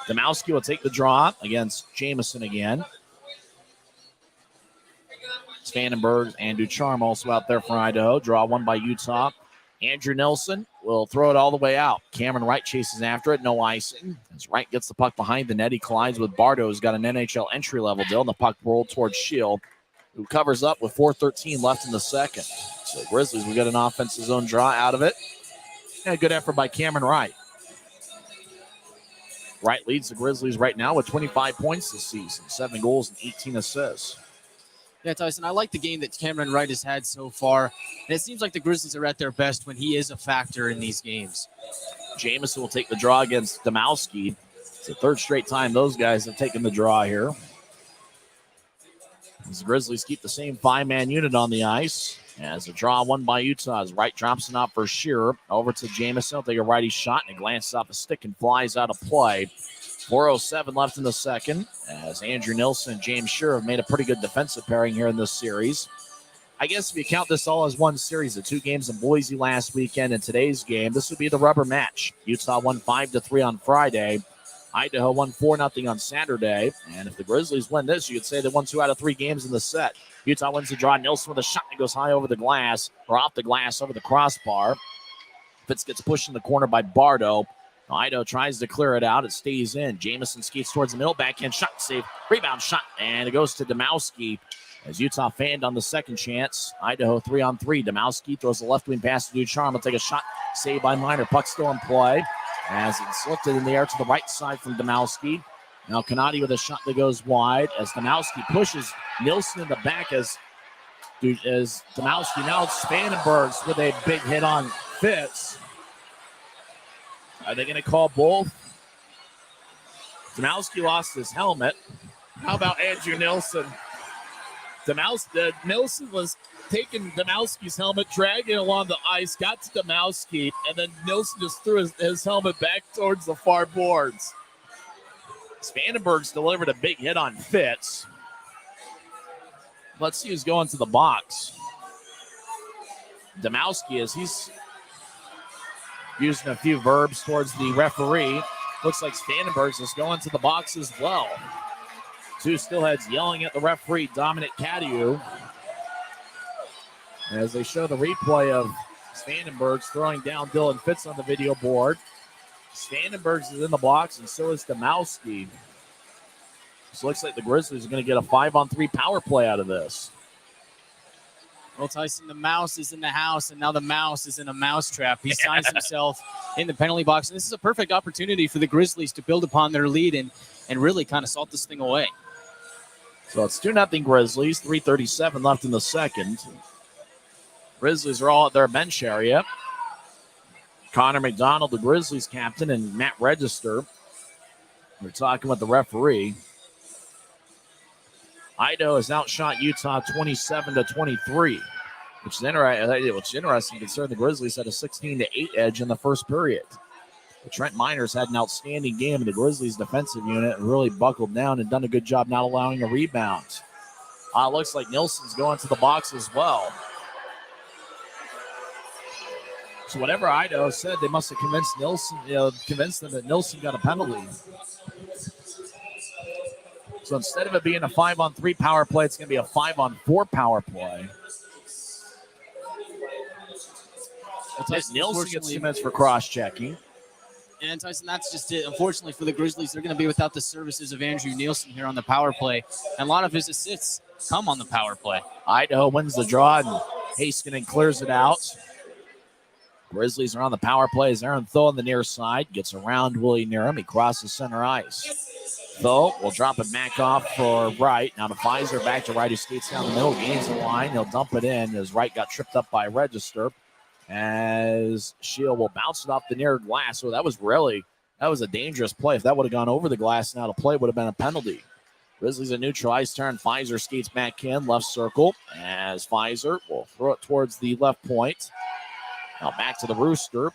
Domowski will take the draw against Jamison again. Svanenberg and Ducharme also out there for Idaho. Draw one by Utah. Andrew Nelson will throw it all the way out. Cameron Wright chases after it. No icing. As Wright gets the puck behind the net, he collides with Bardo, who's got an NHL entry-level deal, and the puck rolled towards Shield, who covers up with 4:13 left in the second. So Grizzlies, we got an offensive zone draw out of it. And a good effort by Cameron Wright. Wright leads the Grizzlies right now with 25 points this season, 7 goals and 18 assists.
Yeah, Tyson, I like the game that Cameron Wright has had so far. And it seems like the Grizzlies are at their best when he is a factor in these games.
Jamison will take the draw against Domowski. It's the 3rd straight time those guys have taken the draw here. As the Grizzlies keep the same 5-man unit on the ice. As a draw won by Utah, as Wright drops it off for Shearer. Over to Jamison. Take a righty shot and it glances off a stick and flies out of play. 4:07 left in the second. As Andrew Nilsson and James Shearer have made a pretty good defensive pairing here in this series. I guess if you count this all as one series, the 2 games in Boise last weekend and today's game, this would be the rubber match. Utah won 5-3 on Friday. Idaho won 4-0 on Saturday. And if the Grizzlies win this, you could say they won 2 out of 3 games in the set. Utah wins the draw. Nilsson with a shot that goes high over the glass, or off the glass over the crossbar. Fitz gets pushed in the corner by Bardo. Idaho tries to clear it out. It stays in. Jamison skates towards the middle. Backhand shot save. Rebound shot. And it goes to Domowski. As Utah fanned on the second chance. Idaho 3-on-3. Domowski throws the left wing pass to Ducharme. Will take a shot. Saved by Miner. Puck still in play. As it's lifted in the air to the right side from Domowski. Now Kanadi with a shot that goes wide. As Domowski pushes Nilsson in the back as Domowski. Now it's Spanenbergs with a big hit on Fitz. Are they going to call both? Domowski lost his helmet. How about Andrew Nilsson? Nilsson was taking Domowski's helmet, dragging it along the ice, got to Domowski, and then Nilsson just threw his helmet back towards the far boards. Spanenberg's delivered a big hit on Fitz. Let's see who's going to the box. Domowski, as he's using a few verbs towards the referee. Looks like Spanenberg's is going to the box as well. 2 Steelheads yelling at the referee, Dominic Cadieu, as they show the replay of Spanenberg's throwing down Dylan Fitz on the video board. Spanenberg's is in the box, and so is Domowski. So it looks like the Grizzlies are going to get a 5-on-3 power play out of this.
Well, Tyson, the mouse is in the house, and now the mouse is in a mousetrap. He signs himself in the penalty box, and this is a perfect opportunity for the Grizzlies to build upon their lead and really kind of salt this thing away.
So it's 2-0 Grizzlies, 3:37 left in the second. Grizzlies are all at their bench area. Connor McDonald, the Grizzlies captain, and Matt Register. We're talking with the referee. Idaho has outshot Utah 27-23, which is interesting considering the Grizzlies had a 16-8 edge in the first period. But Trent Miners had an outstanding game in the Grizzlies defensive unit and really buckled down and done a good job not allowing a rebound. Looks like Nilsson's going to the box as well. So whatever Idaho said, they must have convinced them that Nilsson got a penalty. So instead of it being a 5-on-3 power play, it's going to be a 5-on-4 power play. Nilsson gets 2 minutes for cross-checking.
And Tyson, that's just it. Unfortunately for the Grizzlies, they're going to be without the services of Andrew Nilsson here on the power play. And a lot of his assists come on the power play.
Idaho wins the draw, and Haskinen clears it out. Grizzlies are on the power play as Aaron Tho on the near side. Gets around Willie Niram. He crosses center ice. Tho will drop it back off for Wright. Now to Pfizer, back to Wright, who skates down the middle, gains the line. He'll dump it in as Wright got tripped up by Register. As Shield will bounce it off the near glass. So that was a dangerous play. If that would have gone over the glass now, the play would have been a penalty. Grizzlies a neutral ice turn. Pfizer skates back in, left circle, as Pfizer will throw it towards the left point. Now back to the Rooster.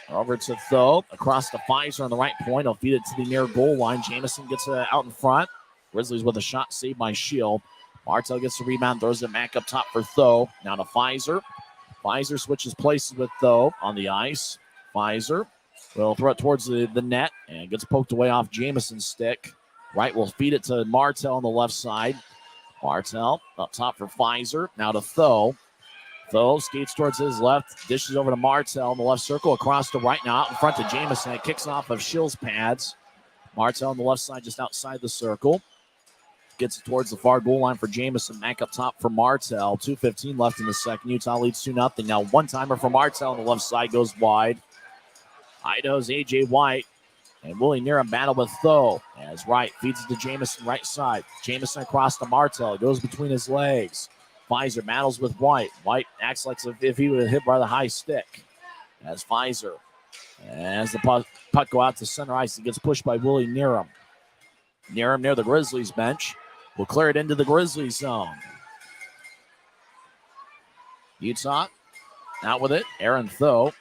Over to Tho. Across to Pfizer on the right point. He'll feed it to the near goal line. Jamison gets it out in front. Grizzlies with a shot saved by Shield. Martel gets the rebound, throws it back up top for Tho. Now to Pfizer. Pfizer switches places with Tho on the ice. Pfizer will throw it towards the net and gets poked away off Jamison's stick. Wright will feed it to Martel on the left side. Martel up top for Pfizer. Now to Tho. Tho skates towards his left, dishes over to Martel in the left circle, across to right now, out in front to Jamison. It kicks off of Shill's pads. Martel on the left side, just outside the circle. Gets it towards the far goal line for Jamison. Back up top for Martel. 2:15 left in the second. Utah leads 2-0. Now one-timer for Martel on the left side goes wide. Idaho's A.J. White and Willie Niram battle with Tho as Wright feeds it to Jamison right side. Jamison across to Martel. It goes between his legs. Pfizer battles with White. White acts like if he would have hit by the high stick. As Pfizer. As the puck go out to center ice, it gets pushed by Willie Niram. Niram near the Grizzlies bench. Will clear it into the Grizzlies zone. Utah out with it. Aaron Tho.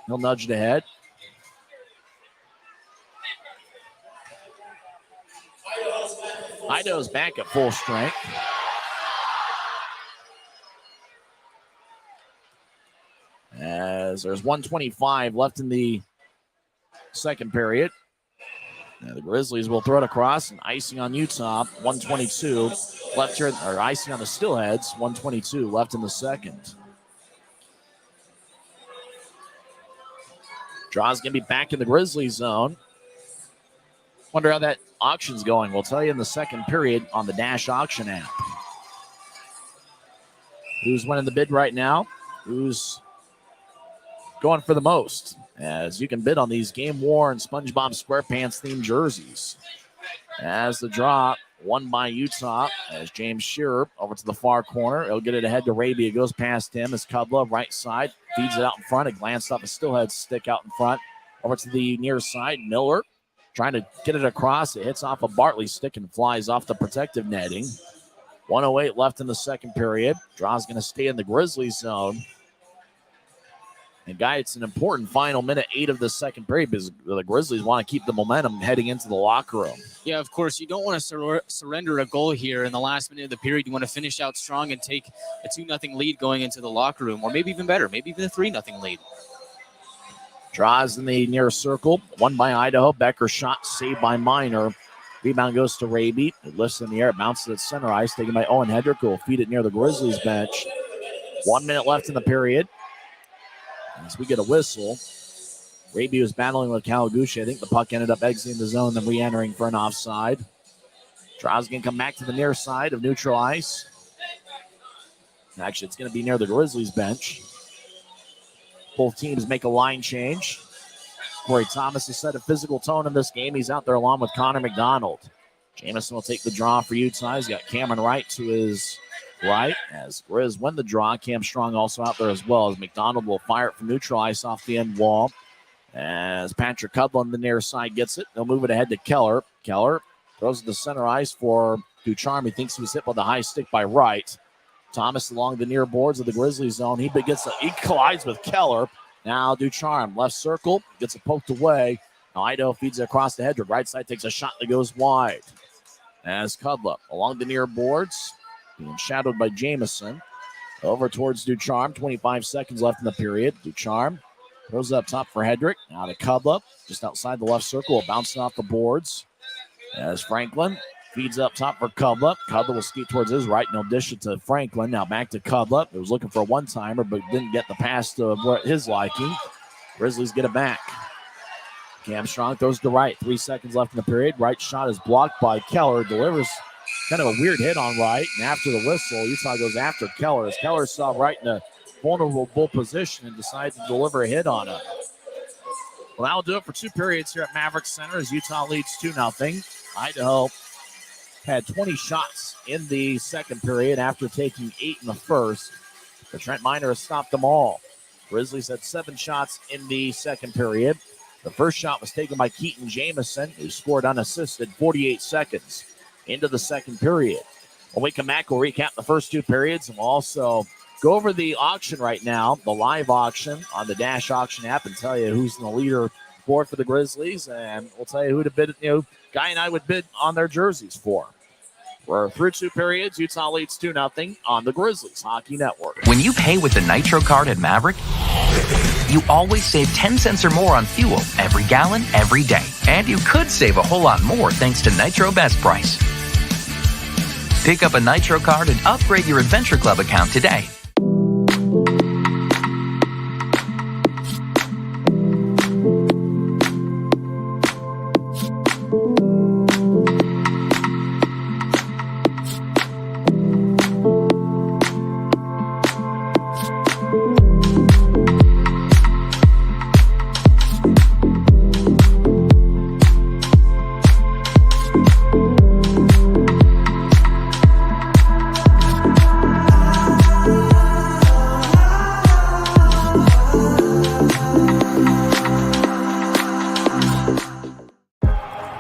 He'll nudge it ahead. Idaho's back at full strength. As there's 1:25 left in the second period. Now the Grizzlies will throw it across and icing on Utah. 1:22 left here, or icing on the Steelheads. 1:22 left in the second. Draw's going to be back in the Grizzlies zone. Wonder how that auction's going. We'll tell you in the second period on the Dash Auction app. Who's winning the bid right now? Who's going for the most? As you can bid on these game-worn SpongeBob SquarePants themed jerseys. As the draw won by Utah, as James Shearer over to the far corner. He'll get it ahead to Raby. It goes past him as Kudla, right side, feeds it out in front. A glance off a Steelheads stick out in front. Over to the near side, Miller trying to get it across. It hits off a Bartley stick and flies off the protective netting. 1:08 left in the second period. Draw's going to stay in the Grizzlies zone. And, guy, it's an important final minute 8 of the second period because the Grizzlies want to keep the momentum heading into the locker room.
Yeah, of course. You don't want to surrender a goal here in the last minute of the period. You want to finish out strong and take a 2-0 lead going into the locker room, or maybe even better, maybe even a 3-0 lead.
Draws in the near circle. Won by Idaho. Becker shot saved by Minor. Rebound goes to Raby. It lifts in the air. It bounces at center ice. Taken by Owen Hedrick, who will feed it near the Grizzlies bench. 1 minute left in the period. As we get a whistle, Raby was battling with Kawaguchi. I think the puck ended up exiting the zone, then re-entering for an offside. Draw's going to come back to the near side of neutral ice. Actually, it's going to be near the Grizzlies bench. Both teams make a line change. Corey Thomas has set a physical tone in this game. He's out there along with Connor McDonald. Jamison will take the draw for Utah. He's got Cameron Wright to his right as Grizz win the draw. Cam Strong also out there as well as McDonald will fire it from neutral ice off the end wall. As Patrick Cudlin on the near side gets it, they'll move it ahead to Keller. Keller throws it to center ice for Ducharme. He thinks he was hit with a high stick by Wright. Thomas along the near boards of the Grizzlies zone. He collides with Keller. Now Ducharme, left circle, gets it poked away. Now Idaho feeds it across the Hedrick. Right side takes a shot that goes wide. As Cudla along the near boards, being shadowed by Jamison. Over towards Ducharme. 25 seconds left in the period. Ducharme throws it up top for Hedrick. Now to Cudla, just outside the left circle, bouncing off the boards. As Franklin feeds up top for Cudla. Cudla will skeet towards his right, and he'll dish it to Franklin. Now back to Cudla. He was looking for a one-timer, but didn't get the pass to his liking. Grizzlies get it back. Cam Strong throws to right. 3 seconds left in the period. Right shot is blocked by Keller. Delivers kind of a weird hit on Wright. And after the whistle, Utah goes after Keller. As Keller saw Wright in a vulnerable position and decides to deliver a hit on him. Well, that'll do it for 2 periods here at Maverick Center as Utah leads 2-0. Idaho had 20 shots in the second period after taking 8 in the first. But Trent Miner has stopped them all. Grizzlies had 7 shots in the second period. The first shot was taken by Keaton Jamison, who scored unassisted 48 seconds into the second period. When we come back, we'll recap the first 2 periods, and we'll also go over the auction right now, the live auction on the Dash Auction app, and tell you who's in the leader board for the Grizzlies, and we'll tell you who to bid, Guy and I would bid on their jerseys for. We're through 2 periods. Utah leads 2-0 on the Grizzlies Hockey Network.
When you pay with the Nitro card at Maverick, you always save 10 cents or more on fuel every gallon, every day. And you could save a whole lot more thanks to Nitro Best Price. Pick up a Nitro card and upgrade your Adventure Club account today.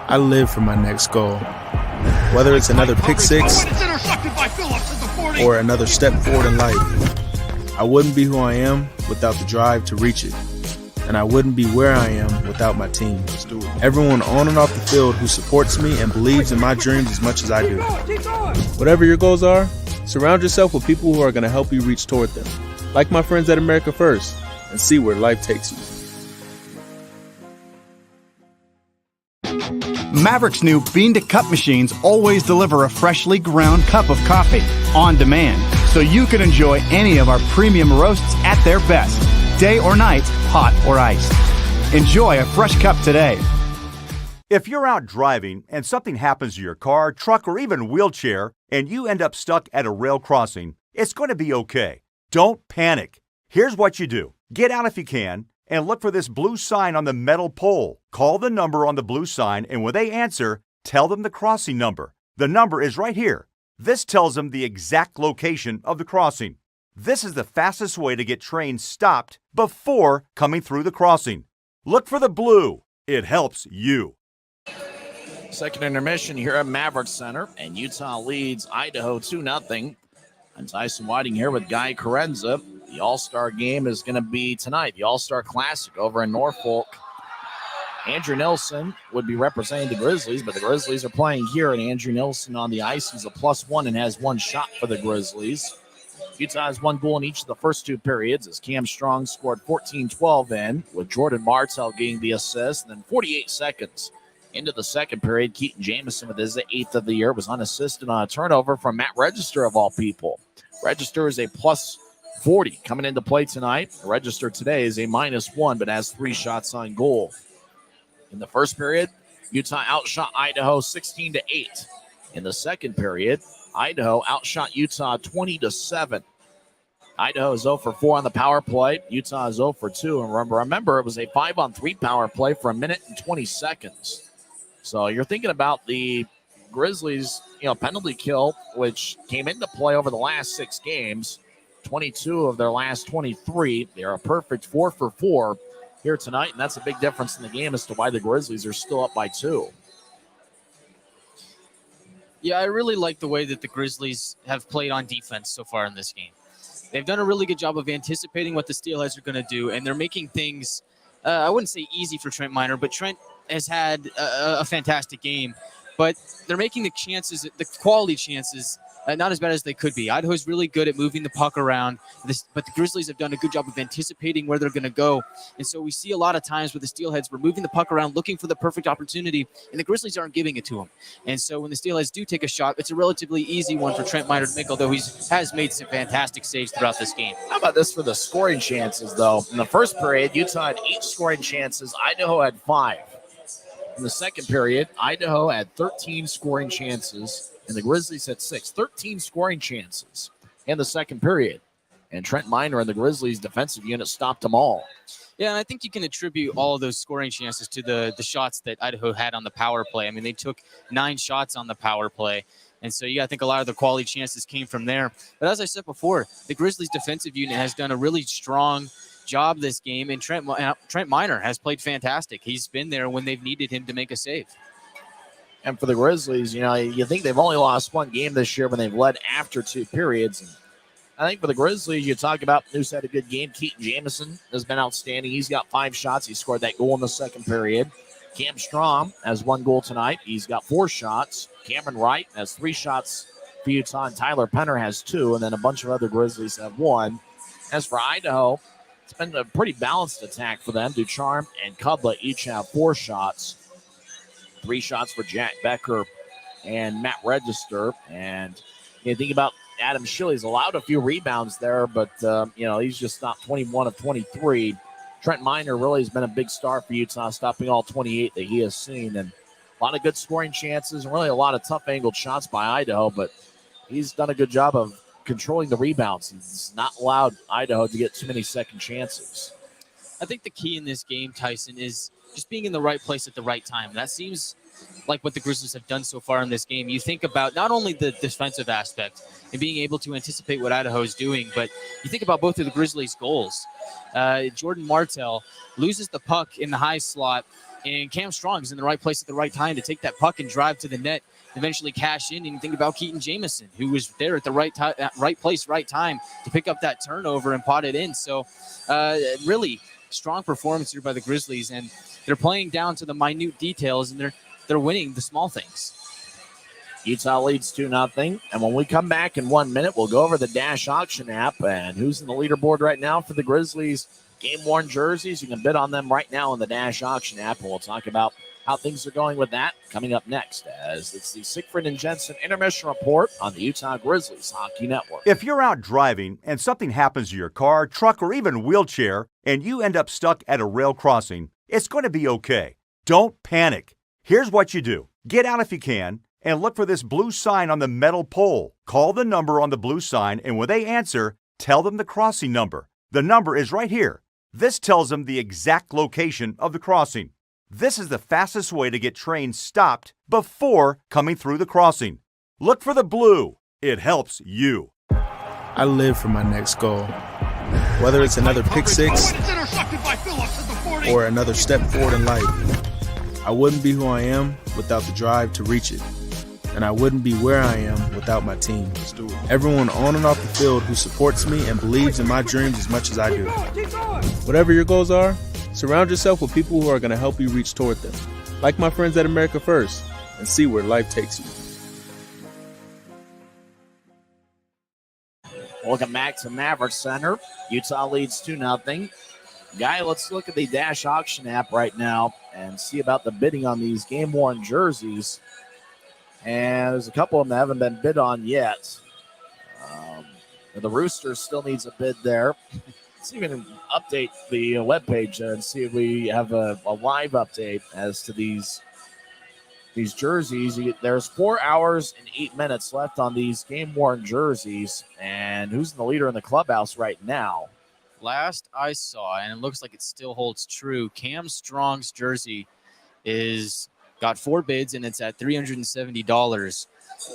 I live for my next goal. Whether it's another pick six or another step forward in life, I wouldn't be who I am without the drive to reach it. And I wouldn't be where I am without my team. Everyone on and off the field who supports me and believes in my dreams as much as I do. Whatever your goals are, surround yourself with people who are going to help you reach toward them. Like my friends at America First, and see where life takes you.
Maverick's new bean-to-cup machines always deliver a freshly ground cup of coffee on demand, so you can enjoy any of our premium roasts at their best, day or night, hot or iced. Enjoy a fresh cup today.
If you're out driving and something happens to your car, truck, or even wheelchair, and you end up stuck at a rail crossing, it's going to be okay. Don't panic. Here's what you do. Get out if you can, and look for this blue sign on the metal pole. Call the number on the blue sign, and when they answer, tell them the crossing number. The number is right here. This tells them the exact location of the crossing. This is the fastest way to get trains stopped before coming through the crossing. Look for the blue. It helps you.
Second intermission here at Maverick Center, and Utah leads Idaho 2-0. I'm Tyson Whiting here with Guy Carenza. The All-Star game is going to be tonight, the All-Star Classic over in Norfolk. Andrew Nelson would be representing the Grizzlies, but the Grizzlies are playing here, and Andrew Nelson on the ice. He's a +1 and has one shot for the Grizzlies. Utah has one goal in each of the first two periods as Cam Strong scored 14-12 in, with Jordan Martell getting the assist. And then 48 seconds into the second period, Keaton Jamison, with his 8th of the year, was unassisted on a turnover from Matt Register, of all people. Register is a +40 coming into play tonight. Register today is a -1, but has 3 shots on goal. In the first period, Utah outshot Idaho 16-8. In the second period, Idaho outshot Utah 20-7. Idaho is 0 for 4 on the power play. Utah is 0 for 2. And remember, it was a 5-on-3 power play for 1 minute and 20 seconds. So you're thinking about the Grizzlies, penalty kill, which came into play over the last 6 games. 22 of their last 23. They're a perfect 4 for 4 here tonight, and that's a big difference in the game as to why the Grizzlies are still up by 2.
Yeah, I really like the way that the Grizzlies have played on defense so far in this game. They've done a really good job of anticipating what the Steelheads are going to do, and they're making things, I wouldn't say easy for Trent Miner, but Trent has had a fantastic game. But they're making the chances, the quality chances, not as bad as they could be. Idaho's really good at moving the puck around, but the Grizzlies have done a good job of anticipating where they're going to go. And so we see a lot of times where the Steelheads were moving the puck around, looking for the perfect opportunity, and the Grizzlies aren't giving it to them. And so when the Steelheads do take a shot, it's a relatively easy one for Trent Miner to make, although he has made some fantastic saves throughout this game.
How about this for the scoring chances, though? In the first period, Utah had 8 scoring chances. Idaho had 5. In the second period, Idaho had 13 scoring chances, and the Grizzlies had 6. 13 scoring chances in the second period. And Trent Miner and the Grizzlies defensive unit stopped them all.
Yeah, and I think you can attribute all of those scoring chances to the shots that Idaho had on the power play. I mean, they took 9 shots on the power play. And so, I think a lot of the quality chances came from there. But as I said before, the Grizzlies defensive unit has done a really strong job this game, and Trent Miner has played fantastic. He's been there when they've needed him to make a save.
And for the Grizzlies, you think they've only lost 1 game this year when they've led after 2 periods. And I think for the Grizzlies, you talk about who's had a good game. Keaton Jamison has been outstanding. He's got 5 shots. He scored that goal in the second period. Cam Strong has 1 goal tonight. He's got 4 shots. Cameron Wright has 3 shots for Utah, and Tyler Penner has 2, and then a bunch of other Grizzlies have 1. As for Idaho, it's been a pretty balanced attack for them. Ducharme and Kubla each have 4 shots. 3 shots for Jack Becker and Matt Register. And you think about Adam Schilly. He's allowed a few rebounds there, but, he's just stopped 21 of 23. Trent Miner really has been a big star for Utah, stopping all 28 that he has seen. And a lot of good scoring chances and really a lot of tough angled shots by Idaho, but he's done a good job of controlling the rebounds. He's not allowed Idaho to get too many second chances.
I think the key in this game, Tyson, is just being in the right place at the right time. That seems like what the Grizzlies have done so far in this game. You think about not only the defensive aspect and being able to anticipate what Idaho is doing, but you think about both of the Grizzlies' goals. Jordan Martell loses the puck in the high slot, and Cam Strong is in the right place at the right time to take that puck and drive to the net, eventually cash in. And you think about Keaton Jamison, who was there at the right place, right time to pick up that turnover and pot it in. So really strong performance here by the Grizzlies, and they're playing down to the minute details, and they're winning the small things.
Utah leads 2-0. And when we come back in 1 minute, we'll go over the Dash Auction app and who's in the leaderboard right now for the Grizzlies game-worn jerseys. You can bid on them right now in the Dash Auction app, and we'll talk about how things are going with that coming up next, as it's the Siegfried and Jensen intermission report on the Utah Grizzlies Hockey Network.
If you're out driving and something happens to your car, truck, or even wheelchair, and you end up stuck at a rail crossing, it's going to be okay. Don't panic. Here's what you do. Get out if you can, and look for this blue sign on the metal pole. Call the number on the blue sign, and when they answer, tell them the crossing number. The number is right here. This tells them the exact location of the crossing. This is the fastest way to get trains stopped before coming through the crossing. Look for the blue. It helps you.
I live for my next goal. Whether it's another pick six or another step forward in life, I wouldn't be who I am without the drive to reach it. And I wouldn't be where I am without my team. Everyone on and off the field who supports me and believes in my dreams as much as I do. Whatever your goals are, surround yourself with people who are going to help you reach toward them. Like my friends at America First, and see where life takes you.
Welcome back to Maverick Center. Utah leads 2-0. Guy, let's look at the Dash Auction app right now and see about the bidding on these game-worn jerseys. And there's a couple of them that haven't been bid on yet. The Roosters still needs a bid there. Let's even update the webpage and see if we have a live update as to these jerseys. There's 4 hours and 8 minutes left on these game-worn jerseys. And who's the leader in the clubhouse right now?
Last I saw, and it looks like it still holds true, Cam Strong's jersey is got 4 bids, and it's at $370.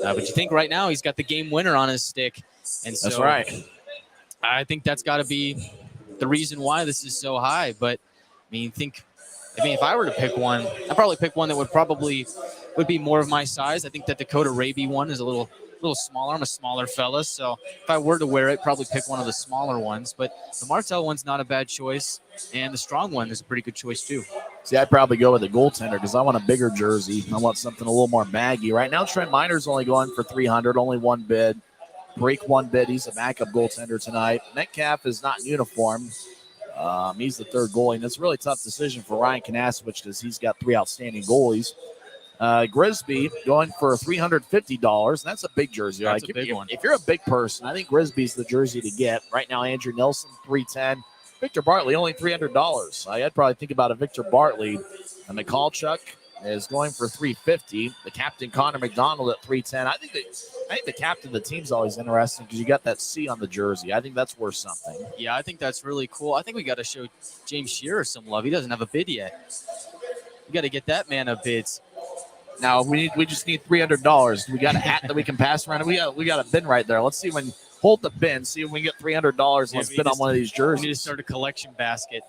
But you think right now he's got the game winner on his stick. And so
that's right.
I think that's got to be the reason why this is so high. But, if I were to pick one, I'd probably pick one that would be more of my size. I think that Dakota Raby one is a little smaller. I'm a smaller fella, so if I were to wear it, probably pick one of the smaller ones. But the Martell one's not a bad choice, and the Strong one is a pretty good choice too.
See, I'd probably go with a goaltender because I want a bigger jersey. I want something a little more baggy. Right now, Trent Miner's only going for $300, only one bid. Break one bid. He's a backup goaltender tonight. Metcalf is not in uniform. He's the third goalie, and it's a really tough decision for Ryan Kanasowicz because he's got 3 outstanding goalies. Grisby going for $350. That's a big jersey.
That's a big one.
If you're a big person, I think Grisby's the jersey to get. Right now, Andrew Nelson, $310. Victor Bartley, only $300. I'd probably think about a Victor Bartley. And McCallchuck is going for $350. The captain, Connor McDonald, at $310. I think the captain of the team's always interesting because you got that C on the jersey. I think that's worth something.
Yeah, I think that's really cool. I think we got to show James Shearer some love. He doesn't have a bid yet. We got to get that man a bid.
Now we just need $300. We got a hat that we can pass around. We got a bin right there. Let's see when hold the bin. See if we can get $300. Let's bid on one of these jerseys.
We need to start a collection basket.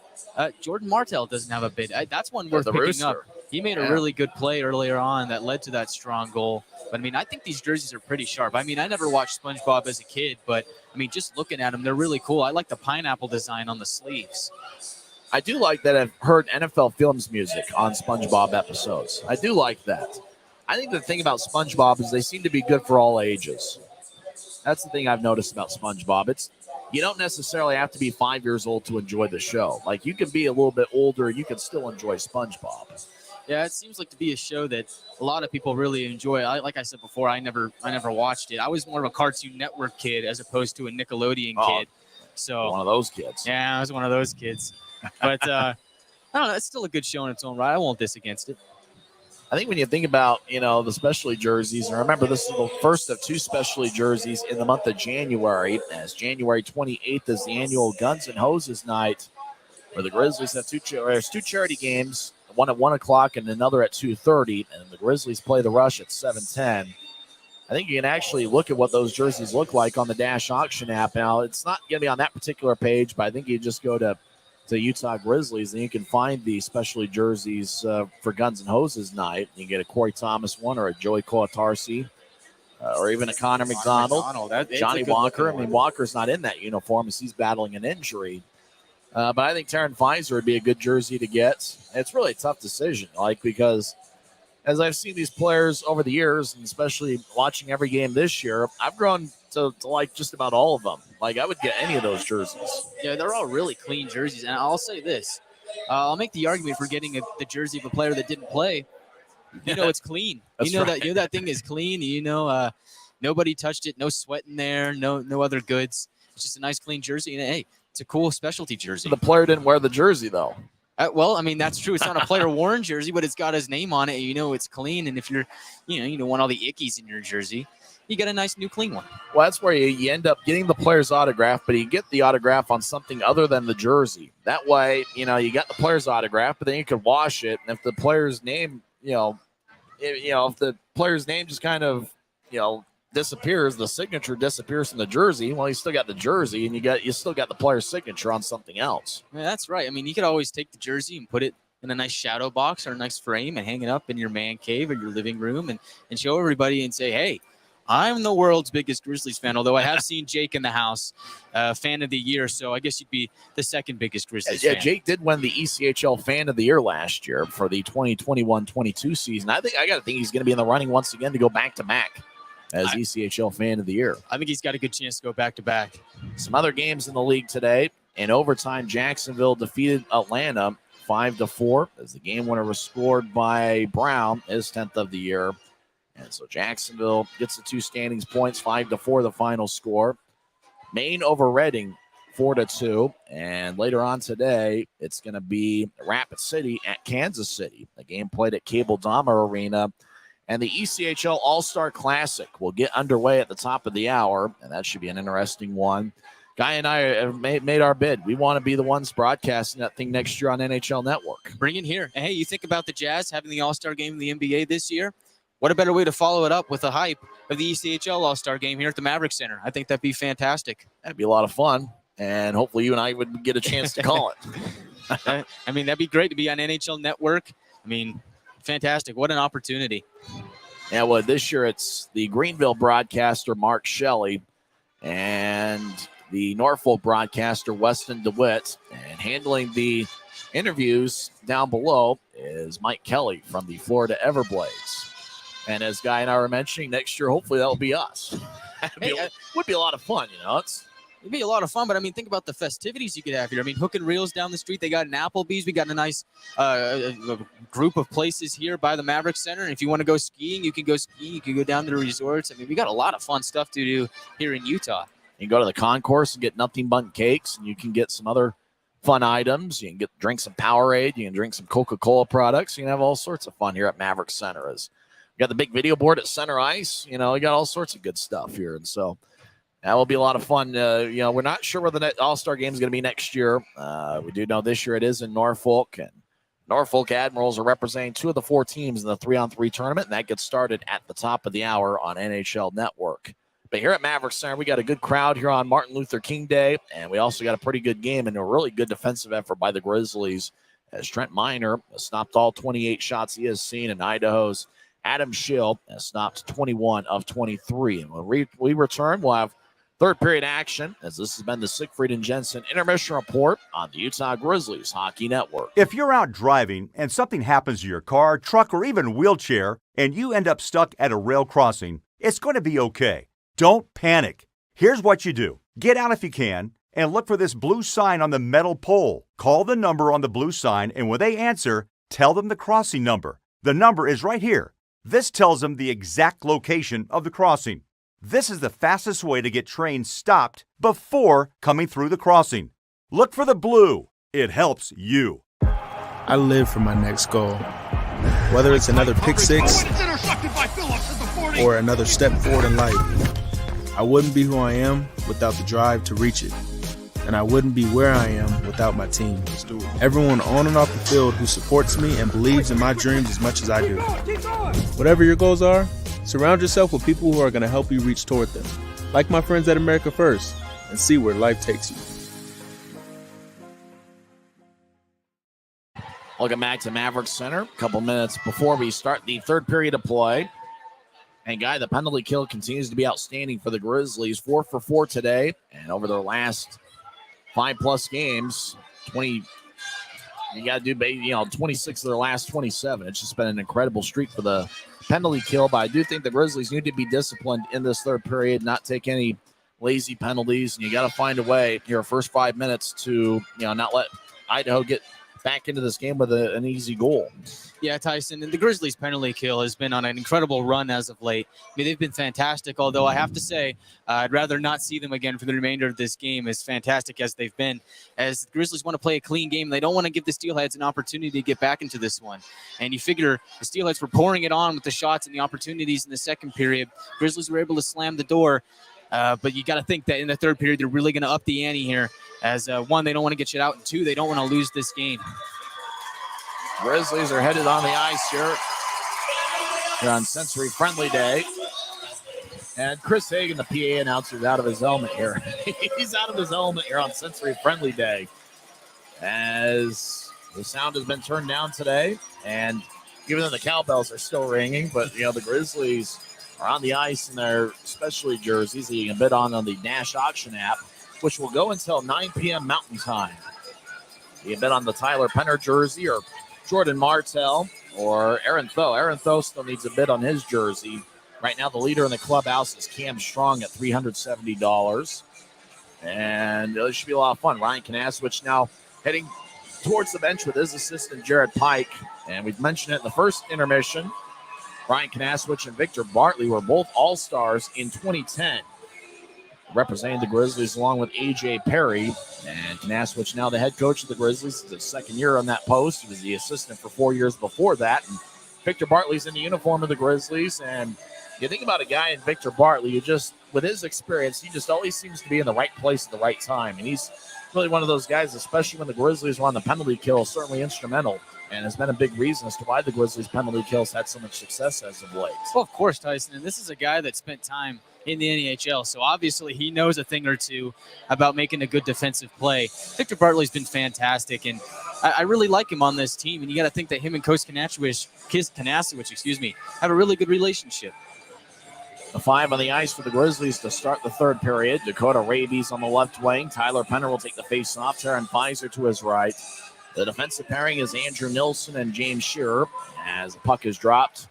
Jordan Martell doesn't have a bid. That's one worth picking
Rooster.
up. He made a really good play earlier on that led to that strong goal. But I think these jerseys are pretty sharp. I never watched SpongeBob as a kid, but just looking at them, they're really cool. I like the pineapple design on the sleeves.
I do like that I've heard NFL Films music on SpongeBob episodes. I do like that. I think the thing about SpongeBob is they seem to be good for all ages. That's the thing I've noticed about SpongeBob. You don't necessarily have to be 5 years old to enjoy the show. Like, you can be a little bit older and you can still enjoy SpongeBob.
Yeah, it seems like to be a show that a lot of people really enjoy. Like I said before, I never watched it. I was more of a Cartoon Network kid as opposed to a Nickelodeon kid. So
one of those kids.
Yeah, I was one of those kids. But I don't know. It's still a good show in its own right. I won't diss against it.
I think when you think about, the specialty jerseys, and remember this is the first of 2 specialty jerseys in the month of January, as January 28th is the annual Guns and Hoses night, where the Grizzlies have 2 charity games. one at 1 o'clock and another at 2:30, and the Grizzlies play the Rush at 7:10. I think you can actually look at what those jerseys look like on the Dash Auction app. Now, it's not going to be on that particular page, but I think you just go to Utah Grizzlies, and you can find the specialty jerseys for Guns and Hoses night. You can get a Corey Thomas one or a Joey Coatarsi or even a Connor McDonald. Johnny Walker. I mean, Walker's not in that uniform as he's battling an injury. But I think Taryn Pfizer would be a good jersey to get. It's really a tough decision, because as I've seen these players over the years, and especially watching every game this year, I've grown to like just about all of them. Like, I would get any of those jerseys.
Yeah, they're all really clean jerseys. And I'll say this. I'll make the argument for getting the jersey of a player that didn't play. It's clean. That thing is clean. Nobody touched it. No sweat in there. No other goods. It's just a nice, clean jersey. And, hey, it's a cool specialty jersey.
The player didn't wear the jersey, though.
Well, I mean, that's true. It's not a player-worn jersey, but it's got his name on it. It's clean. And if you don't want all the ickies in your jersey, you get a nice new clean one. Well,
that's where you end up getting the player's autograph, but you get the autograph on something other than the jersey. That way, you got the player's autograph, but then you can wash it. And if the player's name, if the player's name just kind of, disappears, the signature disappears from the jersey. Well, you still got the jersey, and you still got the player's signature on something else.
Yeah, that's right. I mean, you could always take the jersey and put it in a nice shadow box or a nice frame and hang it up in your man cave or your living room and show everybody and say, hey, I'm the world's biggest Grizzlies fan, although I have seen Jake in the house, fan of the year, so I guess you'd be the second biggest Grizzlies fan.
Yeah, Jake did win the ECHL fan of the year last year for the 2021-22 season. I got to think he's going to be in the running once again to go back-to-back as ECHL fan of the year.
I think he's got a good chance to go back-to-back.
Some other games in the league today. In overtime, Jacksonville defeated Atlanta 5-4 as the game winner was scored by Brown, his 10th of the year. And so Jacksonville gets the 2 standings points, 5-4 the final score. Maine over Reading, 4-2. And later on today, it's going to be Rapid City at Kansas City. The game played at Cable Dahmer Arena. And the ECHL All-Star Classic will get underway at the top of the hour, and that should be an interesting one. Guy and I have made our bid. We want to be the ones broadcasting that thing next year on NHL Network.
Bring it here. And hey, you think about the Jazz having the All-Star Game in the NBA this year? What a better way to follow it up with the hype of the ECHL All-Star Game here at the Maverick Center. I think that'd be fantastic.
That'd be a lot of fun, and hopefully you and I would get a chance to call it.
I mean, that'd be great to be on NHL Network. I mean, fantastic. What an opportunity.
Yeah, well, this year it's the Greenville broadcaster, Mark Shelley, and the Norfolk broadcaster, Weston DeWitt. And handling the interviews down below is Mike Kelly from the Florida Everblades. And as Guy and I were mentioning, next year, hopefully that'll be us. Would be a lot of fun,
It'd be a lot of fun, but I mean, think about the festivities you could have here. I mean, Hook and Reels down the street. They got an Applebee's. We got a nice group of places here by the Maverick Center. And if you want to go skiing, you can go skiing. You can go down to the resorts. I mean, we got a lot of fun stuff to do here in Utah.
You can go to the concourse and get nothing but cakes, and you can get some other fun items. You can drink some Powerade. You can drink some Coca-Cola products. You can have all sorts of fun here at Maverick Center. We got the big video board at Center Ice. We got all sorts of good stuff here. And so that will be a lot of fun. We're not sure where the All-Star game is going to be next year. We do know this year it is in Norfolk, and Norfolk Admirals are representing 2 of the 4 teams in the 3-on-3 tournament, and that gets started at the top of the hour on NHL Network. But here at Maverick Center, we got a good crowd here on Martin Luther King Day, and we also got a pretty good game and a really good defensive effort by the Grizzlies as Trent Miner has stopped all 28 shots he has seen, and Idaho's Adam Schill has stopped 21 of 23. And when we return, we'll have third period action, as this has been the Siegfried and Jensen Intermission Report on the Utah Grizzlies Hockey Network.
If you're out driving and something happens to your car, truck, or even wheelchair, and you end up stuck at a rail crossing, it's going to be okay. Don't panic. Here's what you do. Get out if you can, and look for this blue sign on the metal pole. Call the number on the blue sign, and when they answer, tell them the crossing number. The number is right here. This tells them the exact location of the crossing. This is the fastest way to get trains stopped before coming through the crossing. Look for the blue. It helps you.
I live for my next goal. Whether it's another pick six or another step forward in life, I wouldn't be who I am without the drive to reach it. And I wouldn't be where I am without my team. Let's do it. everyone on and off the field who supports me and believes in my dreams as much as I do. Whatever your goals are, surround yourself with people who are going to help you reach toward them, like my friends at America First, and see where life takes you.
Welcome back to Maverick Center. A couple minutes before we start the third period of play. And, Guy, the penalty kill continues to be outstanding for the Grizzlies. 4 for 4 today. And over their last 5+ games, 26 of their last 27. It's just been an incredible streak for the penalty kill. But I do think the Grizzlies need to be disciplined in this third period, not take any lazy penalties. And you got to find a way your first 5 minutes to, not let Idaho get back into this game with an easy goal.
Yeah, Tyson, and the Grizzlies' penalty kill has been on an incredible run as of late. I mean, they've been fantastic, although I have to say I'd rather not see them again for the remainder of this game, as fantastic as they've been. As the Grizzlies want to play a clean game, they don't want to give the Steelheads an opportunity to get back into this one. And you figure the Steelheads were pouring it on with the shots and the opportunities in the second period. Grizzlies were able to slam the door. But you got to think that in the third period, they're really going to up the ante here. As one, they don't want to get shut out, and two, they don't want to lose this game.
Grizzlies are headed on the ice here on Sensory Friendly Day. And Chris Hagan, the PA announcer, is out of his element here. He's out of his element here on Sensory Friendly Day. As the sound has been turned down today, and even though the cowbells are still ringing, but, the Grizzlies are on the ice in their specialty jerseys that you can bid on the Dash Auction app, which will go until 9 p.m. Mountain Time. You can bid on the Tyler Penner jersey or Jordan Martell or Aaron Tho. Aaron Tho still needs a bid on his jersey. Right now, the leader in the clubhouse is Cam Strong at $370. And it should be a lot of fun. Ryan Kanaswich now heading towards the bench with his assistant, Jared Pike. And we've mentioned it in the first intermission. Ryan Kanaswich and Victor Bartley were both All-Stars in 2010, representing the Grizzlies along with A.J. Perry. And Kanaswich now the head coach of the Grizzlies. It's his second year on that post. He was the assistant for 4 years before that. And Victor Bartley's in the uniform of the Grizzlies. And you think about a guy in Victor Bartley, with his experience, he just always seems to be in the right place at the right time. And he's really one of those guys, especially when the Grizzlies were on the penalty kill, certainly instrumental. And has been a big reason as to why the Grizzlies' penalty kills had so much success as of late.
Well, of course, Tyson. And this is a guy that spent time in the NHL, so obviously he knows a thing or two about making a good defensive play. Victor Bartley's been fantastic, and I really like him on this team. And you got to think that him and Coach Kanaswich, have a really good relationship.
The 5 on the ice for the Grizzlies to start the third period. Dakota Raby's on the left wing. Tyler Penner will take the face-off. Taryn Pfizer to his right. The defensive pairing is Andrew Nilsson and James Shearer. As the puck is dropped,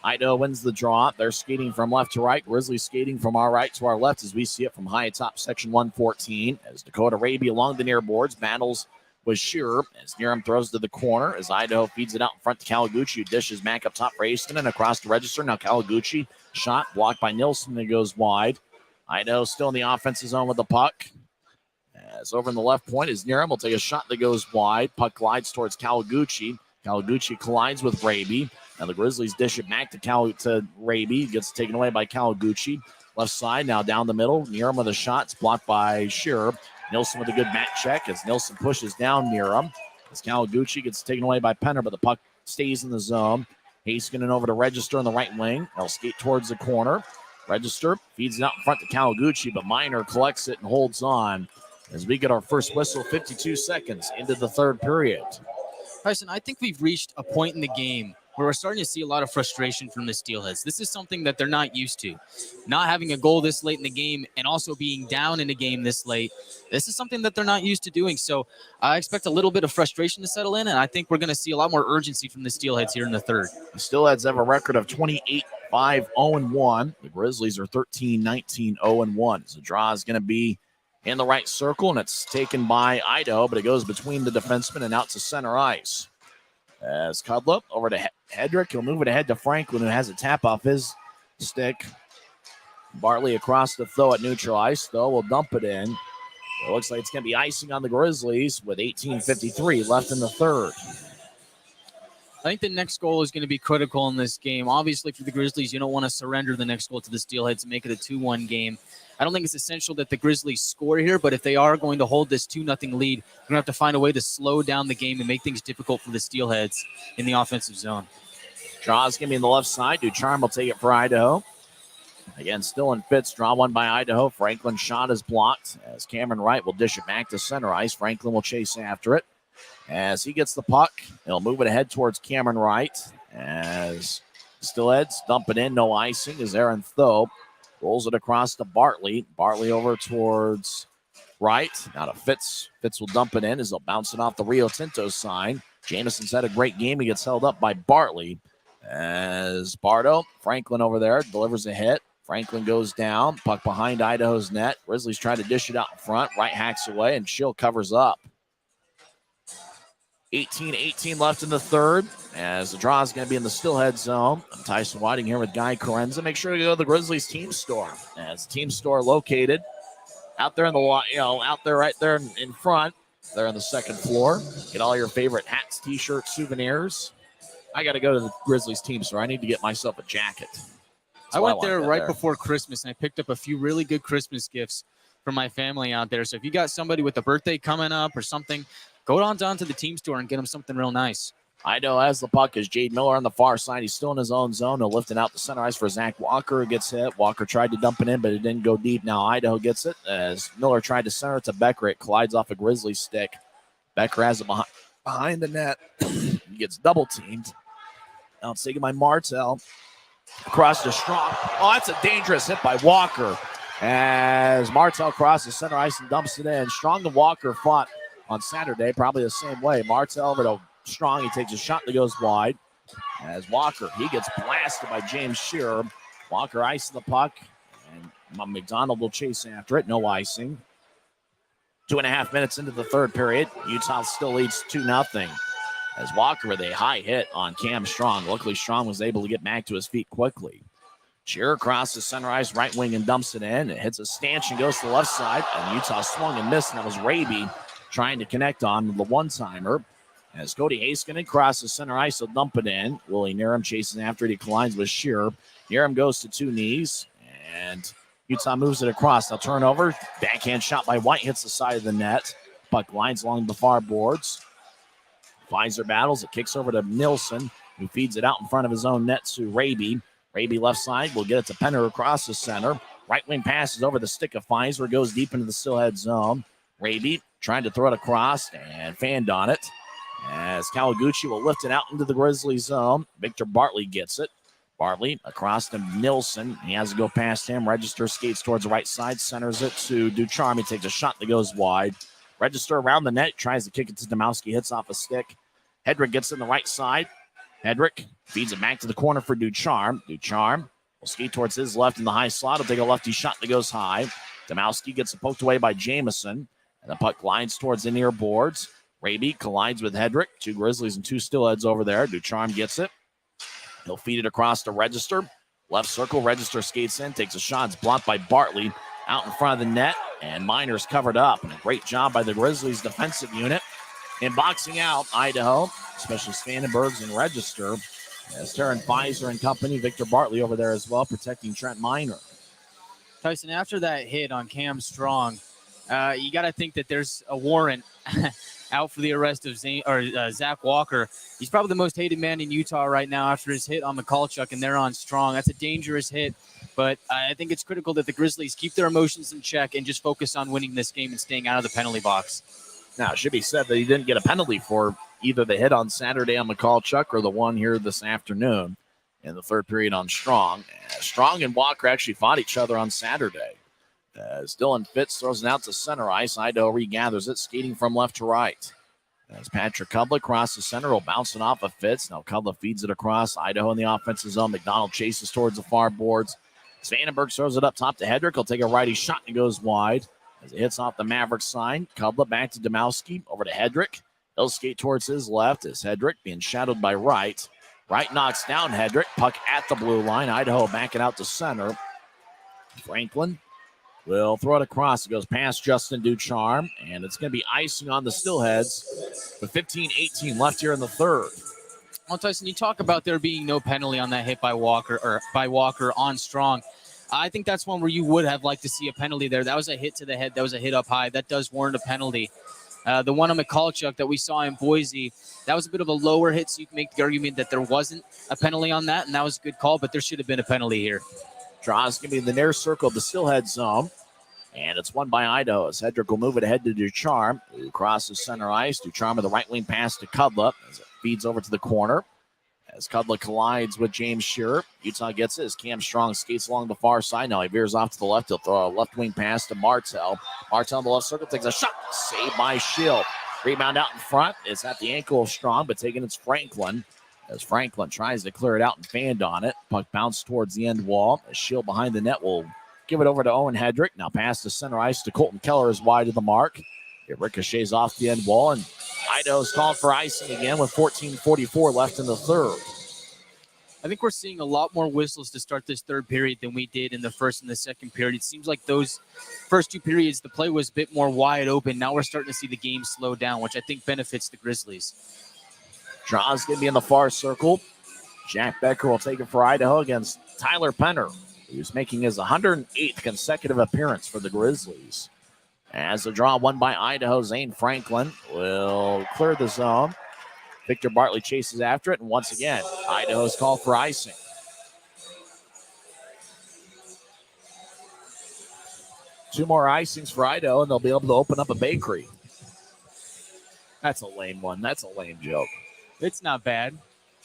Idaho wins the draw. They're skating from left to right. Grizzlies skating from our right to our left as we see it from high atop section 114. As Dakota Raby along the near boards battles with Shearer. As Niram throws to the corner. As Idaho feeds it out in front to Kawaguchi, who dishes back up top for Aston and across the register. Now Kawaguchi, shot blocked by Nilsson and goes wide. Idaho still in the offensive zone with the puck. As over in the left point is Niram. Will take a shot that goes wide. Puck glides towards Kawaguchi. Kawaguchi collides with Raby. Now the Grizzlies dish it back to Raby. Gets taken away by Kawaguchi. Left side now down the middle. Niram with a shot. It's blocked by Shearer. Nilsson with a good back check as Nilsson pushes down Niram. As Kawaguchi gets taken away by Penner, but the puck stays in the zone. Haskinen over to Register on the right wing. They'll skate towards the corner. Register feeds it out in front to Kawaguchi, but Minor collects it and holds on. As we get our first whistle, 52 seconds into the third period.
Tyson, I think we've reached a point in the game where we're starting to see a lot of frustration from the Steelheads. This is something that they're not used to. Not having a goal this late in the game and also being down in a game this late, this is something that they're not used to doing. So I expect a little bit of frustration to settle in, and I think we're going to see a lot more urgency from the Steelheads here in the third.
The Steelheads have a record of 28-5-0-1. The Grizzlies are 13-19-0-1. So the draw is going to be in the right circle, and it's taken by Idaho, but it goes between the defensemen and out to center ice. As Cudlip over to Hedrick. He'll move it ahead to Franklin, who has a tap off his stick. Bartley across the throw at neutral ice. Though will dump it in. It looks like it's going to be icing on the Grizzlies with 18:53 left in the third.
I think the next goal is going to be critical in this game. Obviously, for the Grizzlies, you don't want to surrender the next goal to the Steelheads and make it a 2-1 game. I don't think it's essential that the Grizzlies score here, but if they are going to hold this 2-0 lead, you're going to have to find a way to slow down the game and make things difficult for the Steelheads in the offensive zone.
Draw's going to be on the left side. Ducharme will take it for Idaho. Again, still in fits. Draw one by Idaho. Franklin's shot is blocked as Cameron Wright will dish it back to center ice. Franklin will chase after it. As he gets the puck, he'll move it ahead towards Cameron Wright. As Steelheads dump it in, no icing as Aaron Thope rolls it across to Bartley. Bartley over towards Wright. Now to Fitz. Fitz will dump it in as they'll bounce it off the Rio Tinto sign. Jameson's had a great game. He gets held up by Bartley. As Bardo, Franklin over there, delivers a hit. Franklin goes down. Puck behind Idaho's net. Grizzlies try to dish it out in front. Wright hacks away, and Schill covers up. 18-18 left in the third, as the draw is going to be in the Steelhead zone. I'm Tyson Whiting here with Guy Carenza. Make sure to go to the Grizzlies team store. As the team store located out there in the, out there right there in front. They're on the second floor. Get all your favorite hats, t-shirts, souvenirs. I got to go to the Grizzlies team store. I need to get myself a jacket.
I went there right before Christmas, and I picked up a few really good Christmas gifts for my family out there. So if you got somebody with a birthday coming up or something, go on down to the team store and get them something real nice.
Idaho has the puck as Jade Miller on the far side. He's still in his own zone. He'll lift it out to center ice for Zach Walker, who gets hit. Walker tried to dump it in, but it didn't go deep. Now Idaho gets it as Miller tried to center it to Becker. It collides off a Grizzly stick. Becker has it behind the net. He gets double teamed. Now it's taken by Martell. Across to Strong. Oh, that's a dangerous hit by Walker. As Martell crosses center ice and dumps it in. Strong and Walker fought on Saturday, probably the same way. Martell over to Strong. He takes a shot that goes wide. As Walker, he gets blasted by James Shearer. Walker ices the puck, and McDonald will chase after it. No icing. 2.5 minutes into the third period. Utah still leads 2-0. As Walker with a high hit on Cam Strong. Luckily, Strong was able to get back to his feet quickly. Shearer crosses center ice, right wing, and dumps it in. It hits a stanchion, goes to the left side, and Utah swung and missed, and that was Raby trying to connect on the one-timer. As Cody Haskinen crosses center ice, he'll dump it in. Willie Niram chases after it. He collides with Shearer. Niram goes to two knees, and Utah moves it across. They'll turn over. Backhand shot by White hits the side of the net. Puck lines along the far boards. Pfizer battles. It kicks over to Nilsson, who feeds it out in front of his own net to Raby. Raby left side will get it to Penner across the center. Right wing passes over the stick of Pfizer. Goes deep into the Steelhead zone. Raby trying to throw it across and fanned on it. As Kawaguchi will lift it out into the Grizzly zone. Victor Bartley gets it. Bartley across to Nilsson. He has to go past him. Register skates towards the right side. Centers it to Ducharme. He takes a shot that goes wide. Register around the net. Tries to kick it to Domowski. Hits off a stick. Hedrick gets in the right side. Hedrick feeds it back to the corner for Ducharme. Ducharme will skate towards his left in the high slot. He'll take a lefty shot that goes high. Domowski gets it poked away by Jameson. And the puck glides towards the near boards. Raby collides with Hedrick. Two Grizzlies and two Steelheads over there. Ducharme gets it. He'll feed it across to Register. Left circle. Register skates in. Takes a shot. It's blocked by Bartley out in front of the net. And Miner's covered up. And a great job by the Grizzlies defensive unit. In boxing out, Idaho, especially Spanenbergs and Register, as Taryn Pfizer and company, Victor Bartley over there as well, protecting Trent Miner.
Tyson, after that hit on Cam Strong, you got to think that there's a warrant out for the arrest of Zach Walker. He's probably the most hated man in Utah right now after his hit on Michalchuk, and they're on Strong. That's a dangerous hit, but I think it's critical that the Grizzlies keep their emotions in check and just focus on winning this game and staying out of the penalty box.
Now, it should be said that he didn't get a penalty for either the hit on Saturday on Michalchuk or the one here this afternoon in the third period on Strong. Strong and Walker actually fought each other on Saturday. As Dylan Fitz throws it out to center ice, Idaho regathers it, skating from left to right. As Patrick Cudla crosses center, will bounce it off of Fitz. Now Cudla feeds it across. Idaho in the offensive zone. McDonald chases towards the far boards. Svanenberg throws it up top to Hedrick. He'll take a righty shot and goes wide. As it hits off the Maverick sign, Cudla back to Domowski, over to Hedrick. He'll skate towards his left as Hedrick being shadowed by Wright. Wright knocks down Hedrick, puck at the blue line. Idaho backing out to center. Franklin will throw it across. It goes past Justin Ducharme, and it's going to be icing on the Steelheads with 15-18 left here in the third.
Well, Tyson, you talk about there being no penalty on that hit by Walker on Strong. I think that's one where you would have liked to see a penalty there. That was a hit to the head. That was a hit up high. That does warrant a penalty. The one on McCulloch that we saw in Boise, that was a bit of a lower hit, so you can make the argument that there wasn't a penalty on that, and that was a good call, but there should have been a penalty here.
Draw's going to be in the near circle of the Steelhead zone, and it's won by Idaho. As Hedrick will move it ahead to Ducharme, who crosses center ice. Ducharme with the right wing pass to Kudla as it feeds over to the corner. As Kudla collides with James Shearer, Utah gets it as Cam Strong skates along the far side. Now he veers off to the left. He'll throw a left wing pass to Martell. Martell in the left circle takes a shot. Saved by Schill. Rebound out in front. It's at the ankle of Strong, but taking it's Franklin. As Franklin tries to clear it out and fanned on it. Puck bounced towards the end wall. As Schill behind the net will give it over to Owen Hedrick. Now pass to center ice to Colton Keller is wide of the mark. It ricochets off the end wall, and Idaho's called for icing again with 14:44 left in the third.
I think we're seeing a lot more whistles to start this third period than we did in the first and the second period. It seems like those first two periods, the play was a bit more wide open. Now we're starting to see the game slow down, which I think benefits the Grizzlies.
Draw's going to be in the far circle. Jack Becker will take it for Idaho against Tyler Penner, who's making his 108th consecutive appearance for the Grizzlies. As the draw won by Idaho, Zane Franklin will clear the zone. Victor Bartley chases after it, and once again, Idaho's called for icing. Two more icings for Idaho, and they'll be able to open up a bakery. That's a lame one. That's a lame joke.
It's not bad.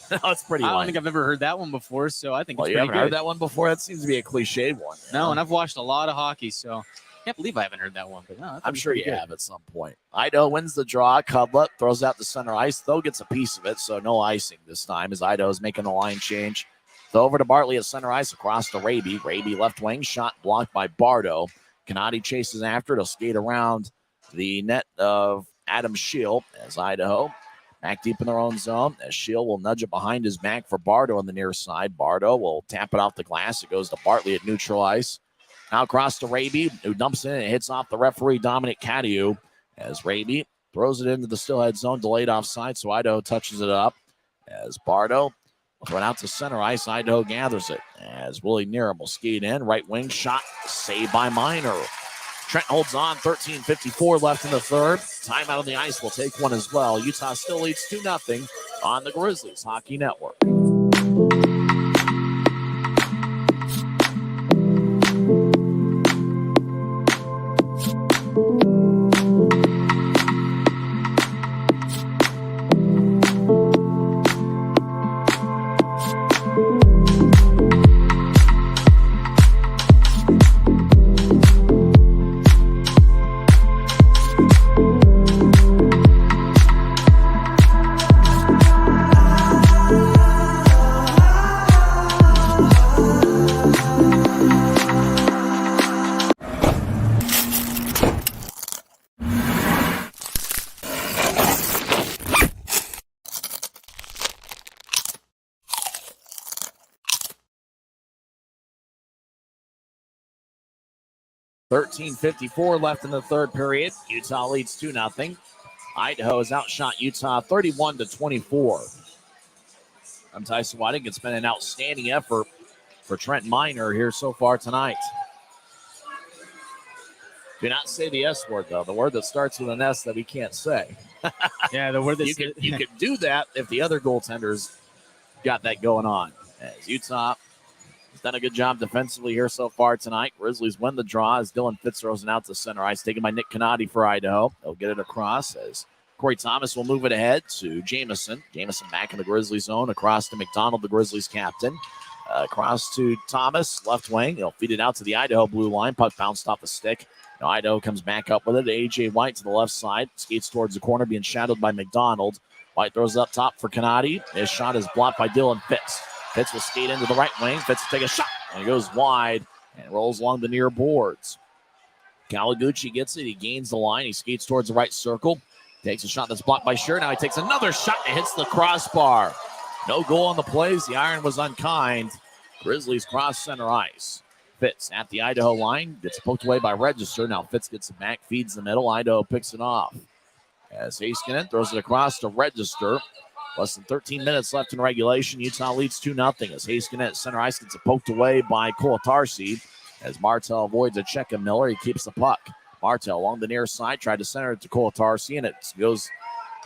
No, it's pretty
I
lame.
don't think I've ever heard that one before, so I think it's
you
pretty
haven't
good.
heard that one before? That seems to be a cliched one.
No, and I've watched a lot of hockey, so I can't believe I haven't heard that one. But no,
I'm sure you have at some point. Idaho wins the draw. Kudla throws out the center ice. Though gets a piece of it, so no icing this time as Idaho's making the line change. Throw over to Bartley at center ice across to Raby. Raby left wing, shot blocked by Bardo. Canati chases after it. He'll skate around the net of Adam Schill as Idaho back deep in their own zone. As Schill will nudge it behind his back for Bardo on the near side. Bardo will tap it off the glass. It goes to Bartley at neutral ice. Now across to Raby, who dumps it in and hits off the referee, Dominic Cadieu, as Raby throws it into the Steelhead zone, delayed offside, so Idaho touches it up. As Bardo throw it out to center ice, Idaho gathers it. As Willie Nerum will skate in, right wing shot, saved by Minor. Trent holds on, 13:54 left in the third. Timeout on the ice will take one as well. Utah still leads 2-0 on the Grizzlies Hockey Network. $13:54 left in the third period. Utah leads 2-0. Idaho has outshot Utah 31-24. I'm Tyson Whiting. It's been an outstanding effort for Trent Minor here so far tonight. Do not say the S word, though. The word that starts with an S that we can't say.
Yeah, the word that
you could do that if the other goaltenders got that going on. As Utah has done a good job defensively here so far tonight. Grizzlies win the draw as Dylan Fitz throws it out to center ice, taken by Nick Canati for Idaho. They'll get it across as Corey Thomas will move it ahead to Jamison. Jamison back in the Grizzlies zone, across to McDonald, the Grizzlies captain. Across to Thomas, left wing. He'll feed it out to the Idaho blue line. Puck bounced off a stick. Now Idaho comes back up with it. A.J. White to the left side. Skates towards the corner, being shadowed by McDonald. White throws it up top for Canati. His shot is blocked by Dylan Fitz. Fitz will skate into the right wing. Fitz will take a shot. And he goes wide and rolls along the near boards. Kawaguchi gets it. He gains the line. He skates towards the right circle. Takes a shot that's blocked by Shearer. Now he takes another shot and hits the crossbar. No goal on the plays. The iron was unkind. Grizzlies cross center ice. Fitz at the Idaho line. Gets poked away by Register. Now Fitz gets it back. Feeds the middle. Idaho picks it off. As Heiskanen throws it across to Register. Less than 13 minutes left in regulation. Utah leads 2-0 as Haskin at center ice gets it poked away by Kolatarsi as Martell avoids a check of Miller. He keeps the puck. Martell along the near side tried to center it to Kolatarsi, and it goes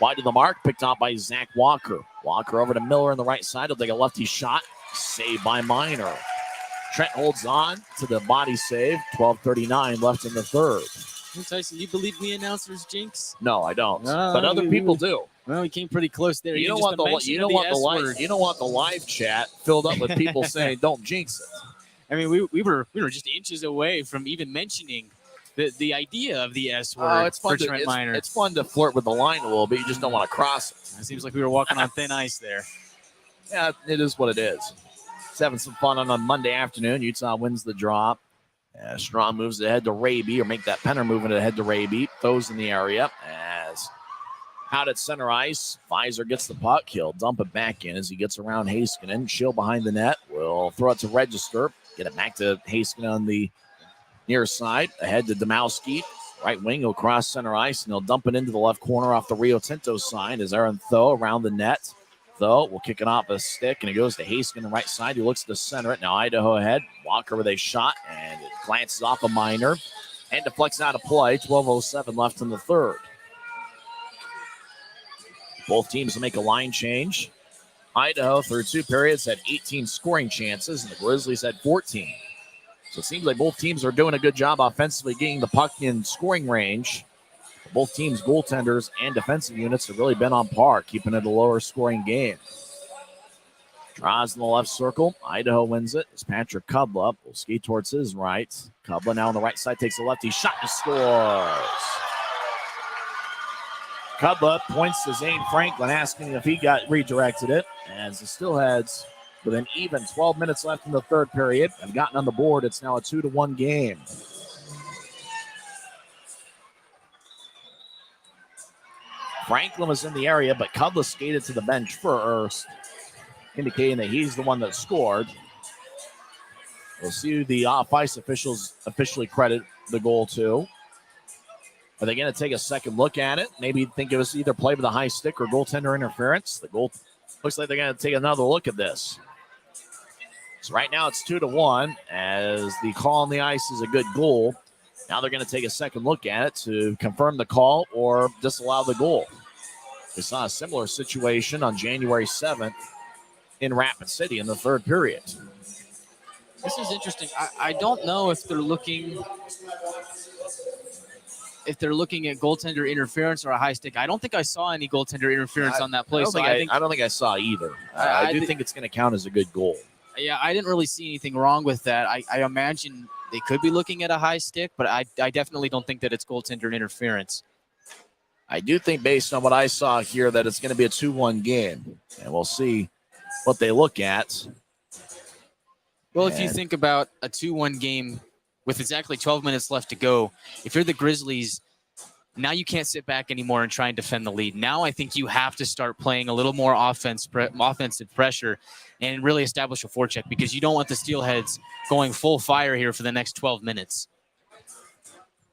wide to the mark, picked out by Zach Walker. Walker over to Miller on the right side. He'll take a lefty shot. Saved by Minor. Trent holds on to the body save. 12:39 left in the third.
Hey, Tyson, you believe me, announcers jinx?
No, I don't. But other people do.
Well, we came pretty close there.
You don't want the live chat filled up with people saying don't jinx it.
I mean, we were just inches away from even mentioning the idea of the S word
it's fun
for Trent Minor.
It's fun to flirt with the line a little bit. You just don't want to cross it.
It seems like we were walking on thin ice there.
Yeah, it is what it is. It's having some fun on a Monday afternoon. Utah wins the draw. Strong moves ahead to Raby, or make that Penner moving ahead to Raby. Throws in the area as out at center ice. Pfizer gets the puck. He'll dump it back in as he gets around Heiskanen. Shield behind the net. Will throw it to Register. Get it back to Heiskanen on the near side. Ahead to Domowski. Right wing. He'll cross center ice, and he'll dump it into the left corner off the Rio Tinto side as Aaron Tho around the net. Though will kick it off a stick, and it goes to Haskin, the right side. He looks to center it. Now Idaho ahead. Walker with a shot, and it glances off a Minor and deflects out of play. 12:07 left in the third. Both teams will make a line change. Idaho, through 2 periods, had 18 scoring chances, and the Grizzlies had 14. So it seems like both teams are doing a good job offensively getting the puck in scoring range. Both teams' goaltenders and defensive units have really been on par, keeping it a lower scoring game. Draws in the left circle. Idaho wins it as Patrick Kubla will skate towards his right. Kubla now on the right side takes a lefty shot and scores. Kubla points to Zane Franklin, asking if he got redirected it, as the Steelheads, with an even 12 minutes left in the third period, have gotten on the board. It's now a 2-1 game. Franklin was in the area, but Kubla skated to the bench first, indicating that he's the one that scored. We'll see who the off-ice officials officially credit the goal to. Are they going to take a second look at it? Maybe think it was either play with a high stick or goaltender interference. The goal looks like they're going to take another look at this. So right now it's 2-1, as the call on the ice is a good goal. Now they're going to take a second look at it to confirm the call or disallow the goal. We saw a similar situation on January 7th in Rapid City in the third period.
This is interesting. I don't know if they're looking at goaltender interference or a high stick. I don't think I saw any goaltender interference on that play.
I don't think I saw either. I do think it's going to count as a good goal.
Yeah, I didn't really see anything wrong with that. I imagine they could be looking at a high stick, but I definitely don't think that it's goaltender interference.
I do think, based on what I saw here, that it's going to be a 2-1 game, and we'll see what they look at.
Well, if you think about a 2-1 game with exactly 12 minutes left to go, if you're the Grizzlies, now you can't sit back anymore and try and defend the lead. Now I think you have to start playing a little more offensive pressure and really establish a forecheck, because you don't want the Steelheads going full fire here for the next 12 minutes.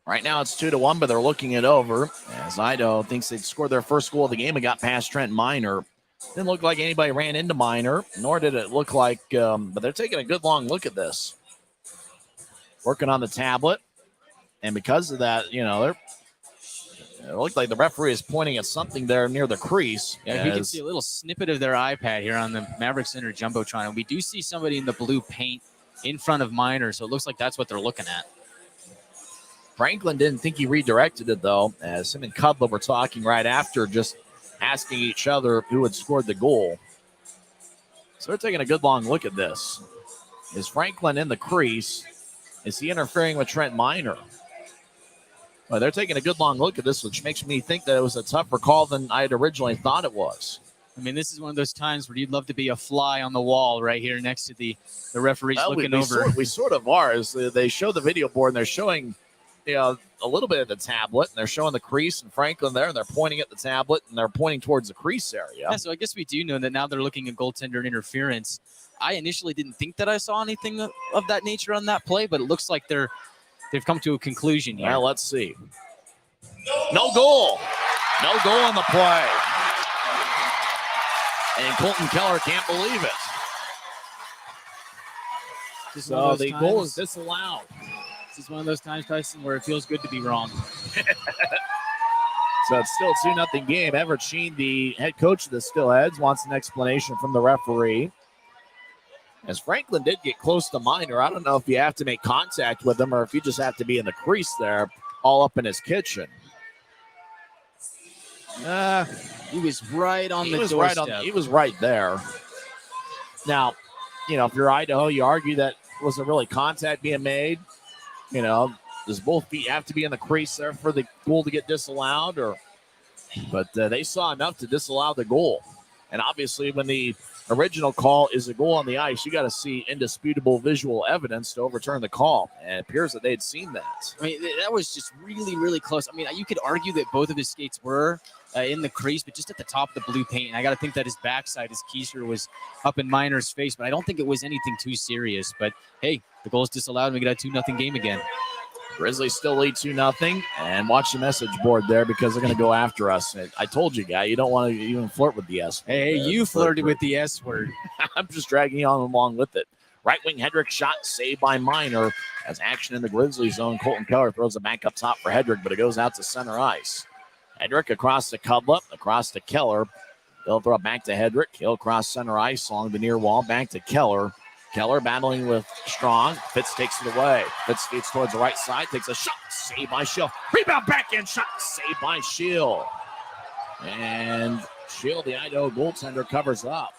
Right now it's 2-1, but they're looking it over as Idaho thinks they'd scored their first goal of the game and got past Trent Minor. Didn't look like anybody ran into Minor, nor did it look like, but they're taking a good long look at this. Working on the tablet, and because of that, it looked like the referee is pointing at something there near the crease.
Yeah, we can see a little snippet of their iPad here on the Maverick Center Jumbotron, and we do see somebody in the blue paint in front of Minor, so it looks like that's what they're looking at.
Franklin didn't think he redirected it, though, as him and Kubla were talking right after, just asking each other who had scored the goal. So they're taking a good long look at this. Is Franklin in the crease? Is he interfering with Trent Minor? Well, they're taking a good long look at this, which makes me think that it was a tougher call than I had originally thought it was.
I mean, this is one of those times where you'd love to be a fly on the wall right here next to the referees looking over.
We sort of are. As they show the video board, and they're showing a little bit of the tablet, and they're showing the crease and Franklin there, and they're pointing at the tablet, and they're pointing towards the crease area.
Yeah, so I guess we do know that now they're looking at goaltender interference. I initially didn't think that I saw anything of that nature on that play, but it looks like they've come to a conclusion here.
Well, let's see. No goal. No goal on the play. And Colton Keller can't believe it. So the goal is disallowed.
This is one of those times, Tyson, where it feels good to be wrong.
So it's still 2-0 game. Everett Sheen, the head coach of the Steelheads, wants an explanation from the referee. As Franklin did get close to Minor, I don't know if you have to make contact with him or if you just have to be in the crease there, all up in his kitchen.
He was right on the doorstep.
He was right there. Now, if you're Idaho, you argue that wasn't really contact being made. Does both feet have to be in the crease there for the goal to get disallowed? But they saw enough to disallow the goal. And obviously, when the original call is a goal on the ice, you got to see indisputable visual evidence to overturn the call. And it appears that they'd seen that.
I mean, that was just really, really close. I mean, you could argue that both of his skates were in the crease, but just at the top of the blue paint. And I got to think that his backside, his Keister, was up in Minor's face. But I don't think it was anything too serious. But, hey, the goal is disallowed, and we get a 2-0 game again.
Grizzlies still lead 2-0. And watch the message board there because they're going to go after us. And I told you, guy, you don't want to even flirt with the S word.
Hey, you flirted with the S word.
I'm just dragging you on along with it. Right wing Hedrick shot saved by Minor. As action in the Grizzlies zone, Colton Keller throws it back up top for Hedrick, but it goes out to center ice. Hedrick across the Cudlip, across to Keller. They'll throw it back to Hedrick. He'll cross center ice along the near wall, back to Keller. Keller battling with Strong. Fitz takes it away. Fitz skates towards the right side, takes a shot, saved by Shield. Rebound backhand shot, saved by Shield. And Shield, the Idaho goaltender, covers up.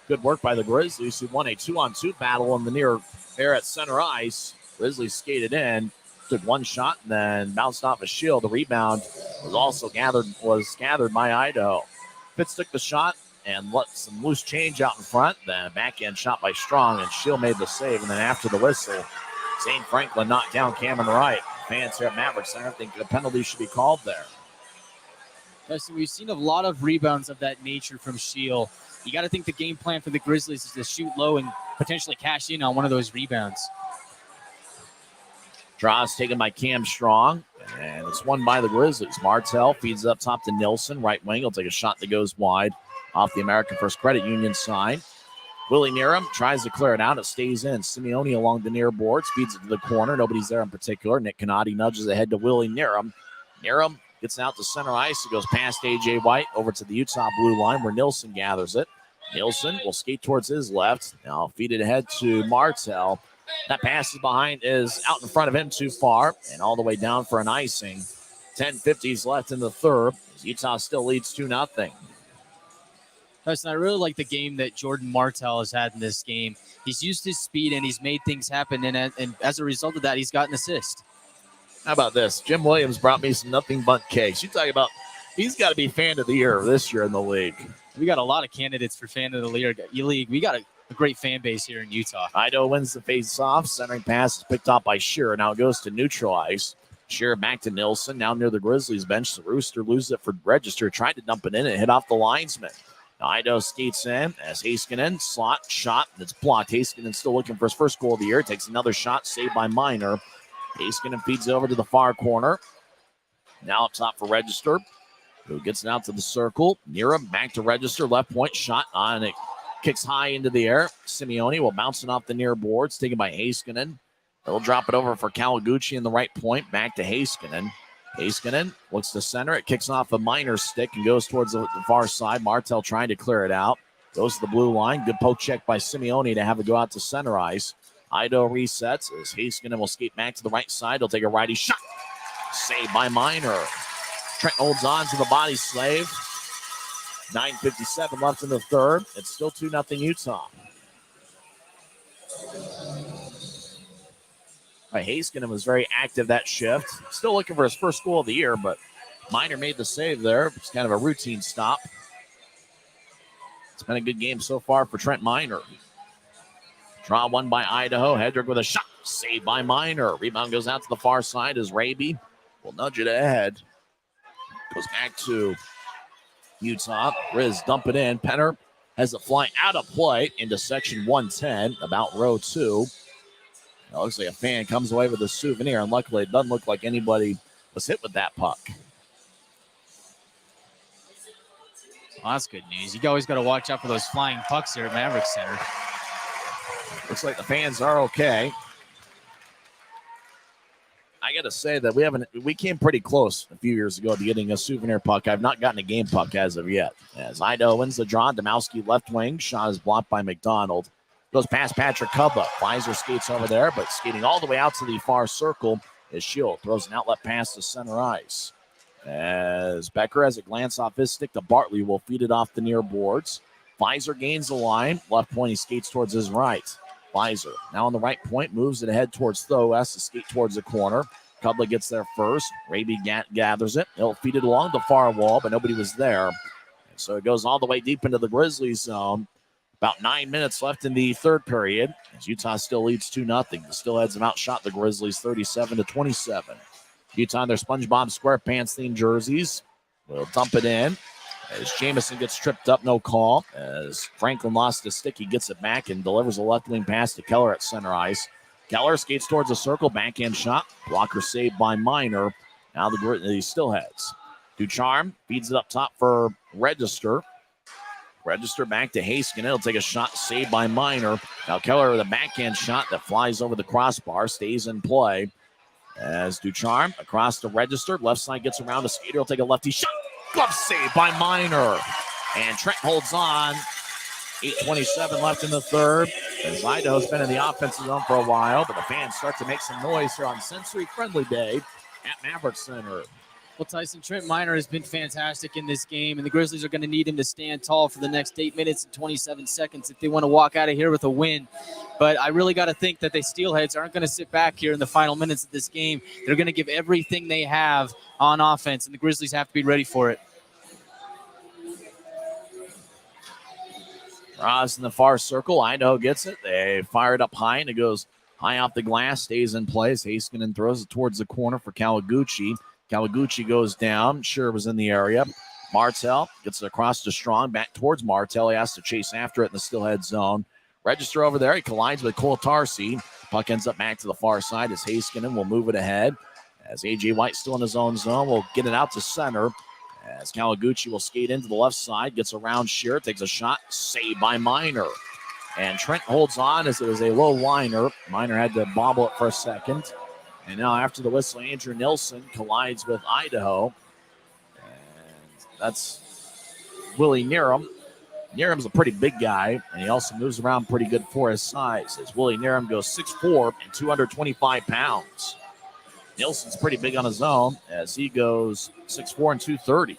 Good work by the Grizzlies, who won a 2-on-2 battle in the near air at center ice. Grizzlies skated in, took one shot, and then bounced off a Shield. The rebound was gathered by Idaho. Fitz took the shot and let some loose change out in front. Then a backhand shot by Strong, and Shield made the save. And then after the whistle, Zane Franklin knocked down Cameron Wright. Fans here at Maverick Center think a penalty should be called there.
So we've seen a lot of rebounds of that nature from Shield. You got to think the game plan for the Grizzlies is to shoot low and potentially cash in on one of those rebounds.
Draw is taken by Cam Strong, and it's won by the Grizzlies. Martell feeds up top to Nilsson. Right wing will take a shot that goes wide off the American First Credit Union side. Willie Nerum tries to clear it out. It stays in. Simeone along the near boards, feeds it to the corner. Nobody's there in particular. Nick Canati nudges ahead to Willie Nerum. Nerum gets out to center ice. It goes past A.J. White over to the Utah blue line where Nilsson gathers it. Nilsson will skate towards his left. Now feed it ahead to Martell. That pass is out in front of him too far and all the way down for an icing. 10:50 left in the third. Utah still leads 2-0.
Preston, I really like the game that Jordan Martell has had in this game. He's used his speed and he's made things happen, and as a result of that, he's got an assist.
How about this? Jim Williams brought me some nothing but cakes. You talk about he's got to be fan of the year this year in the league.
We got a lot of candidates for fan of the league. We got a great fan base here in Utah.
Idaho wins the face-off. Centering pass is picked off by Shearer. Now it goes to neutral ice. Shearer back to Nilsson. Now near the Grizzlies bench. The Rooster loses it for Register. Tried to dump it in and hit off the linesman. Now Idaho skates in as Heiskanen slot shot that's blocked. Heiskanen still looking for his first goal of the year. Takes another shot saved by Minor. Heiskanen feeds it over to the far corner. Now up top for Register, who gets it out to the circle. Nerum back to Register. Left point shot on it. Kicks high into the air. Simeone will bounce it off the near boards. Taken by Heiskanen. They'll drop it over for Kawaguchi in the right point. Back to Heiskanen. Heiskanen looks to center. It kicks off a Minor stick and goes towards the far side. Martell trying to clear it out. Goes to the blue line. Good poke check by Simeone to have it go out to center ice. Idaho resets as Heiskanen will skate back to the right side. He'll take a righty shot. Saved by Minor. Trent holds on to the body slave. 9:57 left in the third. It's still 2-0 Utah. Heiskanen was very active that shift. Still looking for his first goal of the year, but Minor made the save there. It's kind of a routine stop. It's been a good game so far for Trent Minor. Draw one by Idaho. Hedrick with a shot. Saved by Minor. Rebound goes out to the far side as Raby will nudge it ahead. Goes back to Utah. Riz dump it in. Penner has it flying out of play into section 110, about row 2. It looks like a fan comes away with a souvenir, and luckily it doesn't look like anybody was hit with that puck.
Well, that's good news. You always got to watch out for those flying pucks there at Maverick Center.
Looks like the fans are okay. I got to say that we came pretty close a few years ago to getting a souvenir puck. I've not gotten a game puck as of yet. As Idaho wins the draw, Domowski left wing. Shot is blocked by McDonald. Goes past Patrick Cubba. Pfizer skates over there, but skating all the way out to the far circle is Shield. Throws an outlet pass to center ice. As Becker has a glance off his stick to Bartley, will feed it off the near boards. Pfizer gains the line. Left point, he skates towards his right. Pfizer now on the right point, moves it ahead towards Tho, has to skate towards the corner. Cubla gets there first. Raby gathers it. He'll feed it along the far wall, but nobody was there. So it goes all the way deep into the Grizzlies zone. About 9 minutes left in the third period, as Utah still leads 2-0. The Steelheads have outshot the Grizzlies 37-27. Utah in their SpongeBob SquarePants themed jerseys will dump it in. As Jamison gets tripped up, no call. As Franklin lost his stick, he gets it back and delivers a left wing pass to Keller at center ice. Keller skates towards the circle, backhand shot. Blocker saved by Minor. Now the Steelheads. Ducharme feeds it up top for Register. Register back to Haskin. He'll take a shot saved by Minor. Now Keller with a backhand shot that flies over the crossbar, stays in play. As Ducharme across the Register. Left side gets around the skater. He'll take a lefty shot. Glove save by Minor. And Trent holds on. 8:27 left in the third. As Idaho's been in the offensive zone for a while, but the fans start to make some noise here on Sensory Friendly Day at Maverick Center.
Well, Tyson, Trent Minor has been fantastic in this game, and the Grizzlies are going to need him to stand tall for the next 8 minutes and 27 seconds if they want to walk out of here with a win. But I really got to think that the Steelheads aren't going to sit back here in the final minutes of this game. They're going to give everything they have on offense, and the Grizzlies have to be ready for it.
Ross in the far circle. Idaho gets it. They fire it up high, and it goes high off the glass, stays in place. Haskinen throws it towards the corner for Kawaguchi. Kawaguchi goes down. Sure was in the area. Martel gets it across to Strong. Back towards Martel. He has to chase after it in the Steelhead zone. Register over there. He collides with Cole Tarsi. Puck ends up back to the far side as Haskinen will move it ahead. As A.J. White still in his own zone, will get it out to center. As Kawaguchi will skate into the left side. Gets around Shearer. Takes a shot. Saved by Minor. And Trent holds on as it was a low liner. Minor had to bobble it for a second. And now after the whistle, Andrew Nilsson collides with Idaho. And that's Willie Nerum. Nerum's a pretty big guy, and he also moves around pretty good for his size. As Willie Nerum goes 6'4" and 225 pounds. Nilsson's pretty big on his own as he goes 6'4" and 230.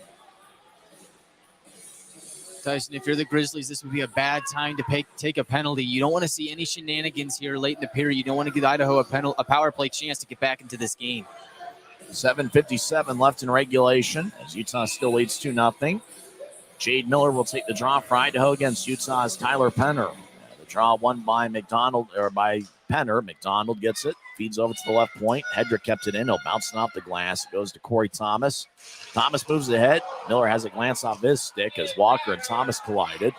Tyson, if you're the Grizzlies, this would be a bad time to take a penalty. You don't want to see any shenanigans here late in the period. You don't want to give Idaho a power play chance to get back into this game.
7:57 left in regulation as Utah still leads 2-0. Jade Miller will take the draw for Idaho against Utah's Tyler Penner. The draw won by by Penner. McDonald gets it, feeds over to the left point. Hedrick kept it in. He'll bounce it off the glass. It goes to Corey Thomas. Thomas moves ahead. Miller has a glance off his stick as Walker and Thomas collided.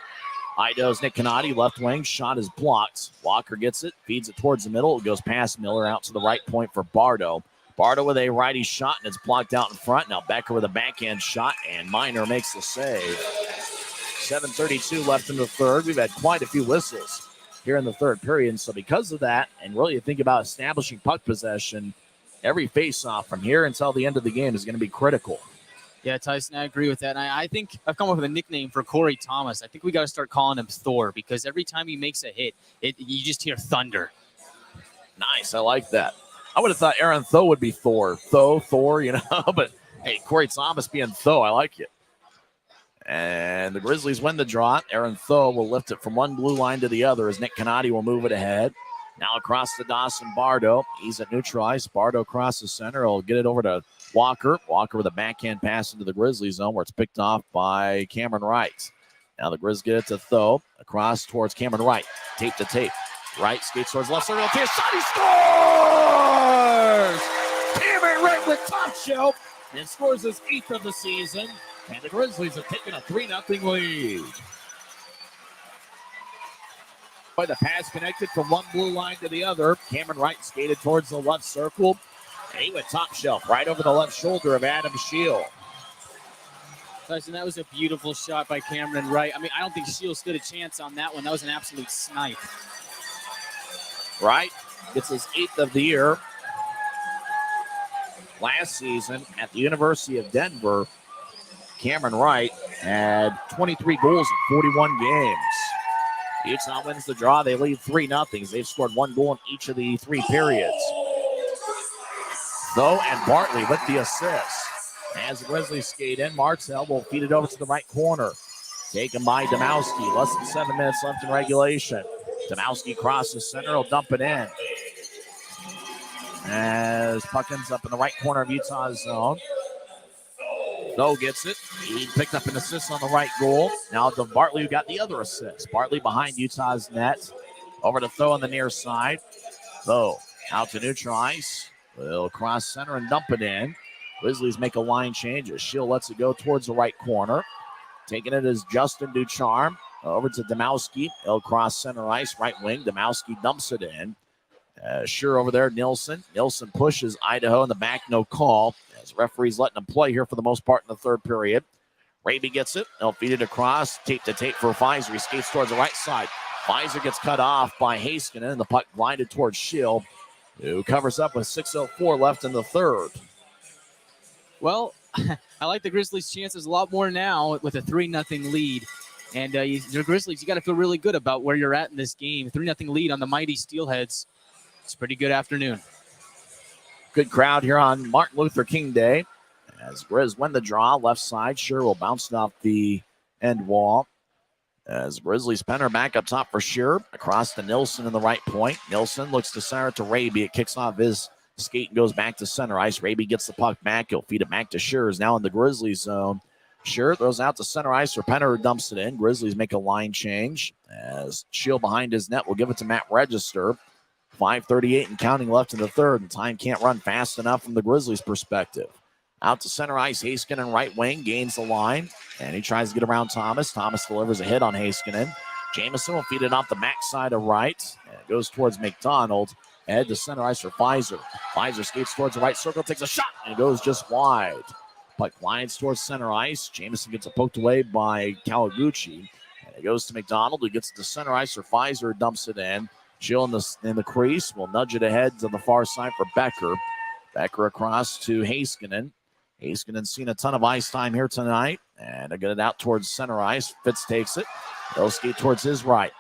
Idaho's Nick Canati, left wing. Shot is blocked. Walker gets it, feeds it towards the middle. It goes past Miller out to the right point for Bardo. Bardo with a righty shot, and it's blocked out in front. Now Becker with a backhand shot, and Minor makes the save. 7:32 left in the third. We've had quite a few whistles here in the third period. And so because of that, and really you think about establishing puck possession, every face-off from here until the end of the game is going to be critical.
Yeah, Tyson, I agree with that. And I think I've come up with a nickname for Corey Thomas. I think we got to start calling him Thor because every time he makes a hit, you just hear thunder.
Nice. I like that. I would have thought Aaron Tho would be Thor. Thor, you know. But, hey, Corey Thomas being Tho, I like it. And the Grizzlies win the draw. Aaron Tho will lift it from one blue line to the other as Nick Canati will move it ahead. Now across to Dawson Bardo. He's at neutral ice. Bardo across the center. He'll get it over to Walker. Walker with a backhand pass into the Grizzlies zone where it's picked off by Cameron Wright. Now the Grizz get it to Tho. Across towards Cameron Wright. Tape to tape. Wright skates towards left side. Take a shot. He scores! Cameron Wright with top shelf and scores his 8th of the season. And the Grizzlies have taken a 3-0 lead. By the pass connected from one blue line to the other. Cameron Wright skated towards the left circle. And he went top shelf right over the left shoulder of Adam Shield.
Tyson, that was a beautiful shot by Cameron Wright. I mean, I don't think Shield stood a chance on that one. That was an absolute snipe.
Wright gets his 8th of the year. Last season at the University of Denver, Cameron Wright had 23 goals in 41 games. Utah wins the draw. They lead 3-0. They've scored 1 goal in each of the 3 periods. Though and Bartley with the assist. As the Grizzlies skate in, Martell will feed it over to the right corner. Taken by Domowski. Less than 7 minutes left in regulation. Domowski crosses center. He'll dump it in. As puck ends up in the right corner of Utah's zone. Though gets it. He picked up an assist on the right goal. Now to Bartley, who got the other assist. Bartley behind Utah's net. Over to Though on the near side. Though out to neutral ice. Will cross center and dump it in. Grizzlies make a line change as Shield lets it go towards the right corner. Taking it is Justin Ducharme. Over to Domowski. He'll cross center ice, right wing. Domowski dumps it in. Sure over there, Nilsson. Nilsson pushes Idaho in the back, no call. As referees letting him play here for the most part in the third period. Raby gets it. They'll feed it across. Tape to tape for Pfizer. He skates towards the right side. Pfizer gets cut off by Haskinen, and the puck glided towards Shield, who covers up with 6:04 left in the third.
Well, I like the Grizzlies' chances a lot more now with a 3-0 lead. And the Grizzlies, you got to feel really good about where you're at in this game. 3-0 lead on the mighty Steelheads. It's a pretty good afternoon.
Good crowd here on Martin Luther King Day. As Grizz win the draw, left side, Sure will bounce it off the end wall. As Grizzlies Penner back up top for Sure. Across to Nilsson in the right point. Nilsson looks to center to Raby. It kicks off his skate and goes back to center ice. Raby gets the puck back. He'll feed it back to Sure. Is now in the Grizzlies zone. Sure throws out to center ice for Penner, who dumps it in. Grizzlies make a line change. As Shield behind his net will give it to Matt Register. 5:38 and counting left in the third, and time can't run fast enough from the Grizzlies' perspective. Out to center ice, Haskinen right wing, gains the line, and he tries to get around Thomas. Thomas delivers a hit on Haskinen. Jamison will feed it off the backside of right, and it goes towards McDonald. Head to center ice for Pfizer. Pfizer skates towards the right circle, takes a shot, and it goes just wide. Puck glides towards center ice. Jamison gets it poked away by Kawaguchi, and it goes to McDonald, who gets it to center ice for Pfizer, dumps it in. Jill in the crease will nudge it ahead to the far side for Becker. Becker across to Haskinen. Haskinen's seen a ton of ice time here tonight, and they get it out towards center ice. Fitz takes it. They'll skate towards his right.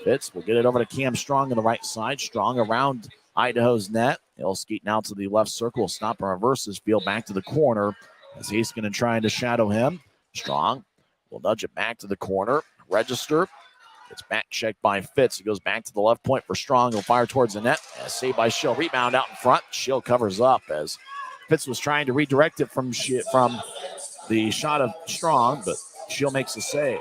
Fitz will get it over to Cam Strong on the right side. Strong around Idaho's net. He'll skate now to the left circle. Stop and reverse his field back to the corner as Haskinen trying to shadow him. Strong will nudge it back to the corner. Register. It's back checked by Fitz. He goes back to the left point for Strong. He'll fire towards the net. Saved by Schill. Rebound out in front. Schill covers up as Fitz was trying to redirect it from the shot of Strong, but Schill makes a save.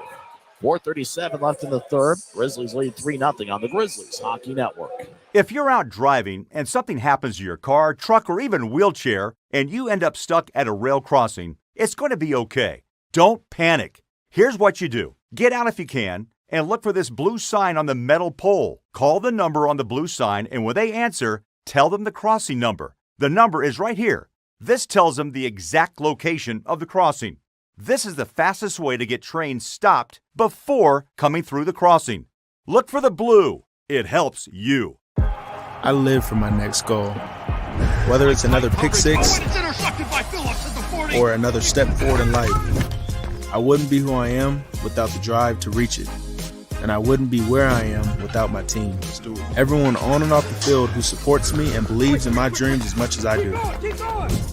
4:37 left in the third. Grizzlies lead 3-0 on the Grizzlies Hockey Network.
If you're out driving and something happens to your car, truck, or even wheelchair, and you end up stuck at a rail crossing, it's going to be okay. Don't panic. Here's what you do. Get out if you can, and look for this blue sign on the metal pole. Call the number on the blue sign, and when they answer, tell them the crossing number. The number is right here. This tells them the exact location of the crossing. This is the fastest way to get trains stopped before coming through the crossing. Look for the blue. It helps you.
I live for my next goal. Whether it's another pick six or another step forward in life, I wouldn't be who I am without the drive to reach it. And I wouldn't be where I am without my team. Everyone on and off the field who supports me and believes in my dreams as much as I do.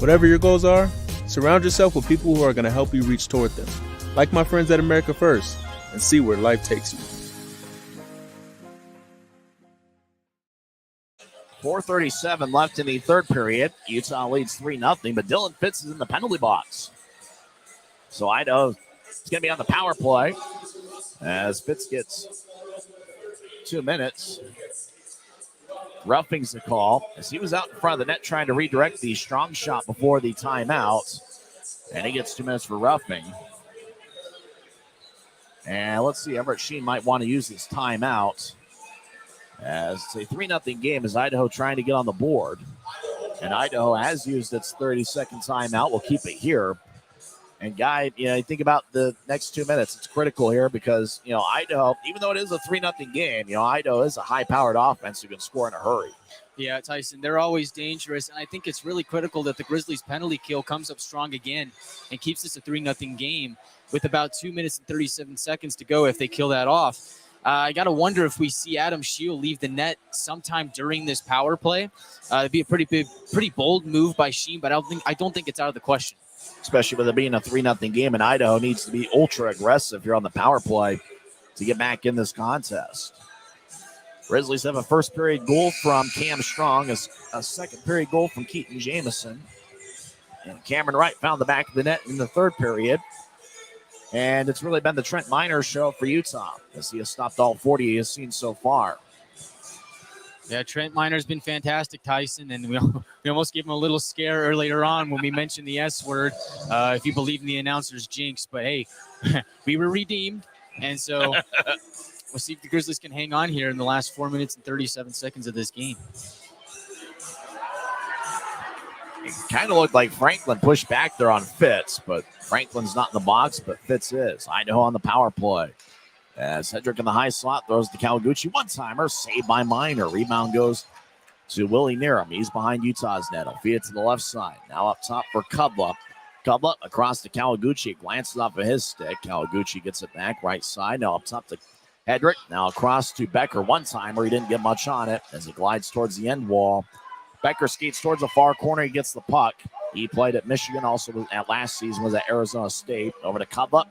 Whatever your goals are, surround yourself with people who are going to help you reach toward them. Like my friends at America First, and see where life takes you.
4:37 left in the third period. Utah leads 3-0, but Dylan Fitz is in the penalty box. So Idaho is going to be on the power play as Fitz gets 2 minutes. Roughing's the call as he was out in front of the net trying to redirect the Strong shot before the timeout. And he gets 2 minutes for roughing. And let's see, Everett Sheen might want to use his timeout. As it's a 3-0 game as Idaho trying to get on the board. And Idaho has used its 30-second timeout. We'll keep it here. And Guy, you think about the next 2 minutes. It's critical here because, Idaho, even though it is a 3-0 game, Idaho is a high-powered offense who can score in a hurry.
Yeah, Tyson, they're always dangerous, and I think it's really critical that the Grizzlies' penalty kill comes up strong again and keeps this a 3-0 game with about 2 minutes and 37 seconds to go if they kill that off. I got to wonder if we see Adam Shield leave the net sometime during this power play. It'd be a pretty bold move by Sheen, but I don't think it's out of the question.
Especially with it being a 3-0 game, and Idaho needs to be ultra aggressive here on the power play to get back in this contest. Grizzlies have a first period goal from Cam Strong, a second period goal from Keaton Jamison. And Cameron Wright found the back of the net in the third period. And it's really been the Trent Miner show for Utah, as he has stopped all 40 he has seen so far.
Yeah, Trent Miner's been fantastic, Tyson, and we almost gave him a little scare earlier on when we mentioned the S word, if you believe in the announcer's jinx. But, hey, we were redeemed, and so we'll see if the Grizzlies can hang on here in the last 4 minutes and 37 seconds of this game.
It kind of looked like Franklin pushed back there on Fitz, but Franklin's not in the box, but Fitz is. Idaho on the power play. As Hedrick in the high slot throws to Kawaguchi. One-timer, saved by Miner. Rebound goes to Willie Nerum. He's behind Utah's net. He'll feed it to the left side. Now up top for Kubla. Kubla across to Kawaguchi. Glances off of his stick. Kawaguchi gets it back right side. Now up top to Hedrick. Now across to Becker. One-timer. He didn't get much on it as he glides towards the end wall. Becker skates towards the far corner. He gets the puck. He played at Michigan. Also at last season was at Arizona State. Over to Kubla.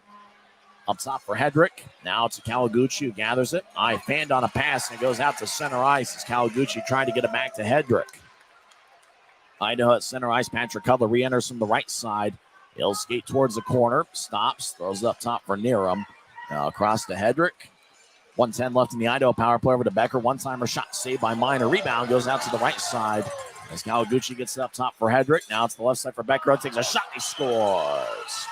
Up top for Hedrick. Now to Kawaguchi, who gathers it. Fanned on a pass, and it goes out to center ice as Kawaguchi trying to get it back to Hedrick. Idaho at center ice. Patrick Cutler re-enters from the right side. He'll skate towards the corner. Stops. Throws it up top for Nerum. Now across to Hedrick. 1:10 left in the Idaho power play. Over to Becker. One-timer shot saved by Miner. Rebound goes out to the right side as Kawaguchi gets it up top for Hedrick. Now it's the left side for Becker. Takes a shot. He scores.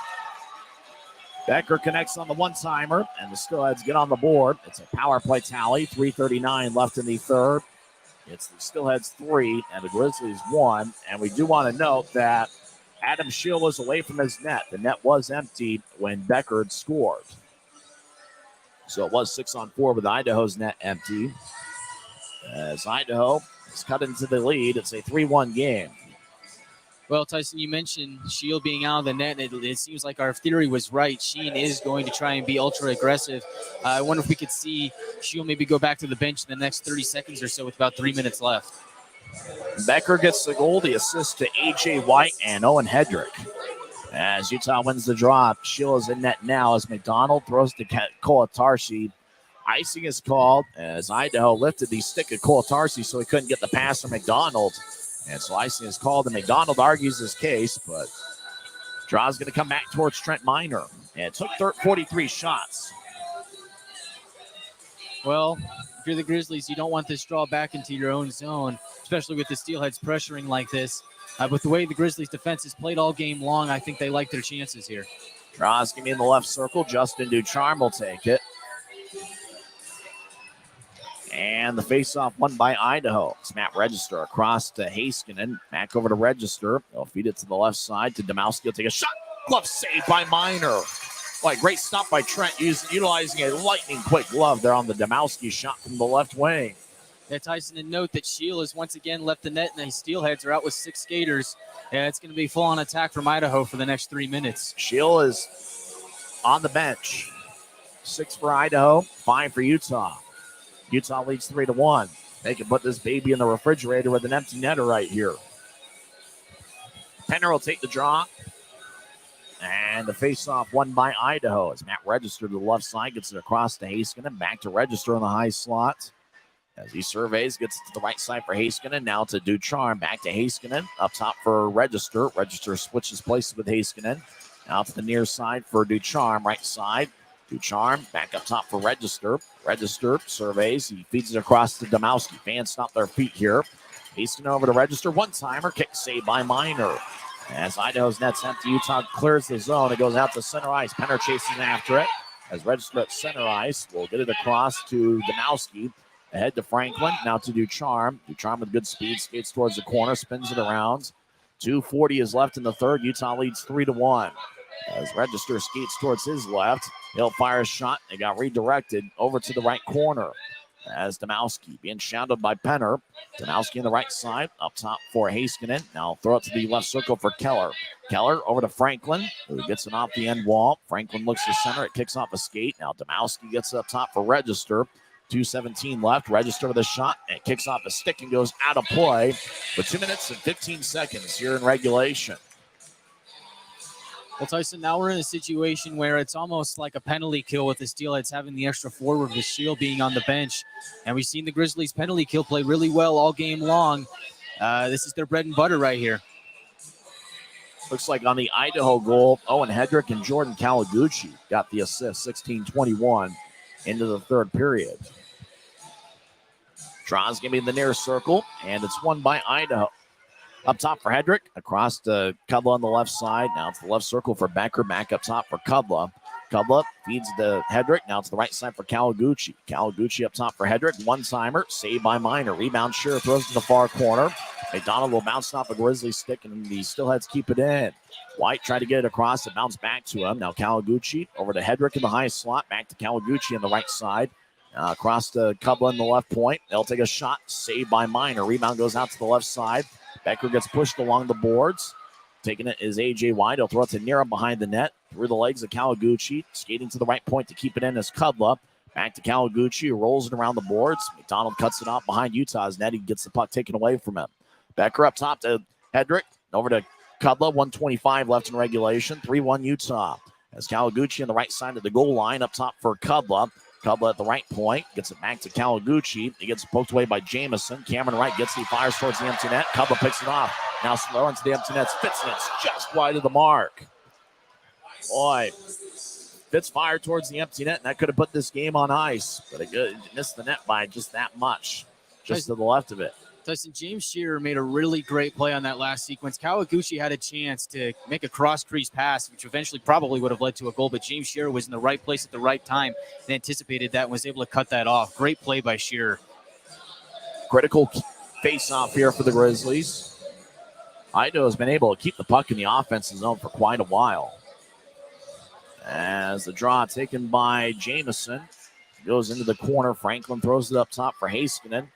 Becker connects on the one-timer, and the Steelheads get on the board. It's a power play tally, 3:39 left in the third. It's the Steelheads 3 and the Grizzlies 1. And we do want to note that Adam Shield was away from his net. The net was empty when Becker had scored. So it was 6-on-4 with Idaho's net empty. As Idaho is cut into the lead, it's a 3-1 game.
Well, Tyson, you mentioned Shield being out of the net, and it seems like our theory was right. Sheen is going to try and be ultra aggressive. I wonder if we could see Shield maybe go back to the bench in the next 30 seconds or so with about 3 minutes left.
Becker gets the goal, the assist to A.J. White and Owen Hedrick. As Utah wins the draw, Shield is in net now as McDonald throws to Kolatarsi. Icing is called as Idaho lifted the stick of Kolatarsi so he couldn't get the pass from McDonald. And so icing is called, and McDonald argues his case, but draw's going to come back towards Trent Miner. And it took 43 shots.
Well, if you're the Grizzlies, you don't want this draw back into your own zone, especially with the Steelheads pressuring like this. With the way the Grizzlies defense has played all game long, I think they like their chances here.
Draw's going to be in the left circle. Justin Ducharme will take it. And the faceoff won by Idaho. It's Matt Register across to Heiskanen. Back over to Register. They'll feed it to the left side to Domowski. He'll take a shot. Glove saved by Miner. Boy, great stop by Trent, utilizing a lightning-quick glove there on the Domowski shot from the left wing.
Yeah, Tyson, and note that Shield has once again left the net, and the Steelheads are out with 6 skaters. Yeah, it's going to be full-on attack from Idaho for the next 3 minutes.
Shield is on the bench. 6 for Idaho, 5 for Utah. Utah leads 3-1. They can put this baby in the refrigerator with an empty netter right here. Penner will take the draw. And the faceoff won by Idaho as Matt Register to the left side, gets it across to Heiskanen, back to Register in the high slot. As he surveys, gets it to the right side for Heiskanen, now to Ducharme, back to Heiskanen, up top for Register. Register switches places with Heiskanen. Now to the near side for Ducharme, right side. Ducharme back up top for Register. Register surveys. He feeds it across to Domowski. Fans stop their feet here. Heiskanen over to Register. One-timer. Kick saved by Miner. As Idaho's net's empty, Utah clears the zone. It goes out to center ice. Penner chasing after it. As Register at center ice, we'll get it across to Domowski. Ahead to Franklin. Now to Ducharme. Ducharme with good speed. Skates towards the corner. Spins it around. 2:40 is left in the third. Utah leads 3-1. As Register skates towards his left, he'll fire a shot. It got redirected over to the right corner. As Domowski being shadowed by Penner. Domowski on the right side, up top for Heiskanen. Now throw it to the left circle for Keller. Keller over to Franklin, who gets it off the end wall. Franklin looks to center. It kicks off a skate. Now Domowski gets up top for Register. 2:17 left. Register with a shot. And it kicks off a stick and goes out of play with 2 minutes and 15 seconds here in regulation.
Well, Tyson, now we're in a situation where it's almost like a penalty kill with the Steelheads having the extra forward with Shield being on the bench. And we've seen the Grizzlies penalty kill play really well all game long. This is their bread and butter right here.
Looks like on the Idaho goal, Owen Hedrick and Jordan Kawaguchi got the assist, 16-21 into the third period. Draws going to be in the near circle, and it's won by Idaho. Up top for Hedrick, across to Kudla on the left side. Now it's the left circle for Becker, back up top for Kudla. Kudla feeds to Hedrick. Now it's the right side for Kawaguchi. Kawaguchi up top for Hedrick. One-timer, saved by Minor. Rebound, Shearer throws to the far corner. McDonald will bounce off a Grizzly stick, and the Steelheads keep it in. White tried to get it across. It bounced back to him. Now Kawaguchi over to Hedrick in the high slot. Back to Kawaguchi on the right side. Across to Kudla in the left point. They'll take a shot. Saved by Minor. Rebound goes out to the left side. Becker gets pushed along the boards. Taking it is A.J. White. He'll throw it to Nira behind the net. Through the legs of Kawaguchi. Skating to the right point to keep it in is Kudla. Back to Kawaguchi, who rolls it around the boards. McDonald cuts it off behind Utah's net. He gets the puck taken away from him. Becker up top to Hedrick. Over to Kudla. 1:25 left in regulation. 3-1 Utah. As Kawaguchi on the right side of the goal line. Up top for Kudla. Kudla at the right point. Gets it back to Kawaguchi. He gets poked away by Jamison. Cameron Wright gets the fires towards the empty net. Kudla picks it off. Now slow into the empty net. Fitz, and it's just wide of the mark. Boy, Fitz fired towards the empty net, and that could have put this game on ice. But it missed the net by just that much. Just to the left of it.
Tyson, James Shearer made a really great play on that last sequence. Kawaguchi had a chance to make a cross-crease pass, which eventually probably would have led to a goal, but James Shearer was in the right place at the right time and anticipated that and was able to cut that off. Great play by Shearer.
Critical face-off here for the Grizzlies. Idaho has been able to keep the puck in the offensive zone for quite a while. As the draw taken by Jamison goes into the corner, Franklin throws it up top for Heiskanen.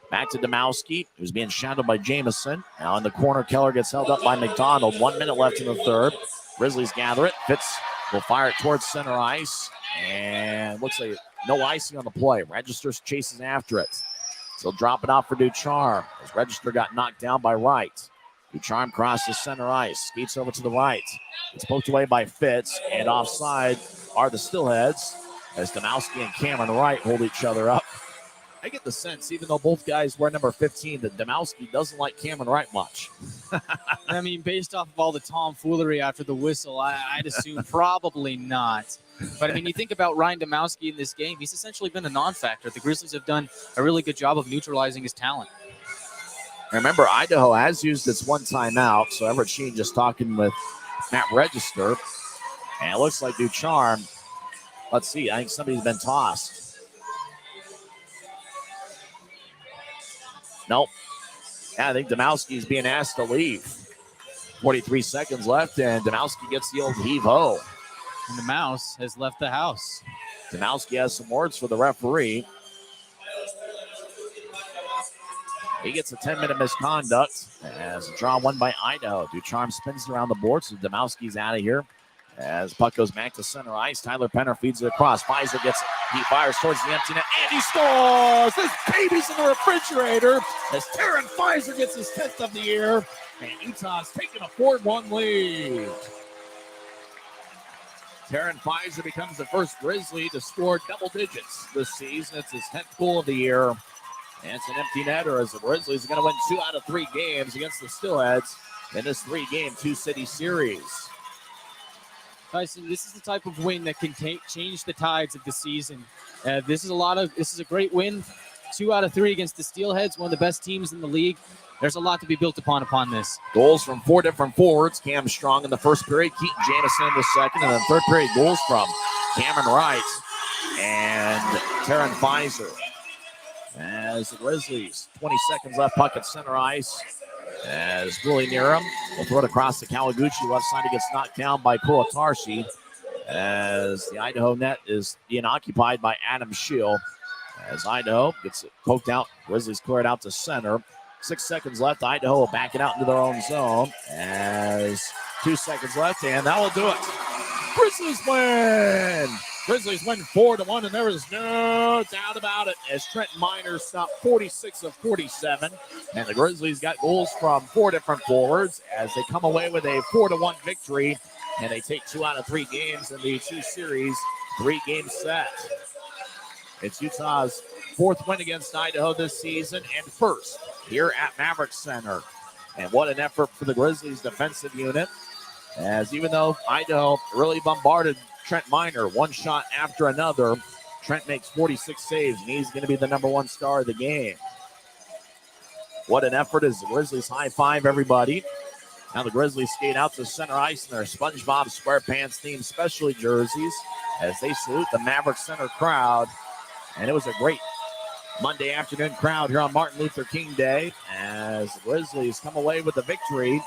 Back to Domowski, who's being shadowed by Jamison. Now in the corner, Keller gets held up by McDonald. 1 minute left in the third. Grizzlies gather it. Fitz will fire it towards center ice. And looks like no icing on the play. Register chases after it. So drop it off for Ducharme. As Register got knocked down by Wright. Ducharme crosses center ice. Skates over to the right. It's poked away by Fitz. And offside are the Steelheads. As Domowski and Cameron Wright hold each other up. I get the sense, even though both guys wear number 15, that Domowski doesn't like Cameron Wright much.
I mean, based off of all the tomfoolery after the whistle, I'd assume probably not. But, I mean, you think about Ryan Domowski in this game, he's essentially been a non-factor. The Grizzlies have done a really good job of neutralizing his talent.
Remember, Idaho has used its one timeout, so Everett Sheen just talking with Matt Register. And it looks like Ducharme, let's see, I think somebody's been tossed. Nope. Yeah, I think Domowski's being asked to leave. 43 seconds left, and Domowski gets the old heave-ho.
And the mouse has left the house.
Domowski has some words for the referee. He gets a 10-minute misconduct as a draw won by Idaho. Ducharme spins around the board, so Domowski's out of here. As puck goes back to center ice, Tyler Penner feeds it across. Pfizer gets it. He fires towards the empty net, and he scores! This baby's in the refrigerator as Taryn Pfizer gets his 10th of the year, and Utah's taking a 4-1 lead. Taryn Pfizer becomes the first Grizzly to score double digits this season. It's his 10th goal of the year, and it's an empty netter as the Grizzlies are going to win 2 out of 3 games against the Steelheads in this 3-game, 2-city series.
Tyson, this is the type of win that can change the tides of the season. This is a great win. 2 out of 3 against the Steelheads, one of the best teams in the league. There's a lot to be built upon this.
Goals from 4 different forwards. Cam Strong in the first period, Keaton Jamison in the second, and then third period goals from Cameron Wright and Taryn Pfizer. As the Grizzlies, 20 seconds left, puck at center ice. as Willie near him will throw it across the Kawaguchi left side. He gets knocked down by Kuatarshi as the Idaho net is being occupied by Adam Scheel. As Idaho gets it poked out, Grizzlies clear it out to center. 6 seconds left. Idaho will back it out into their own zone as 2 seconds left, and that will do it. Grizzlies win! Grizzlies win 4-1, and there is no doubt about it as Trent Miner stopped 46 of 47. And the Grizzlies got goals from 4 different forwards as they come away with a 4-1 victory, and they take 2 out of 3 games in the 2 series, 3-game set. It's Utah's 4th win against Idaho this season and first here at Maverick Center. And what an effort for the Grizzlies defensive unit, as even though Idaho really bombarded Trent Miner one shot after another, Trent makes 46 saves, and he's going to be the number 1 star of the game. What an effort as the Grizzlies high five everybody. Now the Grizzlies skate out to center ice in their SpongeBob SquarePants themed specialty jerseys as they salute the Maverick Center crowd. And it was a great Monday afternoon crowd here on Martin Luther King Day as the Grizzlies come away with the victory.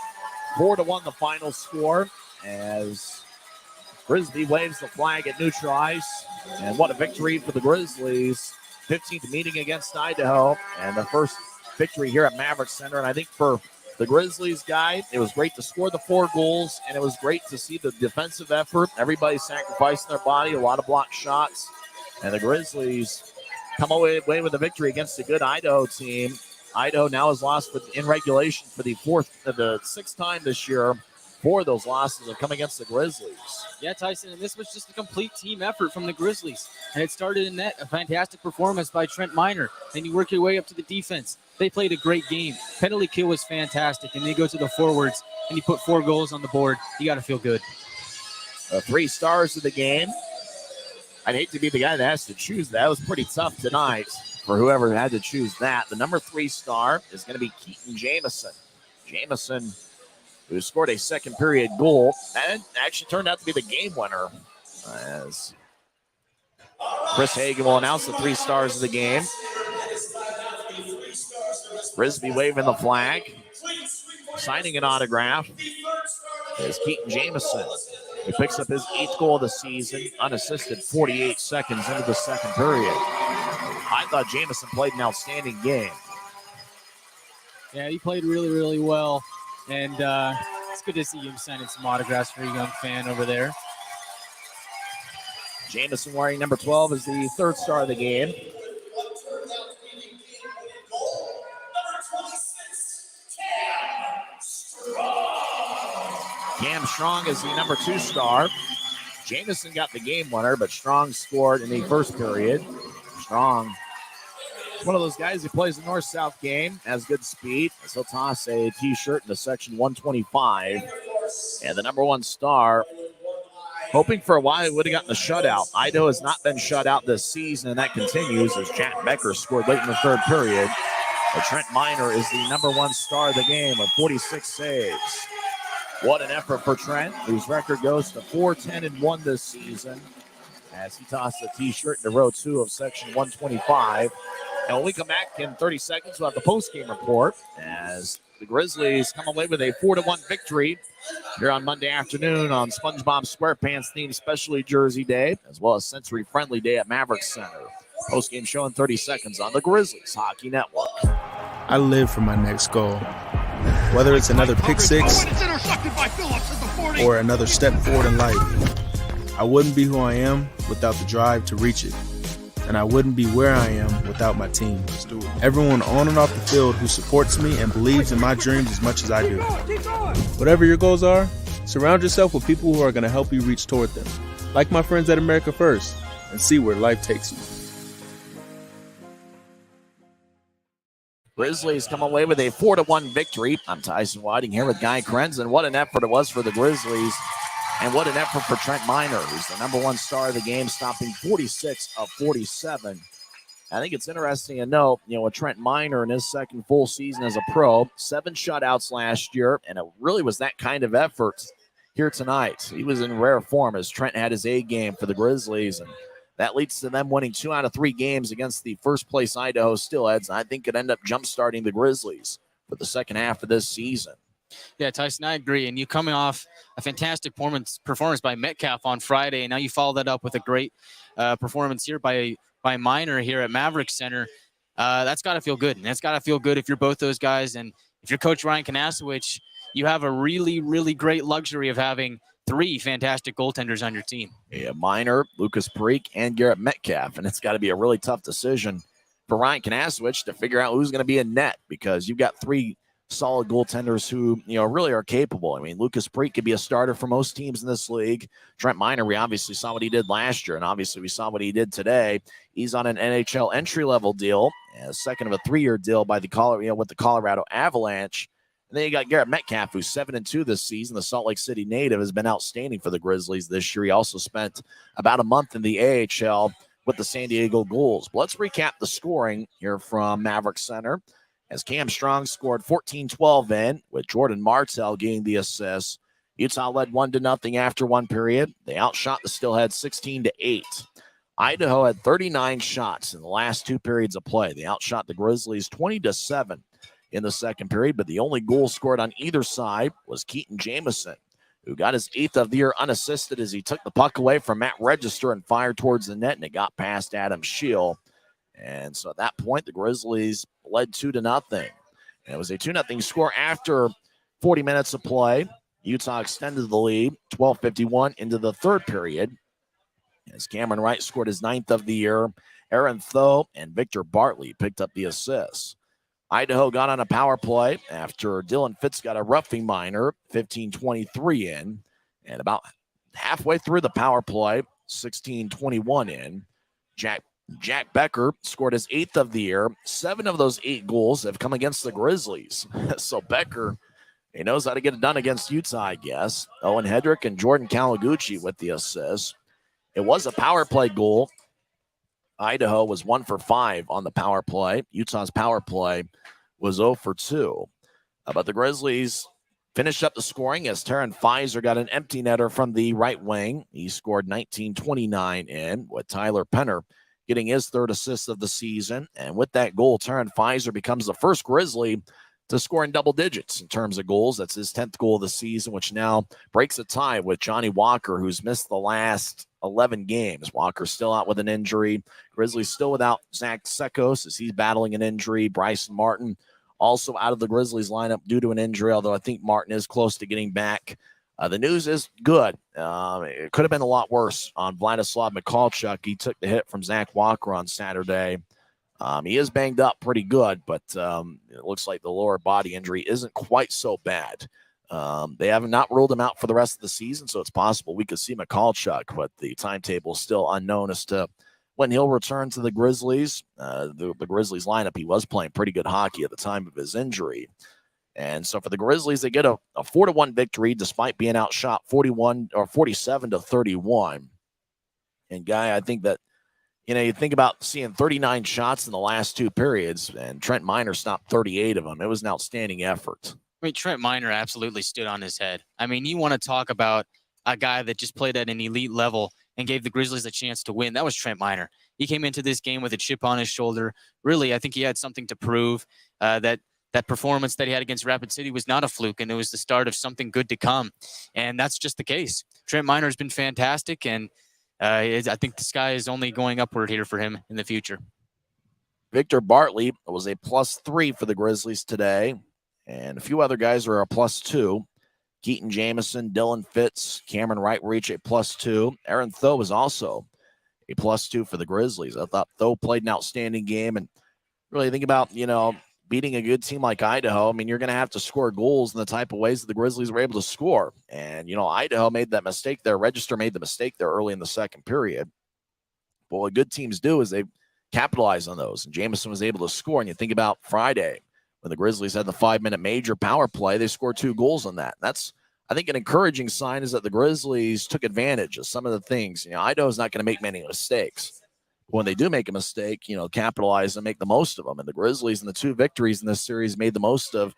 4-1 the final score as Frisbee waves the flag at neutral ice. And what a victory for the Grizzlies. 15th meeting against Idaho and the first victory here at Maverick Center. And I think for the Grizzlies guy, it was great to score the 4 goals, and it was great to see the defensive effort. Everybody sacrificing their body, a lot of blocked shots. And the Grizzlies come away with a victory against a good Idaho team. Idaho now has lost in regulation for the 6th time this year. 4 of those losses have come against the Grizzlies.
Yeah, Tyson, and this was just a complete team effort from the Grizzlies. And it started in net, a fantastic performance by Trent Miner. Then you work your way up to the defense. They played a great game. Penalty kill was fantastic. And they go to the forwards, and you put 4 goals on the board. You got to feel good.
3 stars of the game. I'd hate to be the guy that has to choose that. It was pretty tough tonight for whoever had to choose that. The number 3 star is going to be Keaton Jamison. Jamison, who scored a second period goal, and actually turned out to be the game winner. As Chris Hagan will announce the 3 stars of the game. Frisbee waving the flag, signing an autograph is Keaton Jamison. He picks up his 8th goal of the season, unassisted 48 seconds into the second period. I thought Jamison played an outstanding game.
Yeah, he played really, really well. And it's good to see him signing some autographs for a young fan over there.
Jamison wearing number 12 is the 3rd star of the game. Cam Strong is the number 2 star. Jamison got the game winner, but Strong scored in the first period. Strong, one of those guys who plays the north-south game, has good speed. So he'll toss a T-shirt into section 125. And the number 1 star, hoping for a while he would have gotten the shutout. Idaho has not been shut out this season, and that continues as Jack Becker scored late in the 3rd period. But Trent Miner is the number 1 star of the game with 46 saves. What an effort for Trent, whose record goes to 4-10-1 this season as he tossed a T-shirt into row 2 of section 125. And when we come back in 30 seconds, we'll have the post-game report as the Grizzlies come away with a 4-1 victory here on Monday afternoon on SpongeBob SquarePants themed specialty jersey day, as well as sensory friendly day at Maverick Center. Post-game show in 30 seconds on the Grizzlies Hockey Network.
I live for my next goal. Whether it's another pick 6 or another step forward in life, I wouldn't be who I am without the drive to reach it. And I wouldn't be where I am without my team. Everyone on and off the field who supports me and believes in my dreams as much as I do. Whatever your goals are, surround yourself with people who are going to help you reach toward them. Like my friends at America First, and see where life takes you.
Grizzlies come away with a 4-1 victory. I'm Tyson Whiting here with Guy Krenz, what an effort it was for the Grizzlies. And what an effort for Trent Miner, who's the number 1 star of the game, stopping 46 of 47. I think it's interesting to note, with Trent Miner in his second full season as a pro, 7 shutouts last year, and it really was that kind of effort here tonight. He was in rare form as Trent had his A game for the Grizzlies, and that leads to them winning 2 out of 3 games against the first-place Idaho Steelheads. I think could end up jump-starting the Grizzlies for for the second half of this season.
Yeah, Tyson, I agree. And you coming off a fantastic performance by Metcalf on Friday, and now you follow that up with a great performance here by Minor here at Maverick Center. That's got to feel good. And that's got to feel good if you're both those guys. And if you're Coach Ryan Kanasowicz, you have a really, really great luxury of having 3 fantastic goaltenders on your team.
Yeah, Minor, Lucas Preek, and Garrett Metcalf. And it's got to be a really tough decision for Ryan Kanasowicz to figure out who's going to be in net, because you've got 3 solid goaltenders who, really are capable. I mean, Lucas Preek could be a starter for most teams in this league. Trent Minor, we obviously saw what he did last year, and obviously we saw what he did today. He's on an NHL entry-level deal, a second of a 3-year deal by the with the Colorado Avalanche. And then you got Garrett Metcalf, who's 7-2 this season. The Salt Lake City native has been outstanding for the Grizzlies this year. He also spent about a month in the AHL with the San Diego Ghouls. But let's recap the scoring here from Maverick Center, as Cam Strong scored 14-12 in, with Jordan Martell getting the assist. Utah led 1-0 after one period. They outshot the Steelheads 16-8. Idaho had 39 shots in the last 2 periods of play. They outshot the Grizzlies 20-7 in the second period, but the only goal scored on either side was Keaton Jamison, who got his 8th of the year unassisted as he took the puck away from Matt Register and fired towards the net, and it got past Adam Scheel. And so at that point, the Grizzlies led 2-0. And it was a 2-0 score after 40 minutes of play. Utah extended the lead, 12:51 into the third period, as Cameron Wright scored his 9th of the year. Aaron Tho and Victor Bartley picked up the assists. Idaho got on a power play after Dylan Fitz got a roughing Minor, 15:23 in. And about halfway through the power play, 16:21 in, Jack Becker scored his 8th of the year. 7 of those 8 goals have come against the Grizzlies. So Becker, he knows how to get it done against Utah, I guess. Owen Hedrick and Jordan Kawaguchi with the assists. It was a power play goal. Idaho was 1 for 5 on the power play. Utah's power play was 0 for 2. But the Grizzlies finished up the scoring as Taryn Fizer got an empty netter from the right wing. He scored 19:29 in, with Tyler Penner getting his 3rd assist of the season. And with that goal, Taryn Fizer becomes the first Grizzly to score in double digits in terms of goals. That's his 10th goal of the season, which now breaks a tie with Johnny Walker, who's missed the last 11 games. Walker's still out with an injury. Grizzlies still without Zach Sekos as he's battling an injury. Bryson Martin also out of the Grizzlies lineup due to an injury, although I think Martin is close to getting back. The news is good. It could have been a lot worse on Vladislav Mikulchuk. He took the hit from Zach Walker on Saturday. He is banged up pretty good, but it looks like the lower body injury isn't quite so bad. They have not ruled him out for the rest of the season, so it's possible we could see Mikulchuk, but the timetable is still unknown as to when he'll return to the Grizzlies. The Grizzlies lineup, he was playing pretty good hockey at the time of his injury. And so for the Grizzlies, they get a 4-1 victory despite being outshot 47-31. And Guy, I think that, you think about seeing 39 shots in the last 2 periods, and Trent Minor stopped 38 of them. It was an outstanding effort.
I mean, Trent Minor absolutely stood on his head. I mean, you want to talk about a guy that just played at an elite level and gave the Grizzlies a chance to win. That was Trent Minor. He came into this game with a chip on his shoulder. Really, I think he had something to prove. That performance that he had against Rapid City was not a fluke, and it was the start of something good to come. And that's just the case. Trent Minor has been fantastic, and I think the sky is only going upward here for him in the future.
Victor Bartley was a +3 for the Grizzlies today, and a few other guys are a +2. Keaton Jamison, Dylan Fitz, Cameron Wright were each a +2. Aaron Tho was also a +2 for the Grizzlies. I thought Tho played an outstanding game, and really think about, beating a good team like Idaho. I mean, you're going to have to score goals in the type of ways that the Grizzlies were able to score. And, Idaho made that mistake there. Register made the mistake there early in the second period. But what good teams do is they capitalize on those. And Jamison was able to score. And you think about Friday when the Grizzlies had the 5-minute major power play, they scored 2 goals on that. That's, I think, an encouraging sign is that the Grizzlies took advantage of some of the things. Idaho's not going to make many mistakes. When they do make a mistake, capitalize and make the most of them. And the Grizzlies in the 2 victories in this series made the most of